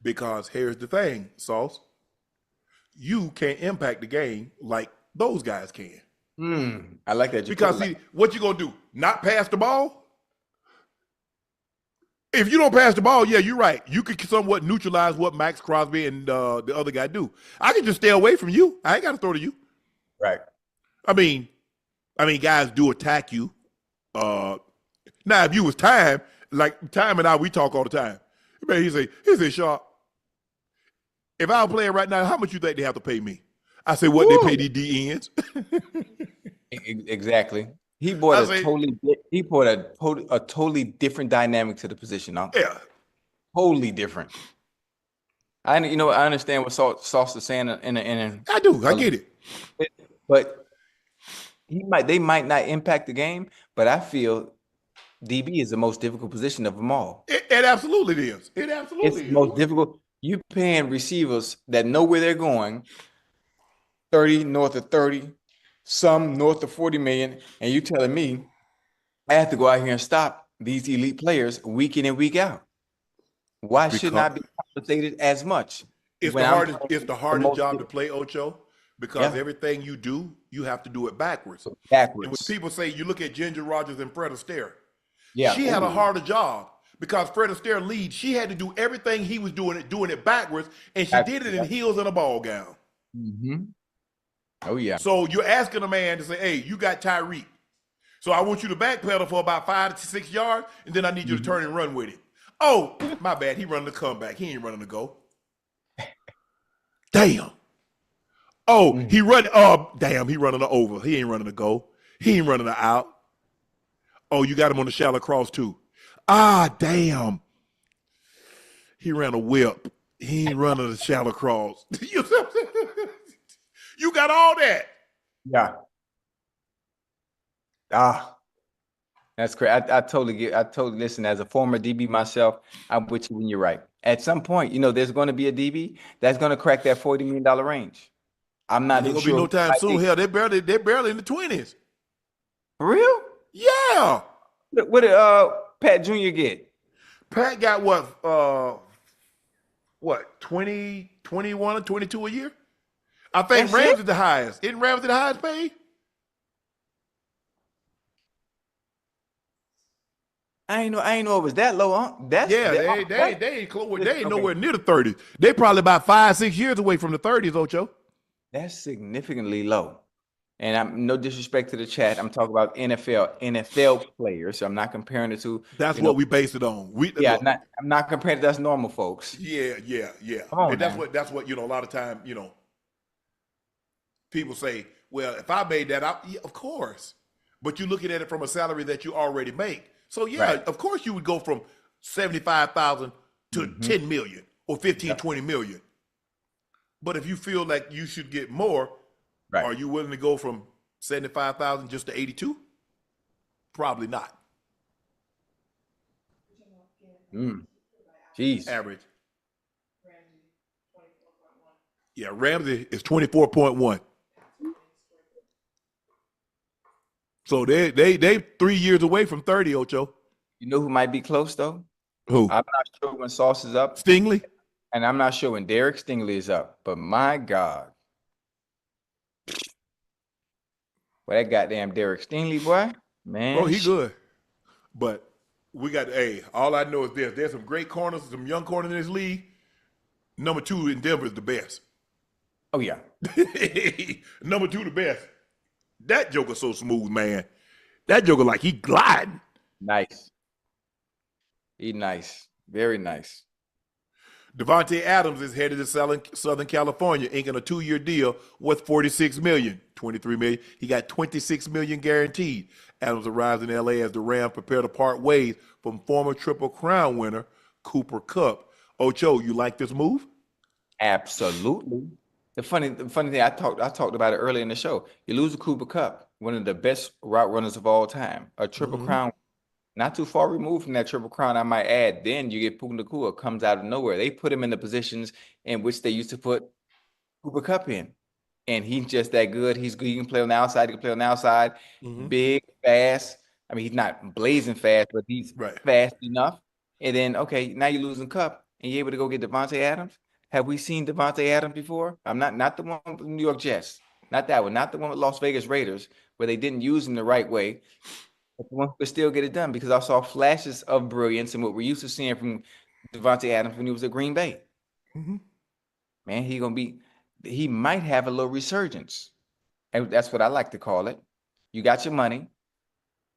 Because here's the thing, Sauce. You can't impact the game like those guys can. I like that. Because see, what you gonna do? Not pass the ball? If you don't pass the ball, yeah, you're right. You could somewhat neutralize what Max Crosby and the other guy do. I can just stay away from you. I ain't got to throw to you. Right. I mean, guys do attack you. Now, if you was Time, like Time and I, we talk all the time. Man, he say, Sharpe, if I was playing right now, how much you think they have to pay me? I say, what they pay these DNs? Exactly. He brought a totally different dynamic to the position. Yeah. Totally different. I understand what Sauce is saying I do. I get it. But they might not impact the game, but I feel DB is the most difficult position of them all. It absolutely is. It absolutely is. It's the most difficult. You're paying receivers that know where they're going, 30, north of 30, some north of 40 million, and you telling me I have to go out here and stop these elite players week in and week out. Why shouldn't I be compensated as much? It's the hardest job to play, Ocho, because everything you do, you have to do it backwards. And when people say, you look at Ginger Rogers and Fred Astaire, she had a harder job because Fred Astaire lead. She had to do everything he was doing it backwards, and she did it in heels and a ball gown. Oh, yeah. So you're asking a man to say, hey, you got Tyreek. So I want you to backpedal for about 5 to 6 yards, and then I need you to turn and run with it. Oh, my bad. He running the comeback. He ain't running the go. Damn. Oh, he running. Oh, damn. He running the over. He ain't running the go. He ain't running the out. Oh, you got him on the shallow cross too. Ah, damn. He ran a whip. He ain't running the shallow cross. You got all that. Yeah. That's great. I totally listen, as a former DB myself, I'm with you when you're right. At some point, there's going to be a DB that's going to crack that $40 million range. I'm not Ain't sure. Gonna be no time soon. Hell, they're barely in the 20s. For real? Yeah. What did Pat Jr. get? Pat got what, 20, 21 or 22 a year? I think Rams is the highest. Isn't Rams the highest paid? I ain't know it was that low, huh? They ain't nowhere near the 30s. They probably about 5-6 years away from the 30s, Ocho. That's significantly low. And I'm no disrespect to the chat. I'm talking about NFL players. So I'm not comparing it to. That's what we base it on. I'm not comparing it to us normal folks. Yeah. On, and that's what a lot of time, people say, well, if I made that, of course. But you're looking at it from a salary that you already make. So of course you would go from 75,000 to 10 million or 15, 20 million. But if you feel like you should get more, are you willing to go from 75,000 just to 82? Probably not. Jeez. Average. Yeah, Ramsey is 24.1. So they 3 years away from 30, Ocho. You know who might be close though? Who? I'm not sure when Sauce is up. Stingley? And I'm not sure when Derek Stingley is up. But my God. Boy, that goddamn Derek Stingley, boy. Oh, Man, he good. But we got, hey, all I know is this. There's some great corners, some young corners in this league. Number 2 in Denver is the best. oh yeah. Number 2 the best. That joker so smooth, man. That joker like he gliding. Nice. He nice. Very nice. Davante Adams is headed to Southern California, inking a 2-year deal worth $46 million, $23 million. He got $26 million guaranteed. Adams arrives in L.A. as the Rams prepare to part ways from former Triple Crown winner Cooper Kupp. Ocho, you like this move? Absolutely. The funny thing, I talked about it earlier in the show. You lose a Cooper Kupp, one of the best route runners of all time, a Triple Crown, not too far removed from that Triple Crown, I might add. Then you get Puka Nacua, comes out of nowhere. They put him in the positions in which they used to put Cooper Kupp in. And he's just that good. He's good. He can play on the outside. He can play on the outside. Big, fast. I mean, he's not blazing fast, but he's fast enough. And then, okay, now you're losing Kupp, and you're able to go get Davante Adams. Have we seen Davante Adams before? I'm not the one with the New York Jets. Not that one. Not the one with Las Vegas Raiders, where they didn't use him the right way. But the one who could still get it done, because I saw flashes of brilliance and what we're used to seeing from Davante Adams when he was at Green Bay. Man, he might have a little resurgence. And that's what I like to call it. You got your money.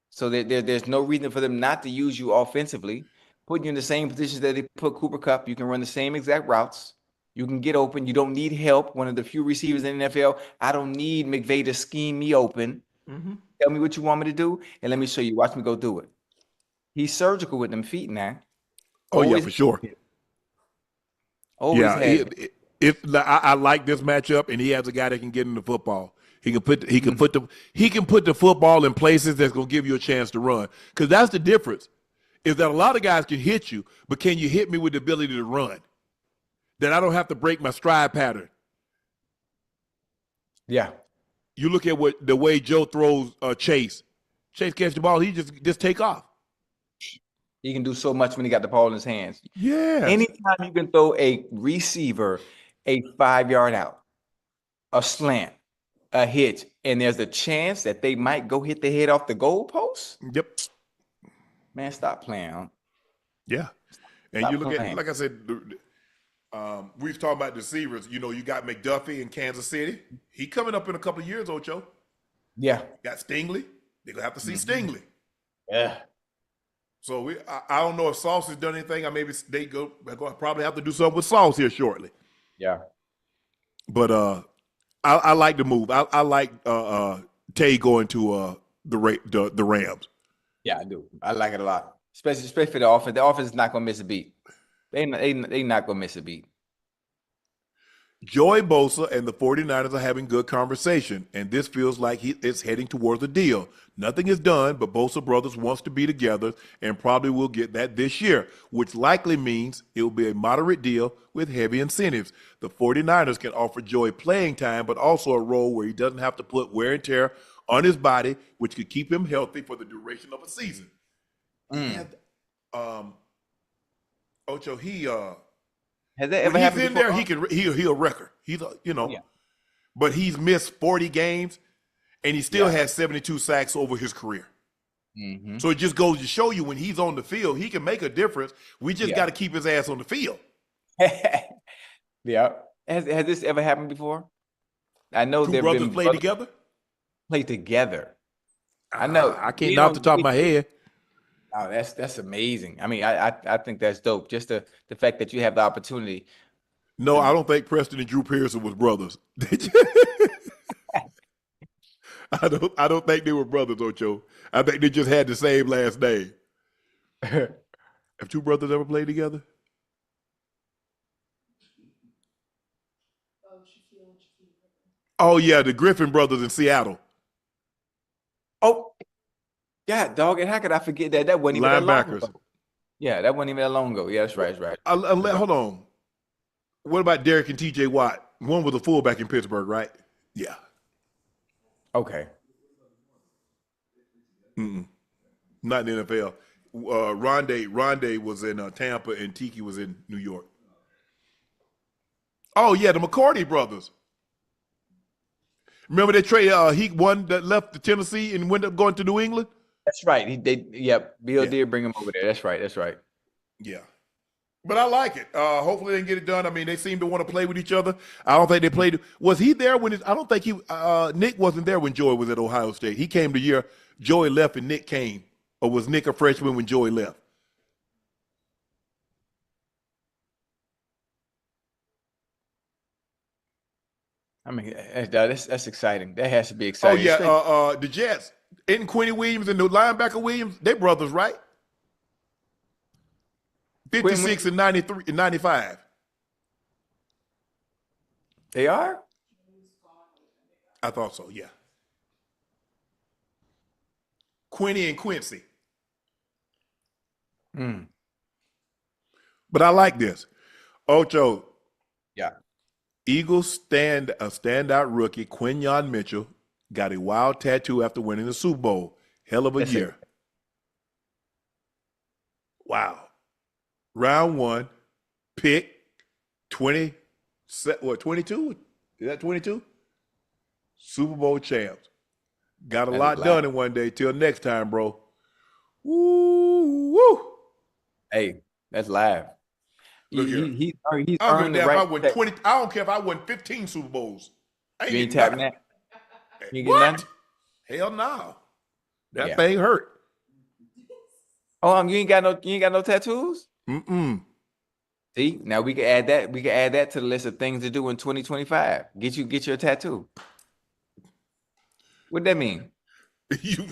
So there's no reason for them not to use you offensively. Put you in the same positions that they put Cooper Kupp. You can run the same exact routes. You can get open. You don't need help. One of the few receivers in the NFL. I don't need McVay to scheme me open. Tell me what you want me to do, and let me show you. Watch me go do it. He's surgical with them feet now. Yeah, for sure. Always I like this matchup, and he has a guy that can get in the football. He can put the football in places that's going to give you a chance to run. Because that's the difference. Is that a lot of guys can hit you, but can you hit me with the ability to run? Then I don't have to break my stride pattern. Yeah. You look at the way Joe throws Chase. Chase catch the ball, he just take off. He can do so much when he got the ball in his hands. Yeah. Anytime you can throw a receiver a 5-yard out, a slant, a hitch, and there's a chance that they might go hit the head off the goalpost. Yep. Man, stop playing. Huh? Yeah. And you look at, like I said, we've talked about receivers. You know, you got McDuffie in Kansas City. He coming up in a couple of years, Ocho. Yeah. Got Stingley. They're going to have to see Stingley. Yeah. So I don't know if Sauce has done anything. Maybe they're going to probably have to do something with Sauce here shortly. Yeah. But I like the move. I like Tay going to the Rams. Yeah, I do. I like it a lot, especially for the offense. The offense is not going to miss a beat. They not going to miss a beat. Joey Bosa and the 49ers are having good conversation, and this feels like it's heading towards a deal. Nothing is done, but Bosa brothers wants to be together and probably will get that this year, which likely means it will be a moderate deal with heavy incentives. The 49ers can offer Joey playing time, but also a role where he doesn't have to put wear and tear on his body, which could keep him healthy for the duration of a season. And Ocho, has that ever happened in before? there, he'll wrecker. He's but he's missed 40 games, and he still has 72 sacks over his career. So it just goes to show you when he's on the field, he can make a difference. We just got to keep his ass on the field. Yeah. Has this ever happened before? I know Two brothers played together. Play together. I know. I can't off the top of my head. Oh, that's amazing. I mean, I think that's dope. Just the fact that you have the opportunity. No, I don't think Preston and Drew Pearson was brothers. I don't think they were brothers, Ocho. I think they just had the same last name. Have two brothers ever played together? Oh yeah, the Griffin brothers in Seattle. Oh, yeah, dog. And how could I forget that? That wasn't even that long Linebackers. ago. Yeah, that wasn't even that long ago. Yeah, that's right. That's right. Hold on. What about Derek and T.J. Watt? One was a fullback in Pittsburgh, right? Yeah. Okay. Not in the NFL. Rondé was in Tampa, and Tiki was in New York. Oh yeah, the McCarty brothers. Remember that trade? He won that left to Tennessee and went up going to New England. That's right. Bill Yeah. did bring him over there. That's right. That's right. Yeah. But I like it. Hopefully they can get it done. I mean, they seem to want to play with each other. I don't think they played. Was he there when? I don't think he. Nick wasn't there when Joey was at Ohio State. He came the year Joey left and Nick came, or was Nick a freshman when Joey left? I mean, that's exciting. That has to be Oh exciting. yeah. The Jets. Isn't Quincy Williams and the linebacker Williams? They brothers, right? 56 and 93 and 95. They are? I thought so, yeah. Quinny and Quincy. But I like this. Ocho, Yeah. Eagles standout rookie, Quinyon Mitchell, got a wild tattoo after winning the Super Bowl. Hell of a year. Wow. Round 1, pick 22? Is that 22? Super Bowl champs. Got a lot done in one day. Till next time, bro. Woo! Hey, that's live. Look here. He's I don't earned the care if I right. won 20. I don't care if I won 15 Super Bowls. I You ain't getting tapping nothing. that? You ain't getting What? nothing? Hell no. That Yeah. thing hurt. Oh, you ain't got no tattoos? Mm-mm. See, now we can add that. We can add that to the list of things to do in 2025. Get your tattoo. What that mean? You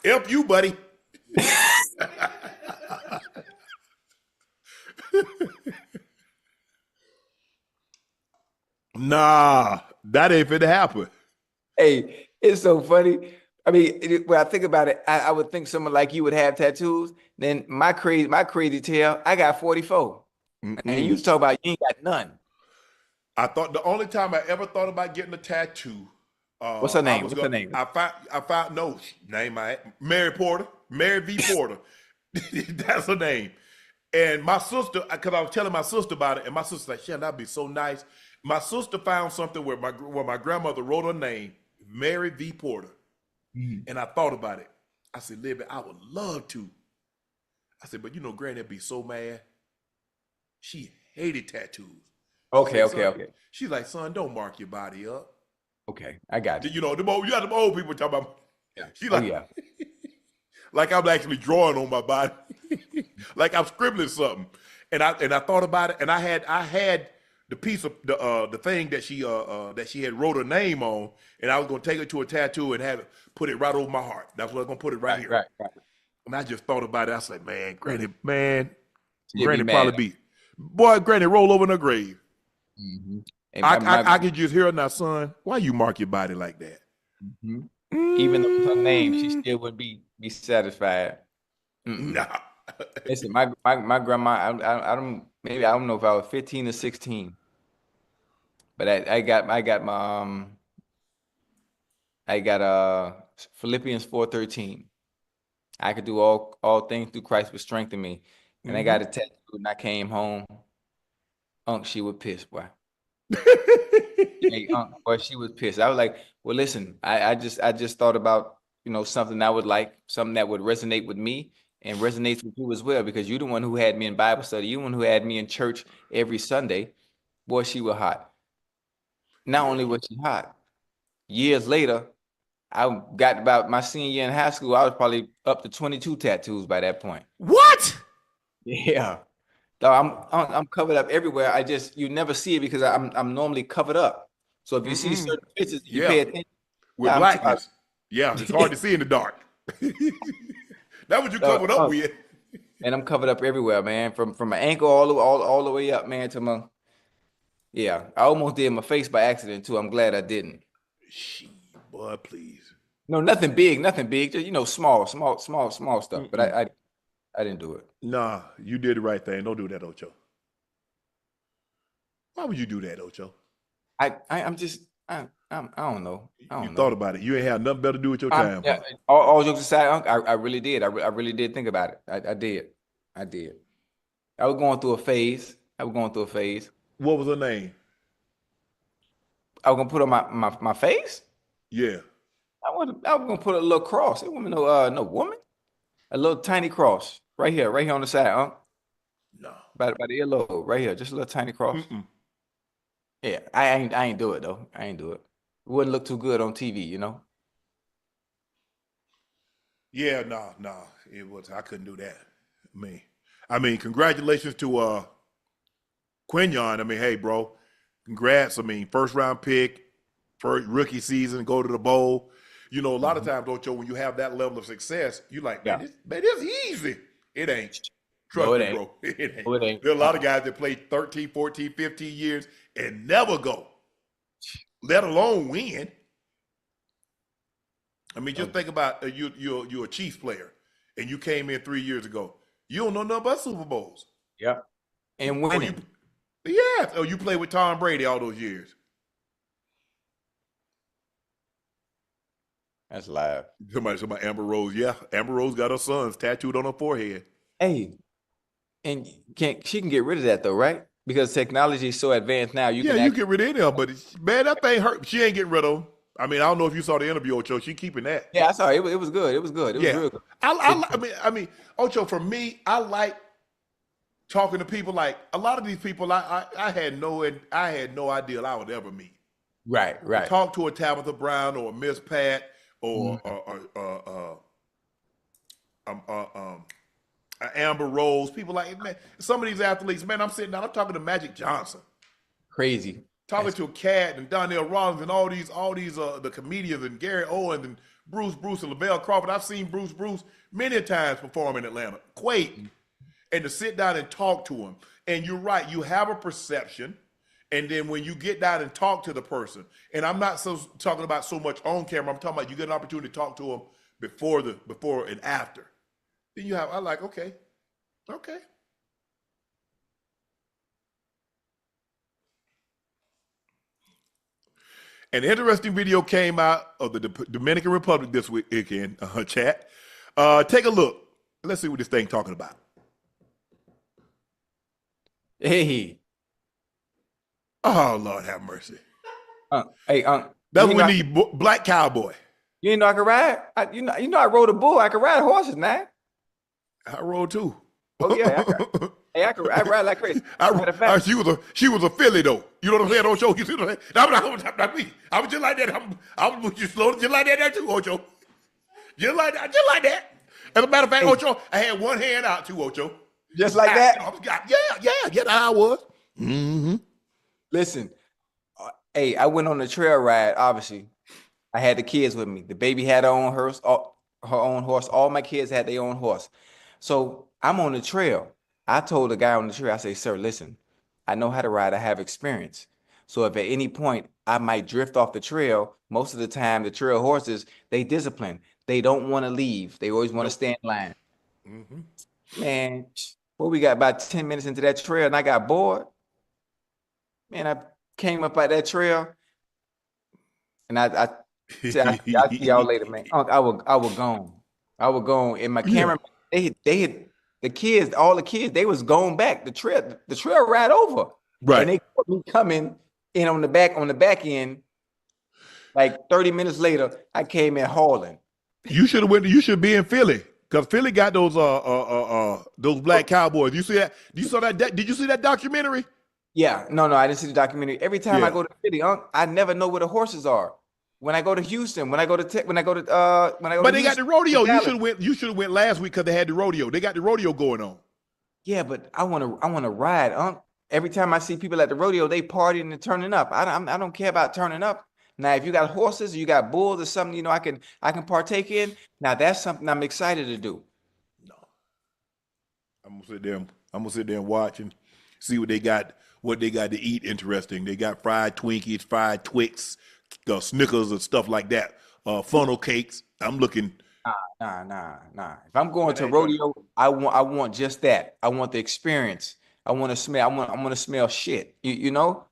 help you, buddy. Nah, that ain't finna happen. Hey, it's so funny. I mean, when I think about it, I would think someone like you would have tattoos. Then my crazy tail, I got 44. And you talk about you ain't got none. I thought the only time I ever thought about getting a tattoo. What's her name? What's her name? I found no name. Mary Porter, Mary V. Porter. That's her name. And my sister, because I was telling my sister about it, and my sister's like, "Shannon, that'd be so nice." My sister found something where my grandmother wrote her name, Mary V. Porter, and I thought about it. I said, "Libby, I would love to." I said, "But you know, Granny'd be so mad. She hated tattoos." Okay. She's like, "Son, don't mark your body up." Okay, I got you. You know, you got them old people talking about. Yeah. She's like, yeah. like I'm actually drawing on my body, like I'm scribbling something. And I thought about it, and I had the piece of the thing that she had wrote her name on, and I was gonna take it to a tattoo and have it put it right over my heart. That's what I was gonna put it right here. Right. And I just thought about it. I was like, man, Granny She'd probably mad. be, boy, Granny roll over in her grave. And I could just hear her now, son. Why you mark your body like that? even though it's her name, she still wouldn't be satisfied. Nah. Listen, my grandma, I don't know if I was 15 or 16, but I got Philippians 4:13. I could do all things through Christ which strengthen me. And I got a tattoo, and I came home. She was pissed, boy. Hey, boy, she was pissed. I was like, well, listen, I just thought about, something I would like, something that would resonate with me and resonates with you as well, because you're the one who had me in Bible study. You're the one who had me in church every Sunday. Boy, she was hot. Not only was she hot, years later, I got about my senior year in high school, I was probably up to 22 tattoos by that point. What? Yeah. So I'm covered up everywhere. You never see it because I'm normally covered up. So if you see certain pictures, you pay attention. With blackness. Yeah, it's hard to see in the dark. That's what you covered up with. And I'm covered up everywhere, man. From my ankle all the way up, man, to my. Yeah, I almost did my face by accident too. I'm glad I didn't. Shit, boy, please. No, nothing big. Just small stuff. But I didn't do it. Nah, you did the right thing. Don't do that, Ocho. Why would you do that, Ocho? I don't know. You thought about it. You ain't had nothing better to do with your time. Yeah, all jokes aside, I really did. I really did think about it. I did. I was going through a phase. What was her name? I was gonna put on my face. Yeah. I was gonna put a little cross. It wasn't no woman. A little tiny cross right here on the side, No. by the earlobe, right here, just a little tiny cross. Mm-mm. Yeah, I ain't do it though. I ain't do it. It wouldn't look too good on TV, you know. Yeah, no. It was I couldn't do that. I mean, congratulations to Quinion. I mean, hey, bro, congrats. I mean, first round pick, first rookie season, go to the bowl. You know, a lot of times, Ocho, when you have that level of success, you like, Yeah. this easy. It ain't. Trust No, it me, ain't. bro. It ain't. No, it ain't. There are a lot of guys that play 13, 14, 15 years and never go, let alone win. I mean, just think about you're a Chiefs player, and you came in 3 years ago. You don't know nothing about Super Bowls. Yeah. And winning. You played with Tom Brady all those years. That's live. Somebody Amber Rose. Yeah, Amber Rose got her sons tattooed on her forehead. Hey, and she can get rid of that though, right? Because technology is so advanced now. You You get rid of them, but man, that thing hurt. She ain't getting rid of them. I mean, I don't know if you saw the interview, Ocho. She keeping that. Yeah, I saw it. It was good. It was good. It was real good. I mean, Ocho. For me, I like talking to people. Like a lot of these people, I had no idea I would ever meet. Right. Talk to a Tabitha Brown or a Miss Pat or Amber Rose. People like, man, some of these athletes, man, I'm sitting down, I'm talking to Magic Johnson. Crazy. Talking to Cat and Donnell Rollins and all these the comedians and Gary Owens and Bruce and Lavelle Crawford. I've seen Bruce many times perform in Atlanta. Quake. And to sit down and talk to him. And you're right, you have a perception. And then when you get down and talk to the person, and I'm not talking about so much on camera, I'm talking about you get an opportunity to talk to them before and after. Then I like, okay. An interesting video came out of the Dominican Republic this weekend, chat. Take a look. Let's see what this thing talking about. Hey. Oh, Lord have mercy. Hey, that's what we need, black cowboy. You know I can ride? You know I rode a bull. I can ride horses, man. I rode too. Oh, yeah. I ride like crazy. She was a filly, though. You know what I'm saying, Ocho? You see what I'm saying? I was just like that. I was just slow, just like that too, Ocho. Just like that. As a matter of fact, Ocho, I had one hand out too, Ocho. Just like that? Yeah, I was. Mm-hmm. Listen, hey, I went on the trail ride, obviously. I had the kids with me. The baby had her own horse. All my kids had their own horse. So I'm on the trail. I told the guy on the trail, I say, sir, listen, I know how to ride. I have experience. So if at any point I might drift off the trail, most of the time the trail horses, they discipline. They don't want to leave. They always want to stay in line. Mm-hmm. Man, we got about 10 minutes into that trail and I got bored. Man, I came up at that trail and I said, I'll see y'all later, man. I was gone. And my camera, they had all the kids, they was going back. The trail ride over. Right. And they put me coming in on the back end. Like 30 minutes later, I came in hauling. You should be in Philly. Because Philly got those black cowboys. You see that? Did you see that documentary? Yeah, no, I didn't see the documentary. Every time I go to Philly, I never know where the horses are. When I go to Houston, when I go to But they Houston, got the rodeo. You should have went last week because they had the rodeo. They got the rodeo going on. Yeah, but I wanna ride. Every time I see people at the rodeo, they partying and turning up. I don't care about turning up. Now, if you got horses or you got bulls or something, I can partake in. Now that's something I'm excited to do. No, I'm gonna sit there and watch and see what they got to eat. Interesting. They got fried Twinkies, fried Twix, Snickers and stuff like that. Funnel cakes. I'm looking. Nah. If I'm going to rodeo, I want just that. I want the experience. I want to smell. I want to smell shit. You know,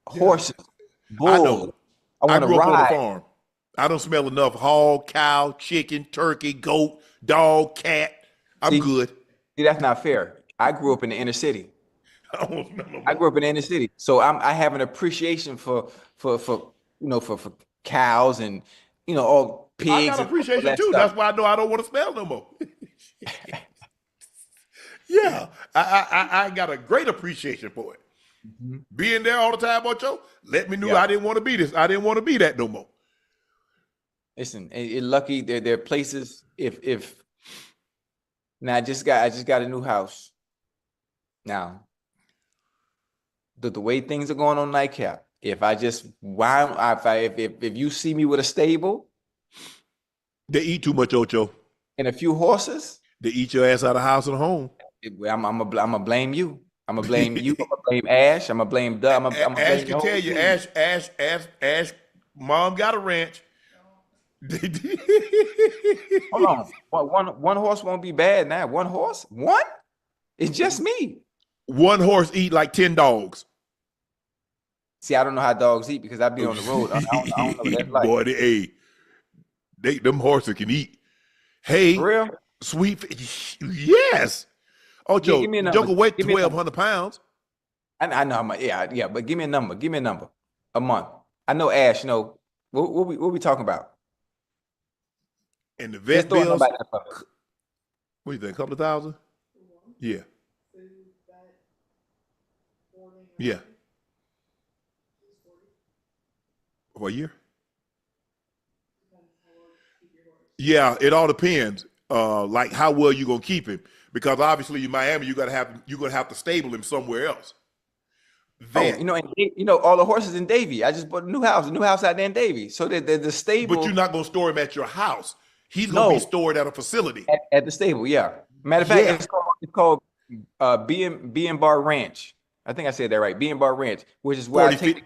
horses, bulls. I know. I grew up on a farm. I don't smell enough hog, cow, chicken, turkey, goat, dog, cat. I'm good. See, that's not fair. I grew up in the inner city. I grew up in the inner city, so I have an appreciation for cows and all I pigs got and all appreciation that too. stuff. That's why I know I don't want to smell no more. Yeah, I got a great appreciation for it. Mhm. Being there all the time, Ocho, let me know Yeah. I didn't want to be this. I didn't want to be that no more. Listen, lucky there are places if now I just got a new house. Now, the way things are going on Nightcap, if you see me with a stable They eat too much, Ocho. and a few horses, They eat your ass out of house and home. I'm gonna blame you. I'm gonna blame you. I'm gonna blame Ash. I'm gonna blame Doug. I'm gonna Ash blame can the whole tell you, team. Ash, mom got a ranch. Hold on. One horse won't be bad now. One horse? One? It's just me. One horse eat like 10 dogs. See, I don't know how dogs eat because I be on the road. I don't know what that's like. Boy, them horses can eat. Hey, For real? sweet, yes. Ocho, give me a number. Joker weight Give me a 1,200 pounds. I know how much. Yeah. But give me a number. Give me a number. A month. I know Ash. What we talking about? And the Let's vet throw a bills. number out there for me. What do you think? A couple of thousand? Yeah. Yeah. For a year? Yeah, it all depends. Like how well you gonna keep him, because obviously in Miami you're gonna have to stable him somewhere else. Vet. All the horses in Davie. I just bought a new house out there in Davie. So the stable. But you're not gonna store him at your house. He's gonna be stored at a facility. At the stable, yeah. Matter of fact, Yeah. it's called B and Bar Ranch. I think I said that right. B and Bar Ranch, which is where 40, I take.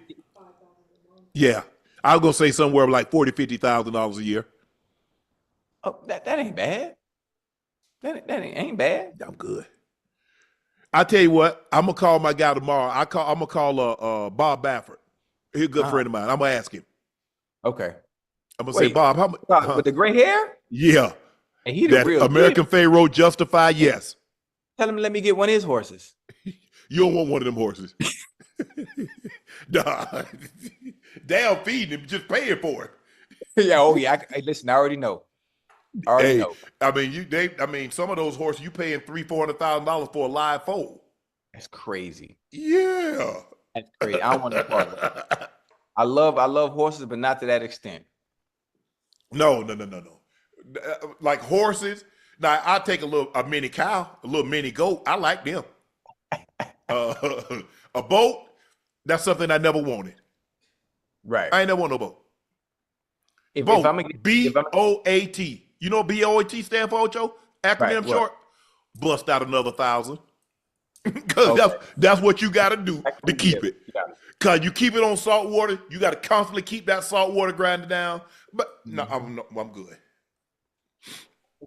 Yeah. I was gonna say somewhere like $40,000-$50,000 a year. Oh, that ain't bad. That ain't bad. I'm good. I tell you what, I'm gonna call my guy tomorrow. I'm gonna call Bob Baffert. He's a good friend of mine. I'm gonna ask him. Okay. I'm gonna say, Bob, how much? With the gray hair? Yeah. And he the That real American Pharaoh justified, yes. Tell him to let me get one of his horses. You don't want one of them horses. Nah. Damn, feeding him, just paying for it. Yeah. Listen, I already know. Know. I mean, some of those horses you paying $300,000-$400,000 for a live foal. That's crazy. Yeah. That's crazy. I don't want to. I love horses, but not to that extent. No. Like horses. Now I take a mini cow, a little mini goat. I like them. A boat. That's something I never wanted. Right. I ain't never want no boat. If Boat. I'm BOAT. You know what BOAT stand for, Ocho? Acronym short. Bust out another 1,000. Because that's what you got to do to keep it. Because you keep it on salt water, you got to constantly keep that salt water grinding down. But no, I'm good.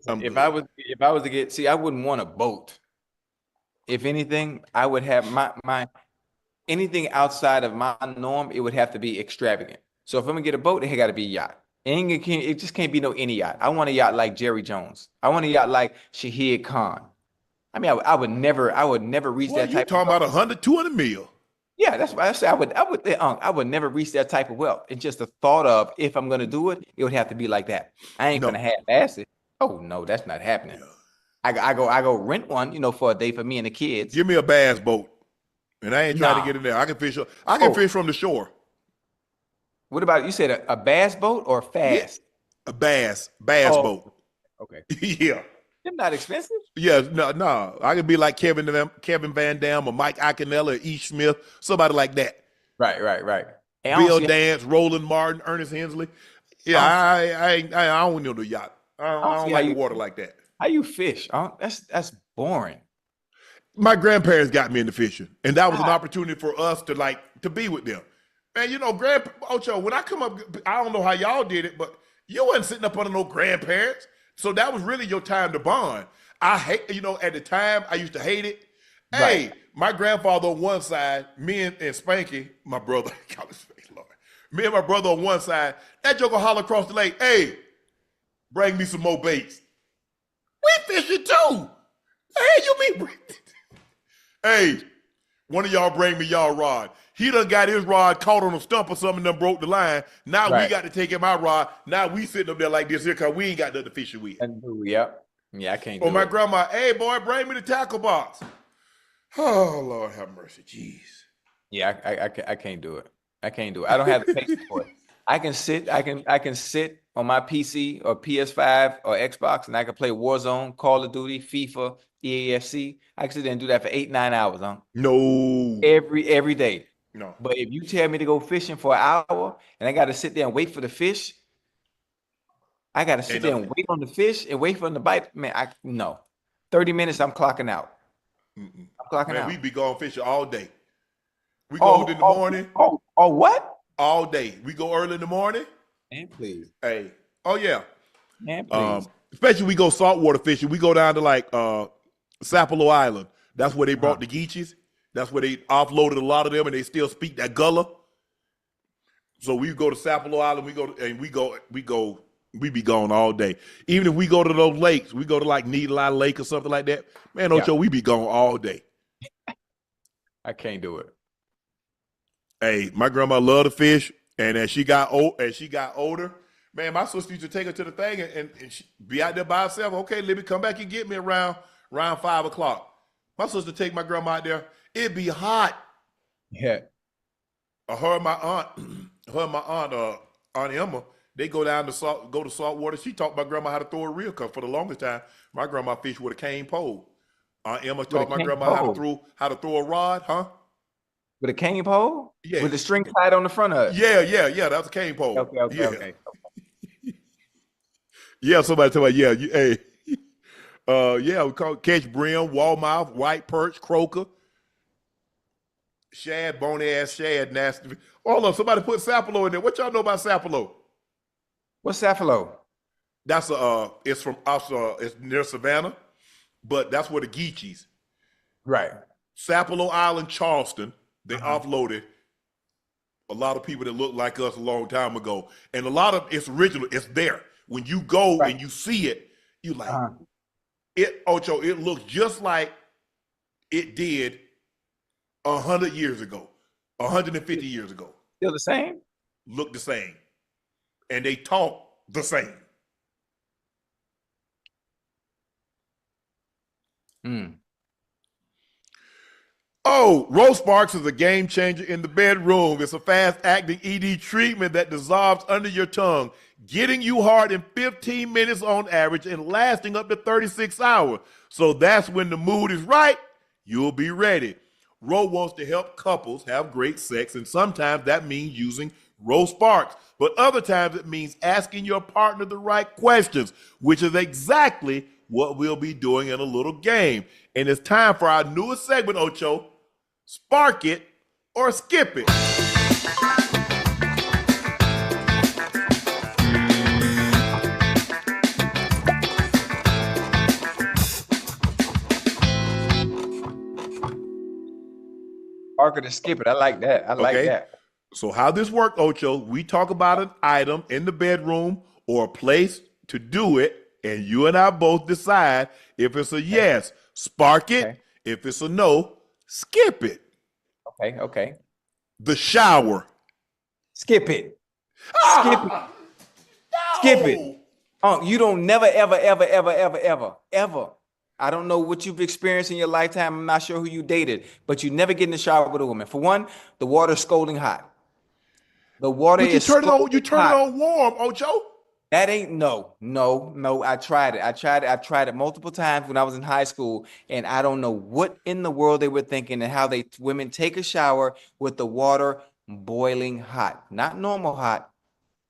If I was to get, I wouldn't want a boat. If anything, I would have my anything outside of my norm. It would have to be extravagant. So if I'm gonna get a boat, it got to be a yacht. It just can't be no any yacht. I want a yacht like Jerry Jones. I want a yacht like Shahid Khan. I mean, I would never reach that type. You talking about 100, 200 mil? Yeah, that's why I say I would never reach that type of wealth. It's just the thought of if I'm gonna do it, it would have to be like that. I ain't gonna half-ass it. Oh no, that's not happening. I go rent one, for a day for me and the kids. Give me a bass boat, and I ain't trying to get in there. I can fish. I can fish from the shore. What about you? Said a bass boat or fast? Yeah, a bass boat. Okay. Yeah. They're not expensive. Yeah, no. I could be like Kevin Van Dam or Mike Iaconella or E. Smith, somebody like that. Right. Hey, Bill Dance, Roland Martin, Ernest Hensley. Yeah, I don't know the yacht. I don't like the water like that. How you fish? That's boring. My grandparents got me into fishing, and that was an opportunity for us to be with them. Man, Ocho, when I come up, I don't know how y'all did it, but you wasn't sitting up under no grandparents. So that was really your time to bond. I hate, at the time, I used to hate it. Hey, my grandfather on one side, me and Spanky, my brother, God, Lord, me and my brother on one side, that joker holler across the lake, hey, bring me some more baits. We fishing too. Hey, you mean? Hey, one of y'all bring me y'all rod. He done got his rod caught on a stump or something and done broke the line. Now we got to take him our rod. Now we sitting up there like this here because we ain't got nothing to fish it with. Yep. Yeah, I can't do my it. grandma, hey, boy, bring me the tackle box. Oh, Lord have mercy. Jeez. Yeah, I can't do it. I can't do it. I don't have the patience for it. I can sit on my PC or PS5 or Xbox and I can play Warzone, Call of Duty, FIFA, EAFC. I can sit there and do that for 8-9 hours, huh? No. Every day. No. But if you tell me to go fishing for an hour and I got to sit there and wait for the fish, I got to sit there and wait on the fish and wait for them to bite. Man, no. 30 minutes, I'm clocking out. I'm clocking out. We be going fishing all day. We go in the morning. What? All day. We go early in the morning. Man, please. Hey. Oh, yeah. Man, please. Especially we go saltwater fishing. We go down to like Sapelo Island. That's where they brought the geechies. That's where they offloaded a lot of them, and they still speak that Gullah. So we go to Sapelo Island. We be gone all day. Even if we go to those lakes, we go to like Needle Eye Lake or something like that. Man, Ocho, we be gone all day. I can't do it. Hey, my grandma loved to fish, and as she got older, man, my sister used to take her to the thing and she be out there by herself. Okay, Libby, come back and get me around 5 o'clock. My sister take my grandma out there. It'd be hot. Yeah. Her and my aunt, Aunt Emma, they go down to saltwater. She taught my grandma how to throw a reel, because for the longest time, my grandma fished with a cane pole. Aunt Emma taught my grandma how to throw a rod, huh? With a cane pole? Yeah. With the string tied on the front of it? Yeah. That was a cane pole. Okay. Yeah, somebody tell me, hey. We call catch brim, wallmouth, white perch, croaker, shad, bony ass shad, nasty. Hold on, somebody put sapelo in there. What y'all know about sapelo? What's sapelo? That's it's from it's near Savannah, but that's where the geechies. Right. Sapelo Island, Charleston. They offloaded a lot of people that looked like us a long time ago, and a lot of it's original. It's there when you go and you see it. You like it, Ocho. It looks just like it did 100 years ago, 150 years ago. Still the same? Look the same, and they talk the same. Oh, Rose Sparks is a game changer in the bedroom. It's a fast-acting ED treatment that dissolves under your tongue, getting you hard in 15 minutes on average and lasting up to 36 hours. So that's when the mood is right, you'll be ready. Ro wants to help couples have great sex, and sometimes that means using Rose Sparks. But other times it means asking your partner the right questions, which is exactly what we'll be doing in a little game. And it's time for our newest segment, Ocho, Spark It or Skip It. Spark it or skip it. I like that. I like that. So how this works, Ocho, we talk about an item in the bedroom or a place to do it, and you and I both decide if it's a yes, spark it. Okay. If it's a no, skip it. Okay. The shower. Skip it. Skip it. No. Skip it. You don't never, ever. I don't know what you've experienced in your lifetime. I'm not sure who you dated, but you never get in the shower with a woman. For one, the water's scalding hot. The water is scalding hot. You turn it on warm, Ocho. That ain't no. I tried it. I tried it multiple times when I was in high school, and I don't know what in the world they were thinking and how women take a shower with the water boiling hot, not normal hot,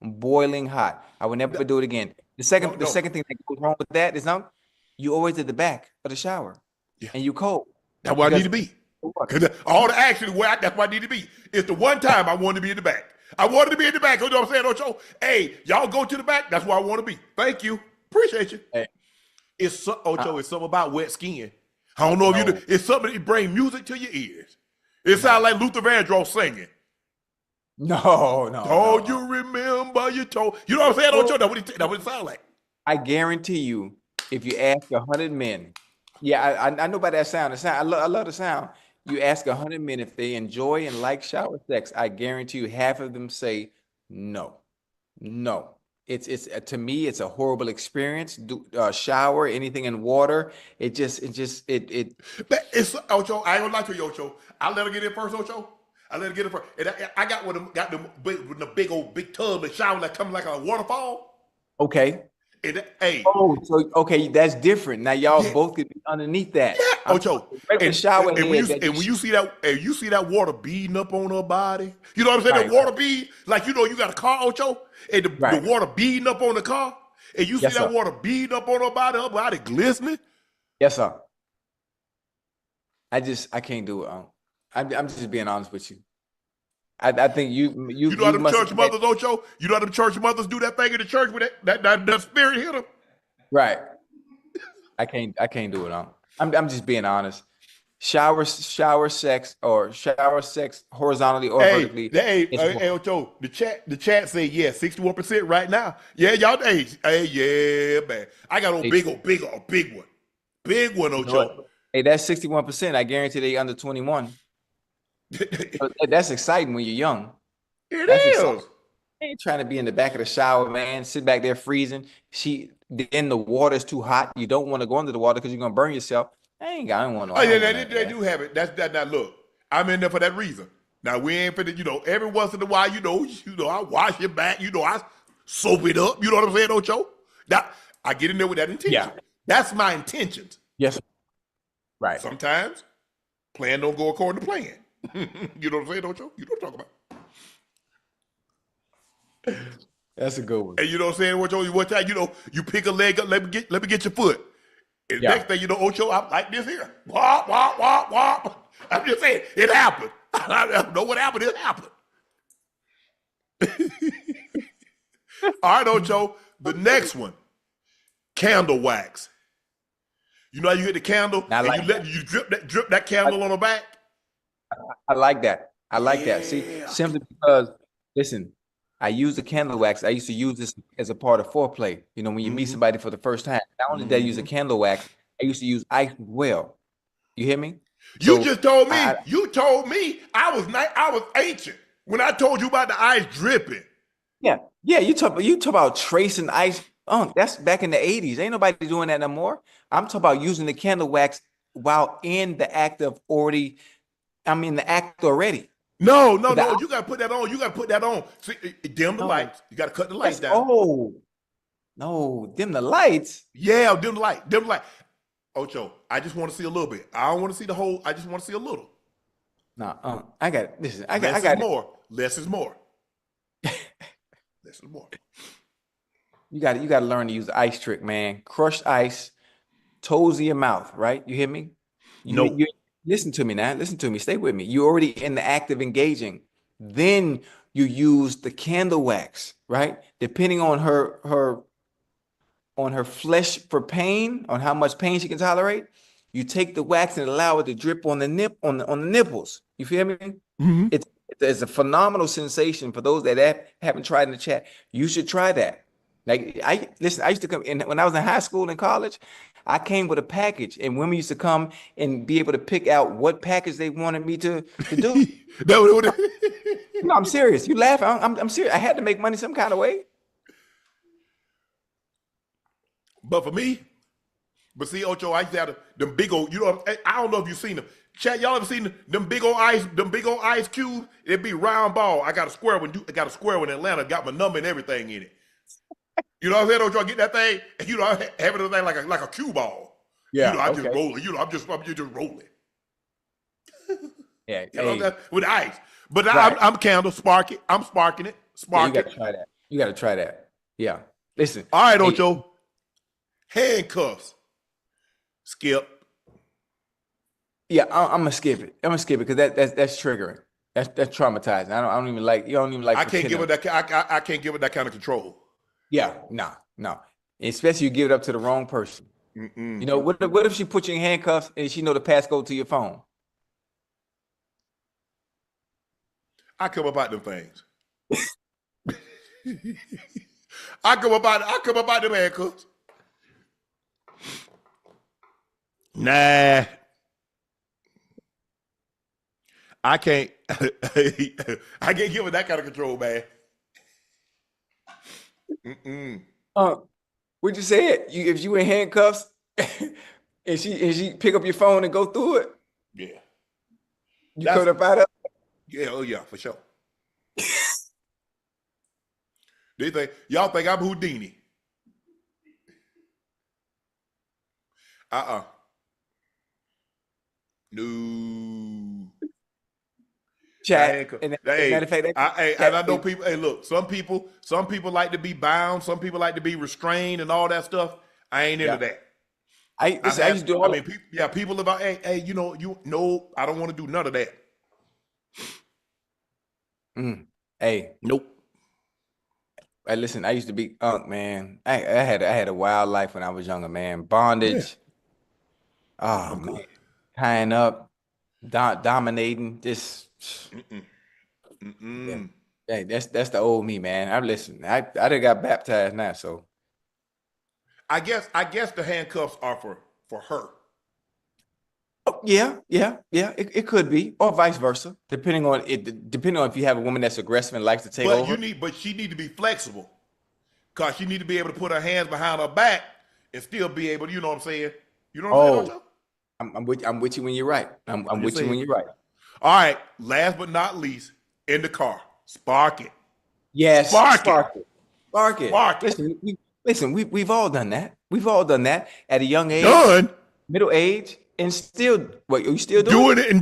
boiling hot. I would never do it again. The second thing that goes wrong with that is you always at the back of the shower, and you cold. That's where I need to be. All the action that's where I need to be. It's the one time I want to be in the back. I wanted to be in the back. You know what I'm saying, Ocho? Hey, y'all go to the back. That's where I want to be. Thank you. Appreciate you. Hey. It's something about wet skin. I don't know if you do. It's something that brings music to your ears. It sounds like Luther Vandross singing. No. Don't you remember you told? You know what I'm saying, Ocho? That's what it sounds like. I guarantee you, if you ask 100 men, I know about that sound. The sound, I love the sound. You ask 100 men if they enjoy and like shower sex. I guarantee you, half of them say no, no. It's to me, it's a horrible experience. Shower, anything in water, it. But it's Ocho. I ain't gonna lie to you, Ocho. I let her get in first, Ocho. I let her get in first. And I got one of them, got them with the big tub and shower that comes like a waterfall. Okay. And hey. Oh, so okay, that's different. Now y'all both could be underneath that. Yeah, Ocho. And when you see that water beading up on her body, you know what I'm saying? Right, That water bead, like you got a car, Ocho, and the water beading up on the car, and you see that water beading up on her body glistening. Yes, sir. I can't do it. I'm just being honest with you. I think you know how them church mothers, Ocho? You know how them church mothers do that thing in the church with that spirit hit them? Right. I can't do it. I'm just being honest. Shower sex horizontally or vertically. Hey, Ocho, the chat say 61% right now. Yeah, y'all, yeah, man. I got a big one. Big one, Ocho. Hey, that's 61%. I guarantee they under 21. That's exciting when you're young. That's exciting. I ain't trying to be in the back of the shower, man. Sit back there freezing. Then the water's too hot. You don't want to go under the water because you're gonna burn yourself. I don't want to. They do have it. That's that. Now look, I'm in there for that reason. Now we ain't for the, every once in a while, I wash it back. I soap it up. You know what I'm saying, Ocho? Now I get in there with that intention. Yeah. That's my intentions. Yes. Right. Sometimes plan don't go according to plan. You know what I'm saying, Ocho? You know what I'm talking about. That's a good one. And you know what I'm saying, Ocho? One time, you pick a leg up, let me get your foot. And next thing you know, Ocho, I'm like this here. Wop, wop, wop, wop. I'm just saying, it happened. I don't know what happened, it happened. All right, Ocho, the next one, candle wax. You know how you hit the candle and you drip that candle on the back? I like that. See, simply because, listen, I use the candle wax. I used to use this as a part of foreplay. When you meet somebody for the first time, not only did I use a candle wax, I used to use ice as well. You hear me? You just told me. You told me I was ancient when I told you about the ice dripping. Yeah. You talk about tracing ice. Oh, that's back in the 80s. Ain't nobody doing that no more. I'm talking about using the candle wax while in the act already. No. You got to put that on. See, dim the lights. You got to cut the lights down. Oh, no, dim the lights. Yeah, dim the light. Ocho, I just want to see a little bit. I don't want to see the whole. I just want to see a little. No, I got it. Listen, I got it. More. Less is more. Less is more. You got to learn to use the ice trick, man. Crushed ice, toes in your mouth, right? You hear me? You listen to me now. Listen to me. Stay with me. You're already in the act of engaging. Then you use the candle wax, right? Depending on her flesh for pain, on how much pain she can tolerate, you take the wax and allow it to drip on the nipples. You feel me? Mm-hmm. It's a phenomenal sensation. For those that haven't tried in the chat, you should try that. Like I used to come in when I was in high school and college. I came with a package, and women used to come and be able to pick out what package they wanted me to do. No, I'm serious. You laugh. I'm serious. I had to make money some kind of way. But for me, see, Ocho, I used to have them big old. I don't know if you've seen them. Chat, y'all ever seen them big old ice cubes? It'd be round ball. I got a square one. I got a square one in Atlanta. Got my number and everything in it. You know what I'm saying? Ocho, I get that thing, and I have it like a cue ball. Yeah, I'm just rolling. I'm just rolling. Yeah, with ice. But right. I'm candle sparking. I'm sparking it. Yeah, you got to try that. Yeah. Listen. All right, Ocho. Handcuffs. Skip. Yeah, I'm gonna skip it. Because that's triggering. That's traumatizing. I don't even like. You don't even like. I can't give it that. I can't give it that kind of control. Yeah, no. Especially you give it up to the wrong person. Mm-mm. What if she put you in handcuffs and she know the passcode to your phone? I come about them things. I come about them handcuffs. Nah. I can't I can't give it that kind of control, man. What you said? If you in handcuffs and she pick up your phone and go through it, Yeah. you cut up out of it? Yeah, oh yeah, for sure. Y'all think I'm Houdini. No. Chad. And matter of fact, and I know people. Hey, look, some people like to be bound. Some people like to be restrained and all that stuff. I ain't into that. I used to do all. I mean, people about, hey, you know, I don't want to do none of that. Hey, nope. Hey, listen, I used to be man. I had a wild life when I was younger, man. Bondage. Yeah. Oh man, tying up, dominating. Just. Yeah. Hey, that's the old me, man. I done got baptized now, so. I guess the handcuffs are for her. Oh, yeah. It could be, or vice versa, depending on if you have a woman that's aggressive and likes to take over. But she need to be flexible, cause she need to be able to put her hands behind her back and still be able to, you know what I'm saying? You know what I'm saying, Ocho? I'm with you when you're right. I'm with you when you're right. All right. Last but not least, in the car, spark it. Yes, spark it. Spark it. Listen, we've all done that. We've all done that at a young age, middle age, and still. What you still doing it and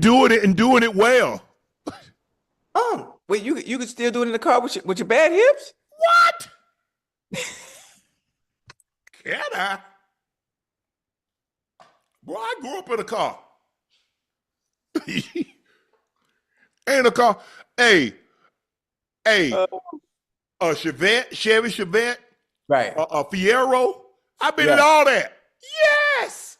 doing it well? Oh, wait, you could still do it in the car with your bad hips? What? Can I? Boy, I grew up in a car. In a car. Hey, a Chevy Chevette, right? A Fiero. I've been in all that. Yes.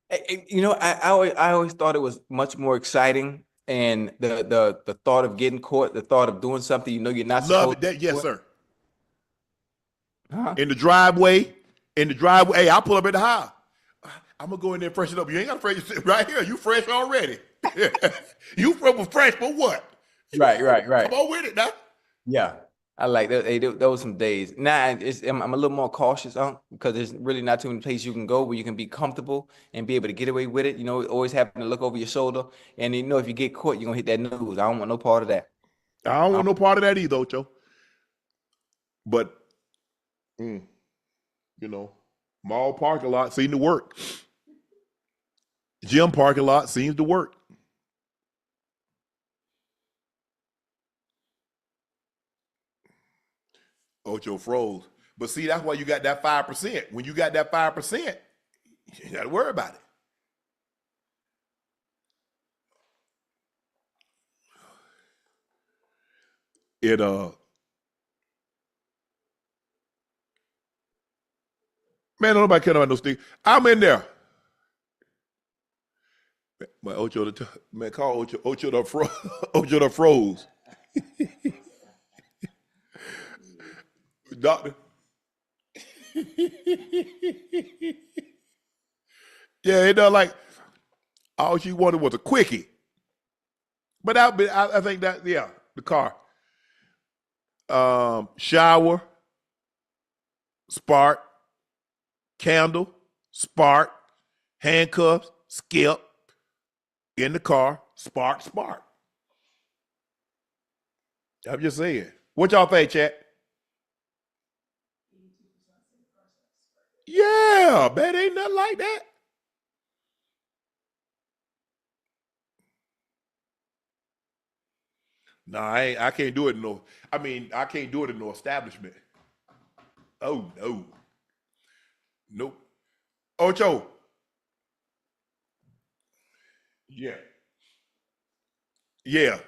Hey, you know, I always thought it was much more exciting, and the thought of getting caught, the thought of doing something you know you're not supposed to. Yes, sir. In the driveway. Hey, I'll pull up at the house. I'm gonna go in there and freshen up. You ain't got to freshen right here. You fresh already. You fresh for what? Right. Come on with it now. Yeah, I like that. Hey, those some days. Now I'm a little more cautious, because there's really not too many places you can go where you can be comfortable and be able to get away with it. You know, always having to look over your shoulder, and you know if you get caught, you're gonna hit that news. I don't want no part of that. I don't want no part of that either, Ocho. But, you know, mall parking lot seem to work. Gym parking lot seems to work. Ocho froze. But see, that's why you got that 5%. When you got that 5%, you got to worry about it. Man, nobody care about no stick. I'm in there. Man, Ocho, man, call Ocho. Ocho the froze. Doctor. Yeah, it does like all she wanted was a quickie. But I think that, yeah, the car. Shower, spark, candle, spark, handcuffs, skip, in the car, spark. I'm just saying. What y'all think, chat? Yeah, man, ain't nothing like that. Nah, I can't do it in no. I mean, I can't do it in no establishment. Oh no. Nope. Ocho. Yeah. Yeah.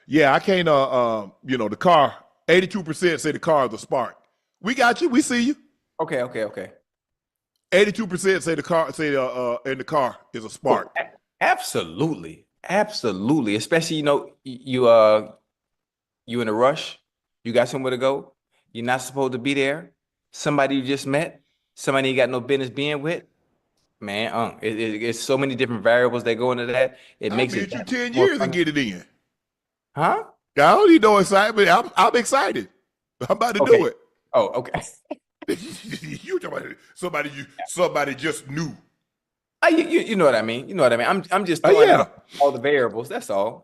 Yeah, I can't you know, the car, 82% say the car is a spark. We got you. We see you. Okay. 82% say the car in the car is a spark. Oh, absolutely. Especially, you know, you in a rush, you got somewhere to go, you're not supposed to be there. Somebody you just met, somebody you got no business being with. Man, it's so many different variables that go into that. It I'll makes be it at you that 10 more years and fun. get it in. Huh? I don't need no excitement. I'm excited. I'm about to do Okay. it. Oh, okay. You talking about somebody just knew. You know what I mean. You know what I mean. I'm just Oh throwing yeah. out all the variables. That's all.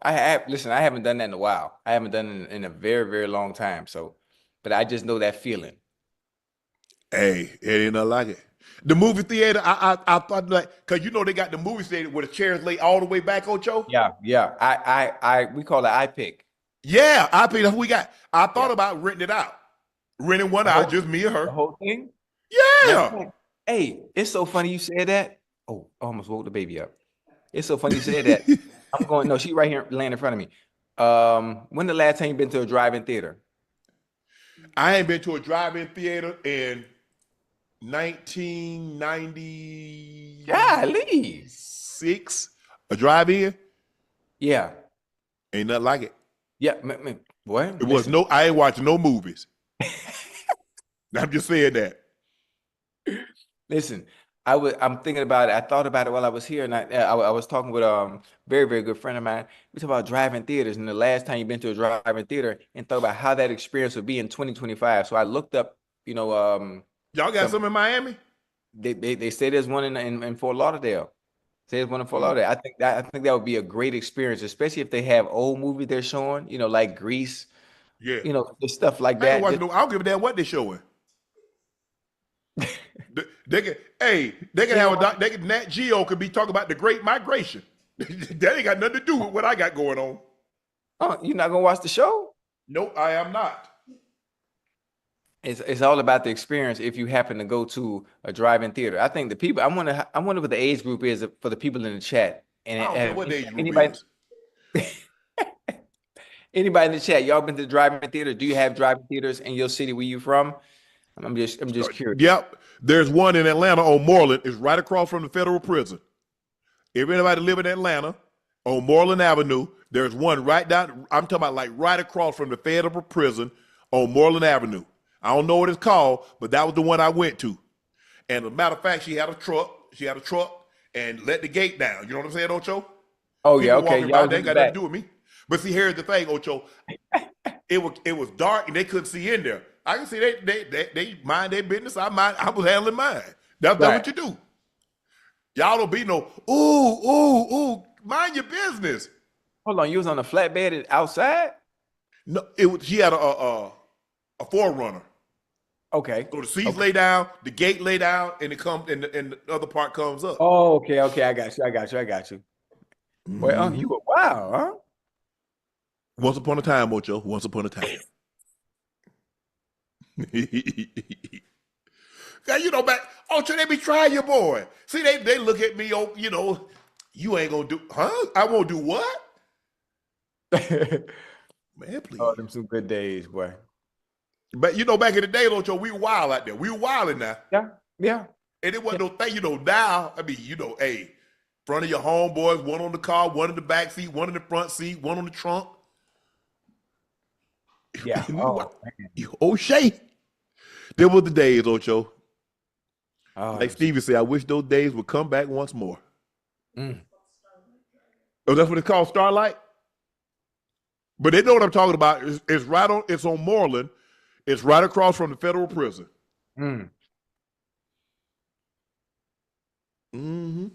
Listen. I haven't done that in a while. I haven't done it in a very, very long time. So, but I just know that feeling. Hey, it ain't nothing like it. The movie theater, I thought like, cause you know they got the movie theater where the chairs lay all the way back, Ocho. Yeah, yeah. We call it I pick. Yeah, I think that's what we got. I thought Yeah. about renting it out, renting one The out, whole just me and the her. whole thing. Matter of Yeah, fact, hey, it's so funny you said that. Oh, I almost woke the baby up. It's so funny you said that. I'm going. No, she right here, laying in front of me. When the last time you been to a drive-in theater? I ain't been to a drive-in theater in 1996. Golly. A drive-in Yeah, ain't nothing like it. yeah. Boy, It was listen. I ain't watching no movies. I'm just saying that. Listen, I'm thinking about it. I thought about it while I was here, and I was talking with very, very good friend of mine. We talk about driving theaters, and the last time you've been to a driving theater, and thought about how that experience would be in 2025. So I looked up, Y'all got some some in Miami? they say there's one in Fort Lauderdale. Say there's one in Fort Lauderdale. I think that would be a great experience, especially if they have old movies they're showing, like Grease, Yeah. just stuff like I ain't that. watching no. I don't give a damn what they showing. They can, hey, they can have a doc. They can Nat Geo could be talking about the Great Migration. That ain't got nothing to do with what I got going on. Oh, you're not gonna watch the show? No, I am not. It's all about the experience if you happen to go to a drive-in theater. I think the people. I wonder what the age group is for the people in the chat. And I don't care what have the age group anybody is. anybody in the chat, y'all been to the drive-in theater? Do you have drive-in theaters in your city where you from? I'm just curious. Yep. There's one in Atlanta on Moreland. It's right across from the federal prison. If anybody live in Atlanta on Moreland Avenue, there's one right down. I'm talking about like right across from the federal prison on Moreland Avenue. I don't know what it's called, but that was the one I went to. And as a matter of fact, she had a truck. She had a truck and let the gate down. You know what I'm saying, Ocho? Oh yeah, People okay. walking Y'all by, was they in ain't the got nothing back. to do with me. But see, here's the thing, Ocho. It was dark and they couldn't see in there. I can see they mind their business. I was handling mine. That's Right. what you do. Y'all don't be no ooh. Mind your business. Hold on, you was on a flatbed outside? No, she had a forerunner. Okay. So the seats Okay. lay down, the gate lay down, and it comes and the other part comes up. Oh, okay. I got you. Well, you were wow, huh? Once upon a time, Ocho. Once upon a time. Back Ocho, they be trying your boy. See, they look at me, you ain't gonna do, huh? I won't do what? Man, please. Oh, them some good days, boy. But back in the day, Ocho, we were wild out there. We were wilding now. Yeah. And it wasn't no thing, now, I mean, hey, front of your homeboys, one on the car, one in the back seat, one in the front seat, one on the trunk. Yeah. Oh, O'Shea. There were the days, Ocho. oh, Like Stevie said, I wish those days would come back once more. Mm. Oh, that's what it's called, Starlight? But they know what I'm talking about. It's on Moreland. It's right across from the federal prison. Mm. Mm-hmm.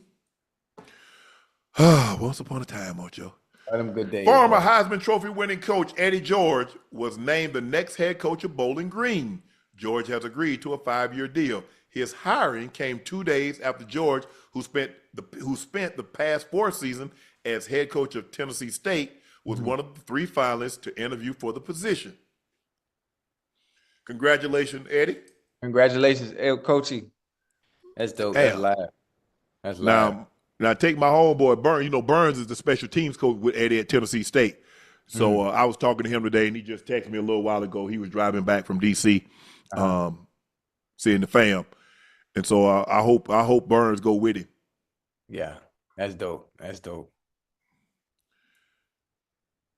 Once upon a time, Ocho. Them good days. Former boy. Heisman Trophy winning coach Eddie George was named the next head coach of Bowling Green. George has agreed to a 5-year deal. His hiring came 2 days after George, who spent the past 4 seasons as head coach of Tennessee State, was one of the 3 finalists to interview for the position. Congratulations, Eddie. Congratulations, Coachy. That's dope. That's live. That's live. Now take my homeboy Burns. Burns is the special teams coach with Eddie at Tennessee State. So I was talking to him today, and he just texted me a little while ago. He was driving back from D.C., seeing the fam, and so I hope Burns go with him. Yeah, that's dope. That's dope.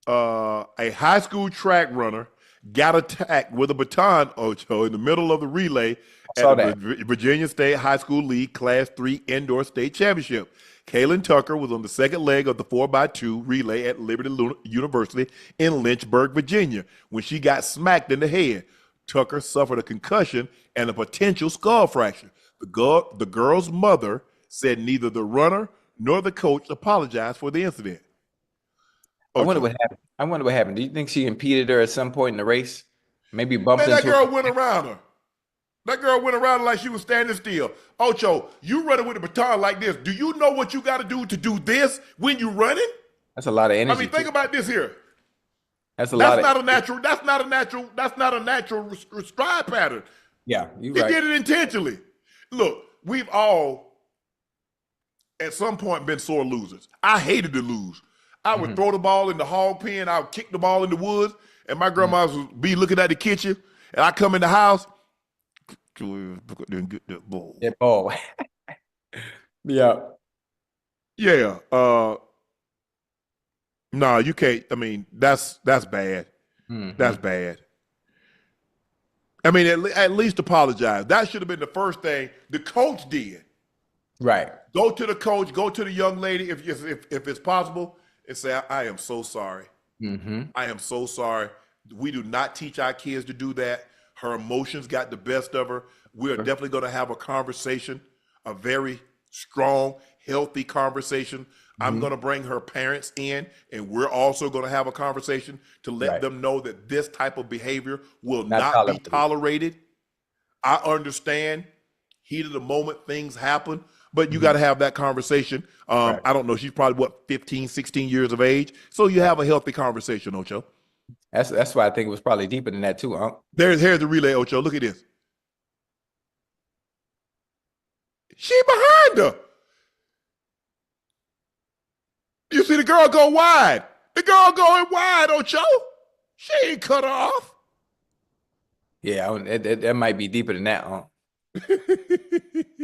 A high school track runner got attacked with a baton, Ocho, in the middle of the relay Saw the that. Virginia State High School League Class 3 Indoor State Championship. Kaylin Tucker was on the second leg of the 4x2 relay at Liberty University in Lynchburg, Virginia, when she got smacked in the head. Tucker suffered a concussion and a potential skull fracture. The girl's mother said neither the runner nor the coach apologized for the incident. I wonder Ocho. what happened. I wonder what happened. Do you think she impeded her at some point in the race? Maybe bumped Man, that into girl her? went around her. That girl went around her like she was standing still. Ocho, you running with a baton like this. Do you know what you got to do this when you running? That's a lot of energy. I mean, think about this here. That's That's not a natural stride pattern. Yeah, you He right. did it intentionally. Look, we've all at some point been sore losers. I hated to lose. I would throw the ball in the hog pen. I would kick the ball in the woods, and my grandma would be looking at the kitchen, and I come in the house. Get that ball. That ball. Yeah. Yeah. No, you can't. I mean, that's bad. That's bad. I mean, at least apologize. That should have been the first thing the coach did. Right. Go to the coach, go to the young lady if it's possible, and say, I am so sorry. I am so sorry. We do not teach our kids to do that. Her emotions got the best of her. We are definitely going to have a conversation, a very strong, healthy conversation. I'm going to bring her parents in, and we're also going to have a conversation to let them know that this type of behavior will not be tolerated. I understand heat of the moment, things happen, but you got to have that conversation. I don't know. She's probably, 15, 16 years of age. So you have a healthy conversation, Ocho. That's why I think it was probably deeper than that too, huh? Here's the relay, Ocho. Look at this. She behind her. You see the girl go wide. The girl going wide, Ocho. She ain't cut her off. Yeah, that might be deeper than that, huh?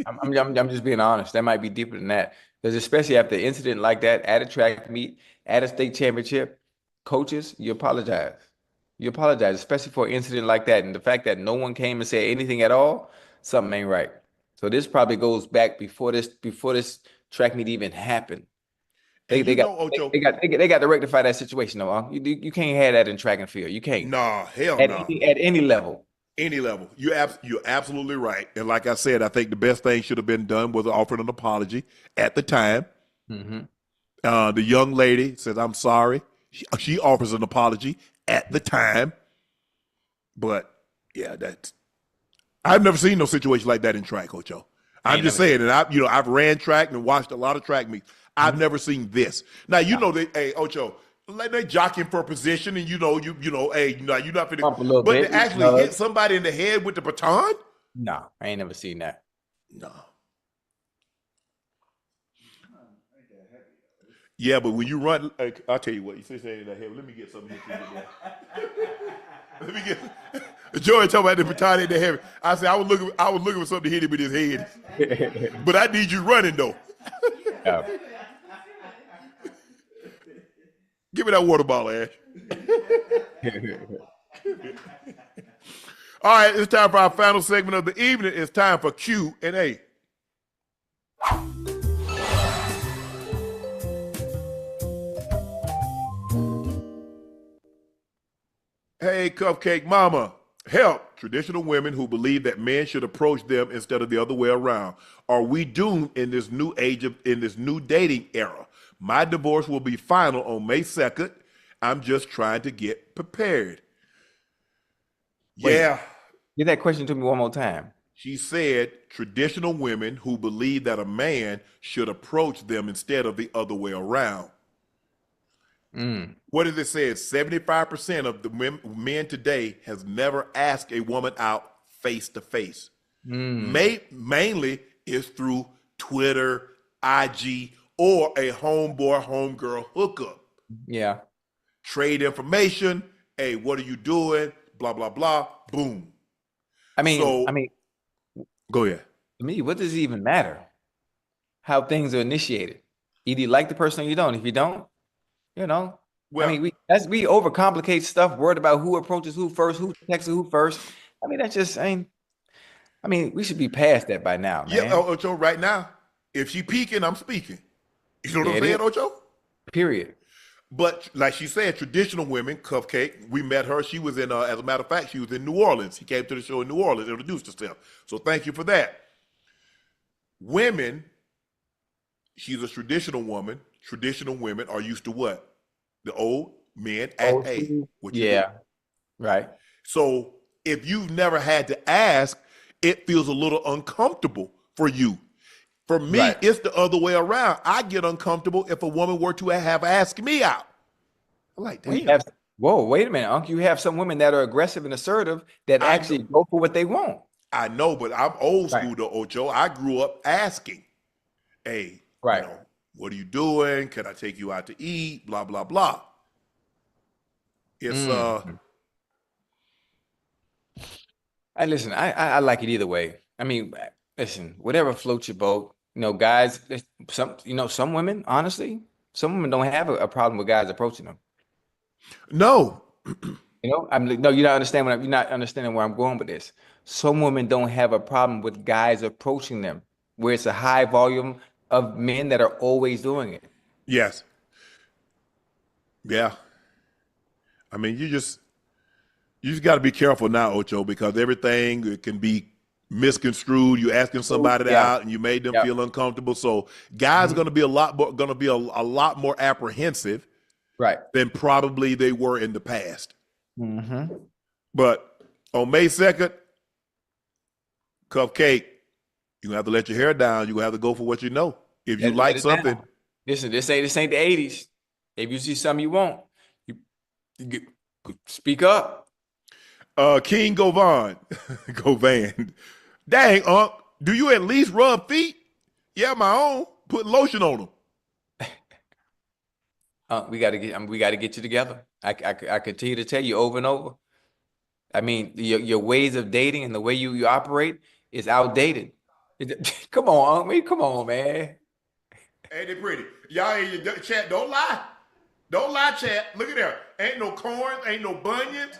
I'm just being honest. That might be deeper than that. Because especially after an incident like that at a track meet, at a state championship, coaches, you apologize. You apologize, especially for an incident like that. And the fact that no one came and said anything at all, something ain't right. So this probably goes back before this track meet even happened. They got to rectify that situation, though. Huh? You can't have that in track and field. You can't. Nah, hell at no. At any level. Any level. You're absolutely right. And like I said, I think the best thing should have been done was offering an apology at the time. The young lady says, I'm sorry. She offers an apology at the time. But yeah, I've never seen no situation like that in track, Ocho. I'm just saying, and I've ran track and watched a lot of track meets. I've never seen this. Now hey, Ocho, like they jockeying for position, and you're not finna. But to actually hit somebody in the head with the baton? No, I ain't never seen that. No. Yeah, but when you run, I'll tell you what. You say saying that heavy. Let me get something here. Let me get. Joey talking about the baton in the heavy. I said I was looking for something to hit him in his head. But I need you running though. Yeah. Give me that water bottle, Ash. All right, it's time for our final segment of the evening. It's time for Q&A. Hey, Cupcake Mama, help traditional women who believe that men should approach them instead of the other way around. Are we doomed in this new in this new dating era? My divorce will be final on May 2nd. I'm just trying to get prepared. Wait, yeah. Get that question to me one more time. She said traditional women who believe that a man should approach them instead of the other way around. What does it say? 75% of the men today has never asked a woman out face to face. Mainly is through Twitter, IG, or a homeboy, homegirl hookup. Yeah. Trade information. Hey, what are you doing? Blah, blah, blah. Boom. I mean, go ahead. To me, what does it even matter? How things are initiated. Either you like the person or you don't. If you don't, well, I mean, we overcomplicate stuff, worried about who approaches who first, who texts who first. I mean, that's just, I mean, we should be past that by now, Yeah, man. Ocho, right now, if she peeking, I'm speaking. You know what Yeah, I'm it saying, is. Ocho? Period. But like she said, traditional women, Cupcake, we met her. She was in, as a matter of fact, she was in New Orleans. She came to the show in New Orleans, introduced herself. So thank you for that. Women, she's a traditional woman. Traditional women are used to what? The old men at Old A. school. What you do. Yeah, right. So if you've never had to ask, it feels a little uncomfortable for you. For me, Right. it's the other way around. I get uncomfortable if a woman were to have asked me out. I'm like, We damn. have, whoa, wait a minute, Uncle. You have some women that are aggressive and assertive that I actually know, go for what they want. I know, but I'm old Right. school though, Ocho. I grew up asking, hey, Right. what are you doing? Can I take you out to eat? Blah, blah, blah. It's Mm. I listen. I like it either way. I mean, listen, whatever floats your boat. You know, guys. Some women, honestly, some women don't have a problem with guys approaching them. no. You know, I'm like, no, you're not understanding where I'm going with this. Some women don't have a problem with guys approaching them, where it's a high volume of men that are always doing it. Yes. Yeah. I mean, you just got to be careful now, Ocho, because everything it can be misconstrued. You asking somebody Yeah, out and you made them yeah. feel uncomfortable. So guys are Mhm. going to be a lot more apprehensive Right. than probably they were in the past. Mm-hmm. But on May 2nd, Cupcake, you're gonna have to let your hair down. You're gonna have to go for what you know. If you Let like it something, down. Listen, this ain't the 80s. If you see something you want, you, speak up. King Govan, Govan. Dang, Unc, do you at least rub feet? Yeah, my own. Put lotion on them. We gotta get you together. I continue to tell you over and over. I mean, your ways of dating and the way you operate is outdated. Come on, come on, man. Ain't they pretty? Y'all in your chat, don't lie. Don't lie, chat. Look at there. Ain't no corns, ain't no bunions.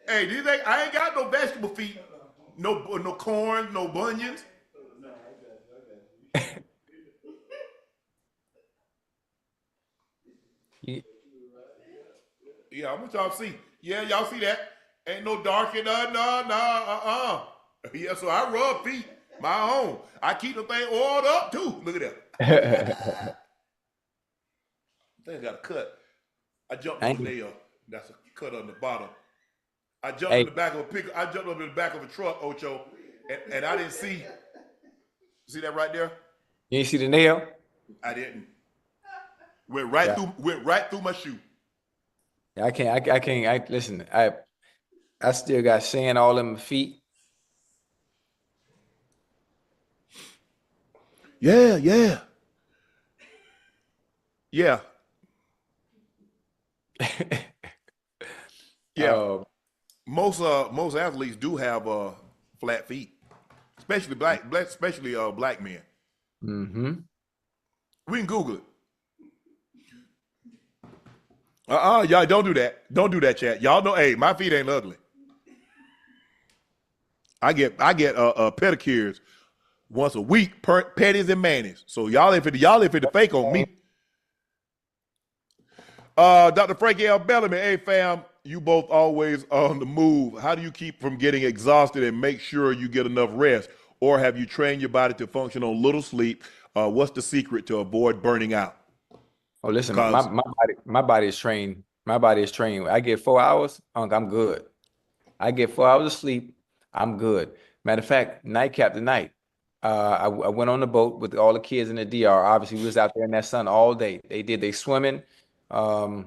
Hey, I ain't got no vegetable feet. No corns, no bunions. You- Yeah, I want y'all to see. Yeah, y'all see that? Ain't no dark and Yeah, so I rub feet, my own. I keep the thing oiled up too. Look at that. Thing got a cut. I jumped I on a ain't- nail. That's a cut on the bottom. I jumped in hey, the back of a pickup. I jumped up in the back of a truck, Ocho, and I didn't see. See that right there? you ain't see the nail? I didn't. Yeah. Went right through my shoe. I can't. Listen. I still got sand all in my feet. Yeah, yeah, yeah, yeah. Um, Most athletes do have flat feet, especially black men. hmm We can Google it. Y'all don't do that. Don't do that, chat. Y'all know, hey, my feet ain't ugly. I get pedicures once a week, petties and manis. So y'all if it fake on me. Dr. Frankie L. Bellamy, hey fam, you both always on the move. How do you keep from getting exhausted and make sure you get enough rest? Or have you trained your body to function on little sleep? What's the secret to avoid burning out? Oh, listen, Because my body is trained. My body is trained. I get 4 hours, I'm good. I get 4 hours of sleep, I'm good. Matter of fact, nightcap tonight. I went on the boat with all the kids in the DR. Obviously, we was out there in that sun all day. They swimming.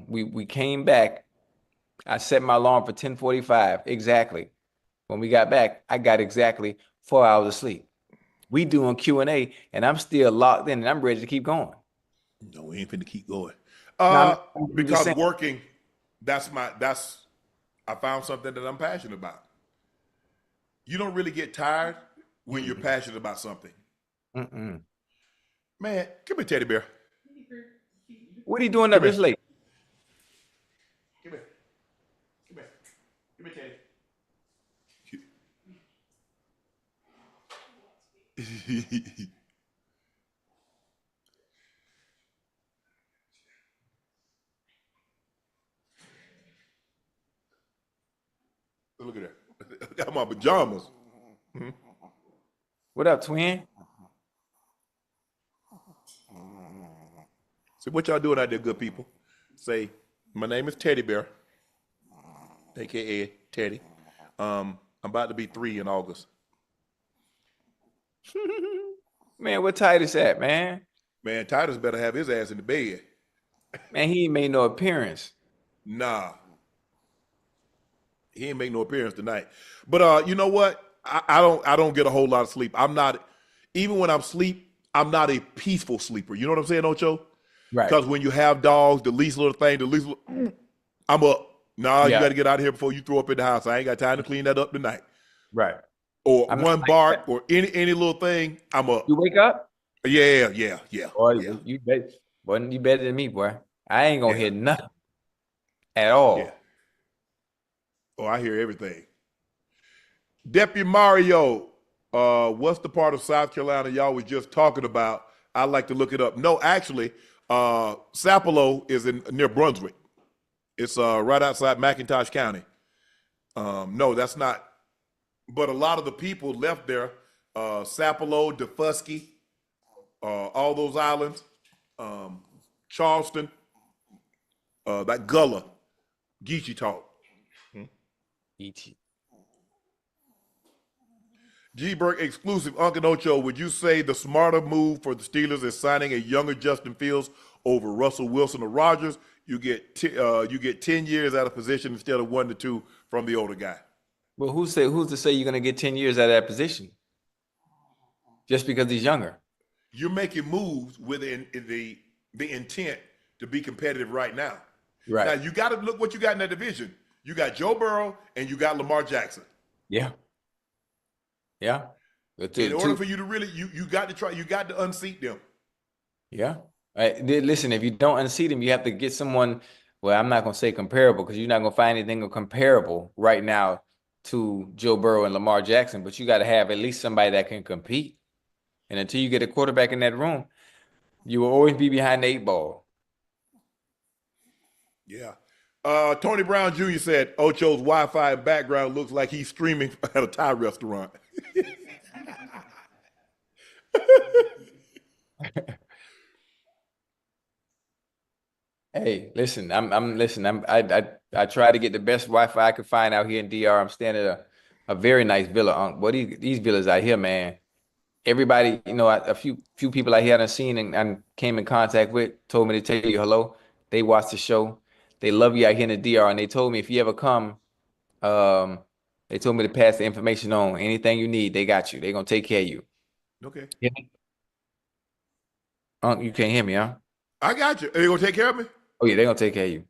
We came back. I set my alarm for 10:45 exactly. When we got back, I got exactly 4 hours of sleep. We doing Q&A, and I'm still locked in, and I'm ready to keep going. no, we ain't finna keep going. Now, Uh, I'm just because saying. working, I found something that I'm passionate about. You don't really get tired when you're Mm-mm, passionate about something. mm-mm. Man, come here, teddy bear. What are you doing up Come this here. late? Come here. Come here. Come here, Teddy. Look at that. I got my pajamas. What up, twin? So what y'all doing out there, good people? Say, my name is Teddy Bear, a.k.a. Teddy. I'm about to be 3 in August. Man, what Titus at, man? Man, Titus better have his ass in the bed. Man, he ain't made no appearance. Nah. He ain't make no appearance tonight. But you know what? I don't get a whole lot of sleep. I'm not, even when I'm asleep, I'm not a peaceful sleeper. You know what I'm saying, Ocho? Right. Because when you have dogs, the least little thing, I'm up. Nah, you got to get out of here before you throw up in the house. I ain't got time to clean that up tonight. Right. Or I'm one bark or any little thing, I'm up. You wake up? Yeah. Boy, Yeah. you better than me, boy. I ain't gonna Yeah. hear nothing at all. Yeah. Oh, I hear everything. Deputy Mario, what's the part of South Carolina y'all was just talking about? I'd like to look it up. No, actually, Sapelo is near Brunswick. It's right outside McIntosh County. No, that's not. But a lot of the people left there, Sapelo, Defusky, all those islands, Charleston, that Gullah, Geechee talk. E.T. G. Burke exclusive. Uncle Ocho, would you say the smarter move for the Steelers is signing a younger Justin Fields over Russell Wilson or Rodgers? You get 10 years out of position instead of 1 to 2 from the older guy. Well, who's to say you're gonna get 10 years out of that position? Just because he's younger. You're making moves with the intent to be competitive right now. Right. Now you got to look what you got in that division. You got Joe Burrow and you got Lamar Jackson. Yeah. Yeah. In order for you to really, you got to unseat them. Yeah. Listen, if you don't unseat him, you have to get someone, well, I'm not going to say comparable because you're not going to find anything comparable right now to Joe Burrow and Lamar Jackson, but you got to have at least somebody that can compete. And until you get a quarterback in that room, you will always be behind the 8 ball. Yeah. Tony Brown Jr. said Ocho's Wi-Fi background looks like he's streaming at a Thai restaurant. Hey, listen, I try to get the best Wi-Fi I could find out here in DR. I'm staying at a very nice villa. What these villas out here, man. Everybody, a few people out here I've seen and came in contact with told me to tell you hello. They watched the show. They love you out here in the DR, and they told me if you ever come, they told me to pass the information on. Anything you need, they got you. They're gonna take care of you. Okay. You can't hear me, huh? I got you. Are they gonna take care of me? Oh yeah, they're gonna take care of you.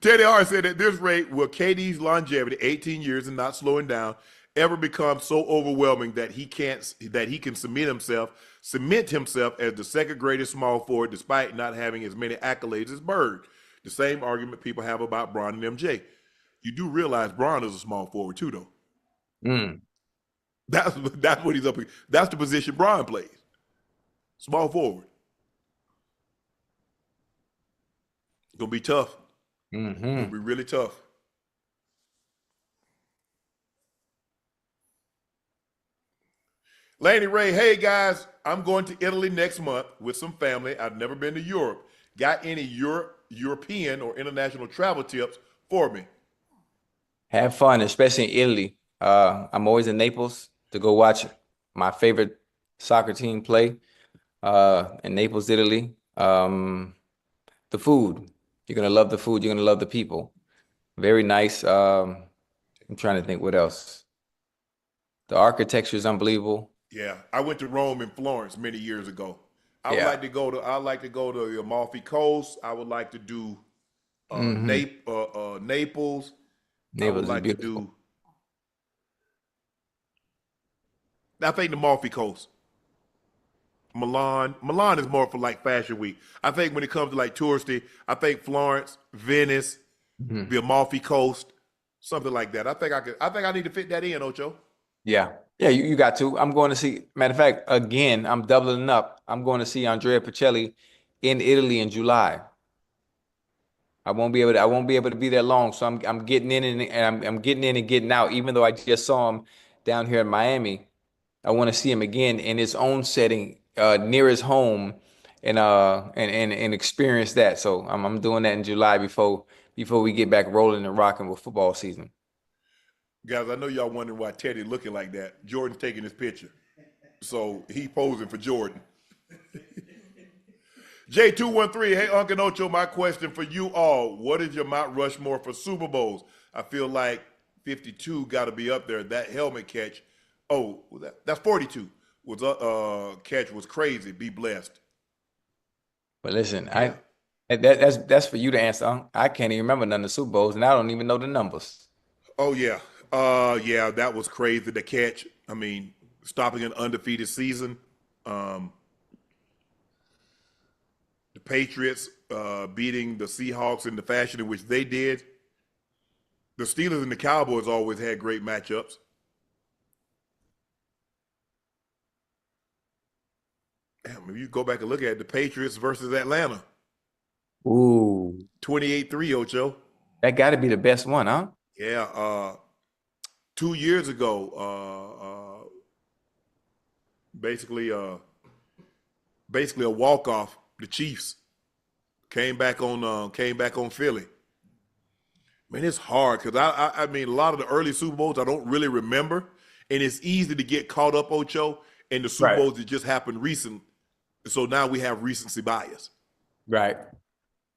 Teddy Hart said at this rate, will KD's longevity, 18 years and not slowing down, ever become so overwhelming that he can cement himself as the second greatest small forward despite not having as many accolades as Bird? The same argument people have about Bron and MJ. You do realize Bron is a small forward too, though. That's what he's up against. That's the position Bron plays. Small forward. It's gonna be tough. It's gonna be really tough. Laney Ray, hey guys, I'm going to Italy next month with some family. I've never been to Europe. Got any European or international travel tips for me? Have fun, especially in Italy. I'm always in Naples to go watch my favorite soccer team play in Naples, Italy. The food. You're going to love the food. You're going to love the people. Very nice. I'm trying to think what else. The architecture is unbelievable. Yeah, I went to Rome and Florence many years ago. I would like to go to the Amalfi Coast. I would like to do Naples. Naples I would is like to beautiful. do. I think the Amalfi Coast. Milan is more for like Fashion Week. I think when it comes to like touristy, I think Florence, Venice, the Amalfi Coast, something like that. I think I need to fit that in, Ocho. Yeah. Yeah, you got to. I'm going to see, matter of fact, again, I'm doubling up. I'm going to see Andrea Bocelli in Italy in July. I won't be able to be there long. So I'm getting in and I'm getting in and getting out, even though I just saw him down here in Miami. I want to see him again in his own setting, near his home, and experience that. So I'm doing that in July before we get back rolling and rocking with football season. Guys, I know y'all wondering why Teddy looking like that. Jordan's taking his picture. So he posing for Jordan. J213, hey, Uncle Ocho, my question for you all. What is your Mount Rushmore for Super Bowls? I feel like 52 got to be up there. That helmet catch, that's 42. Catch was crazy. Be blessed. But listen, that's for you to answer. I can't even remember none of the Super Bowls, and I don't even know the numbers. Oh, yeah. Yeah, that was crazy. The catch, I mean, stopping an undefeated season. The Patriots beating the Seahawks in the fashion in which they did. The Steelers and the Cowboys always had great matchups. Damn, if you go back and look at it, the Patriots versus Atlanta. Ooh. 28-3, Ocho. That got to be the best one, huh? Yeah. 2 years ago, basically a walk-off. The Chiefs came back on Philly. Man, it's hard because I mean a lot of the early Super Bowls I don't really remember, and it's easy to get caught up, Ocho, in the Super Bowls that just happened recent. So now we have recency bias. Right.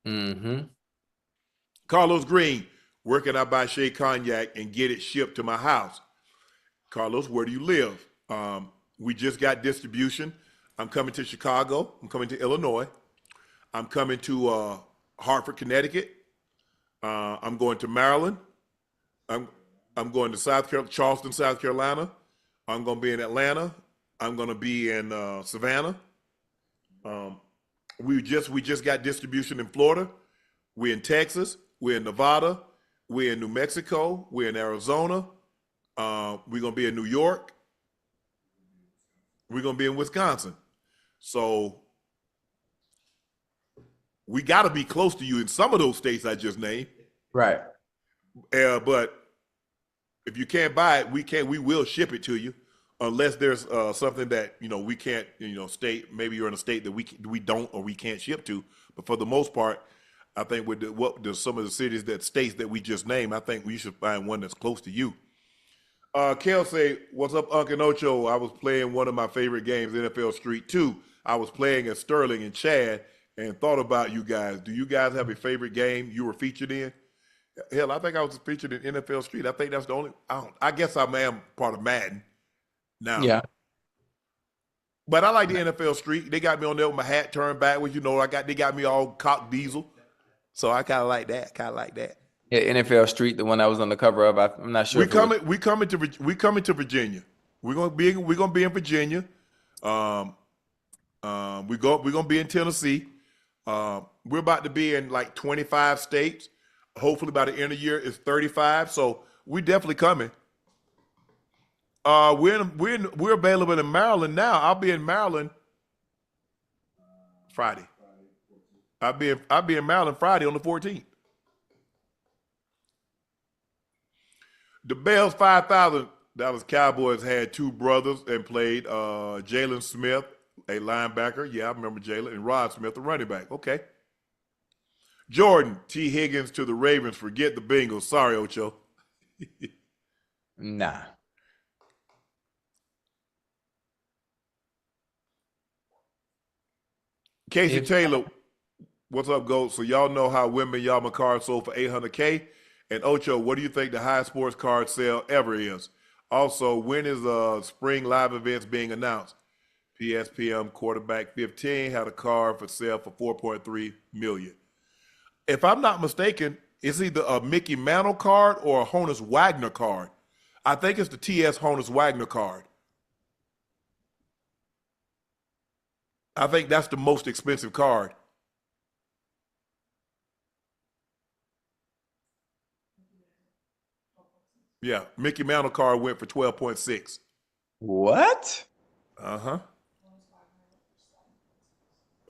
Mm-hmm. Carlos Green, where can I buy Shea Cognac and get it shipped to my house? Carlos, where do you live? We just got distribution. I'm coming to Chicago. I'm coming to Illinois. I'm coming to Hartford, Connecticut. I'm going to Maryland. I'm going to Charleston, South Carolina. I'm going to be in Atlanta. I'm going to be in Savannah. We just got distribution in Florida. We're in Texas. We're in Nevada. We're in New Mexico. We're in Arizona. We're going to be in New York. We're going to be in Wisconsin. So we got to be close to you in some of those states I just named. Right. But if you can't buy it, we will ship it to you, unless there's something that we can't state. Maybe you're in a state that we don't or we can't ship to. But for the most part, I think with some of the states that we just named, I think we should find one that's close to you. Kel say, what's up, Uncle Ocho? I was playing one of my favorite games, NFL Street 2. I was playing as Sterling and Chad and thought about you guys. Do you guys have a favorite game you were featured in? Hell, I think I was featured in NFL Street. I think that's the only. I guess I am part of Madden now. Yeah. But I like the NFL Street. They got me on there with my hat turned backwards. They got me all cock diesel. So I kind of like that. Yeah, NFL Street, the one I was on the cover of. I'm not sure. We coming to Virginia. We're gonna be in Virginia. We're gonna be in Tennessee. We're about to be in like 25 states. Hopefully by the end of the year it's 35. So we definitely coming. We're available in Maryland now. I'll be in Maryland Friday. I'll be in Maryland Friday on the 14th. The Bells 5,000 Dallas Cowboys had two brothers and played Jalen Smith, a linebacker. Yeah, I remember Jalen, and Rod Smith, a running back. Okay. Jordan, T. Higgins to the Ravens. Forget the Bengals. Sorry, Ocho. Nah. Casey Taylor, what's up, Goat? So y'all know how Wembanyama card sold for $800K. And Ocho, what do you think the highest sports card sale ever is? Also, when is spring live events being announced? PSPM quarterback 15 had a card for sale for $4.3 million. If I'm not mistaken, it's either a Mickey Mantle card or a Honus Wagner card. I think it's the TS Honus Wagner card. I think that's the most expensive card. Yeah, Mickey Mantle card went for 12.6. What? Uh-huh.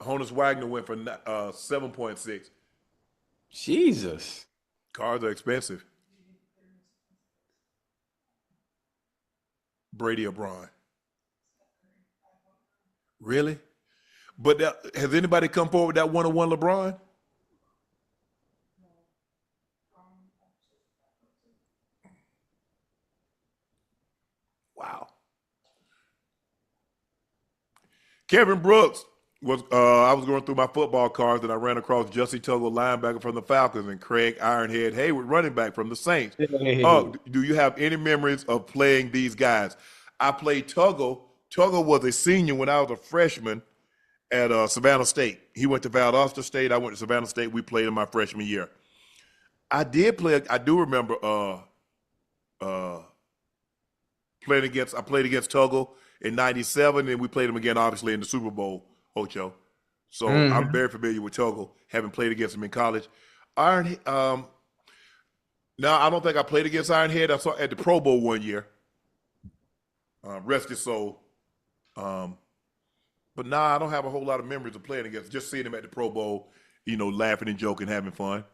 Honus Wagner went for 7.6. Jesus. Cards are expensive. Brady or Braun. Really? But has anybody come forward with that one-on-one LeBron? Wow. Kevin Brooks was. I was going through my football cards and I ran across Jussie Tuggle, linebacker from the Falcons, and Craig Ironhead Hayward, running back from the Saints. Hey. Do you have any memories of playing these guys? I played Tuggle. Tuggle was a senior when I was a freshman at Savannah State. He went to Valdosta State. I went to Savannah State. We played in my freshman year. I did play. I do remember playing against. I played against Tuggle in '97, and we played him again, obviously, in the Super Bowl, Ocho. So I'm very familiar with Tuggle, having played against him in college. Iron. Now I don't think I played against Ironhead. I saw at the Pro Bowl one year. Rest his soul. But I don't have a whole lot of memories of playing against. Just seeing him at the Pro Bowl, laughing and joking, having fun.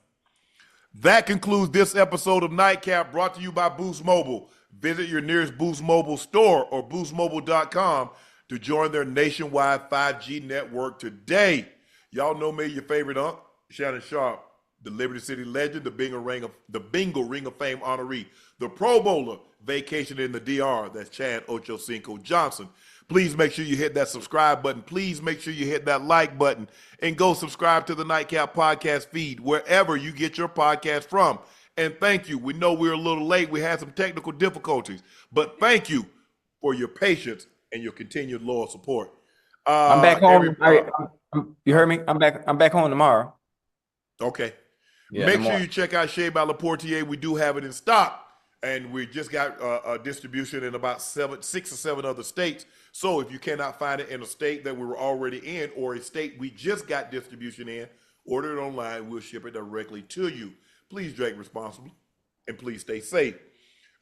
That concludes this episode of Nightcap, brought to you by Boost Mobile. Visit your nearest Boost Mobile store or boostmobile.com to join their nationwide 5G network today. Y'all know me, your favorite unk, Shannon Sharpe, the Liberty City legend, the Bingo Ring of Fame honoree, the Pro Bowler, vacation in the DR. That's Chad Ochocinco Johnson. Please make sure you hit that subscribe button. Please make sure you hit that like button and go subscribe to the Nightcap podcast feed wherever you get your podcast from. And thank you. We know we're a little late. We had some technical difficulties, but thank you for your patience and your continued loyal support. I'm back home. You heard me? I'm back home tomorrow. Okay. Yeah, Make sure you check out Shea by Laportier. We do have it in stock. And we just got a distribution in about 6 or 7 other states. So if you cannot find it in a state that we were already in or a state we just got distribution in, order it online. We'll ship it directly to you. Please drink responsibly and please stay safe.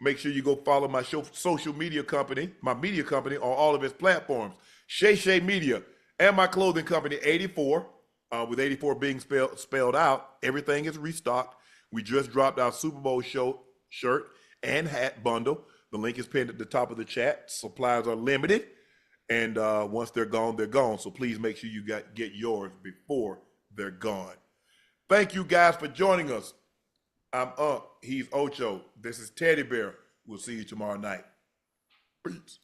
Make sure you go follow my social media company, my media company, on all of its platforms. Shay Media and my clothing company, 84, with 84 being spelled out. Everything is restocked. We just dropped our Super Bowl shirt and hat bundle. The link is pinned at the top of the chat. Supplies are limited, and once they're gone, they're gone. So please make sure you get yours before they're gone. Thank you guys for joining us. I'm He's Ocho. This is Teddy Bear. We'll see you tomorrow night. Peace.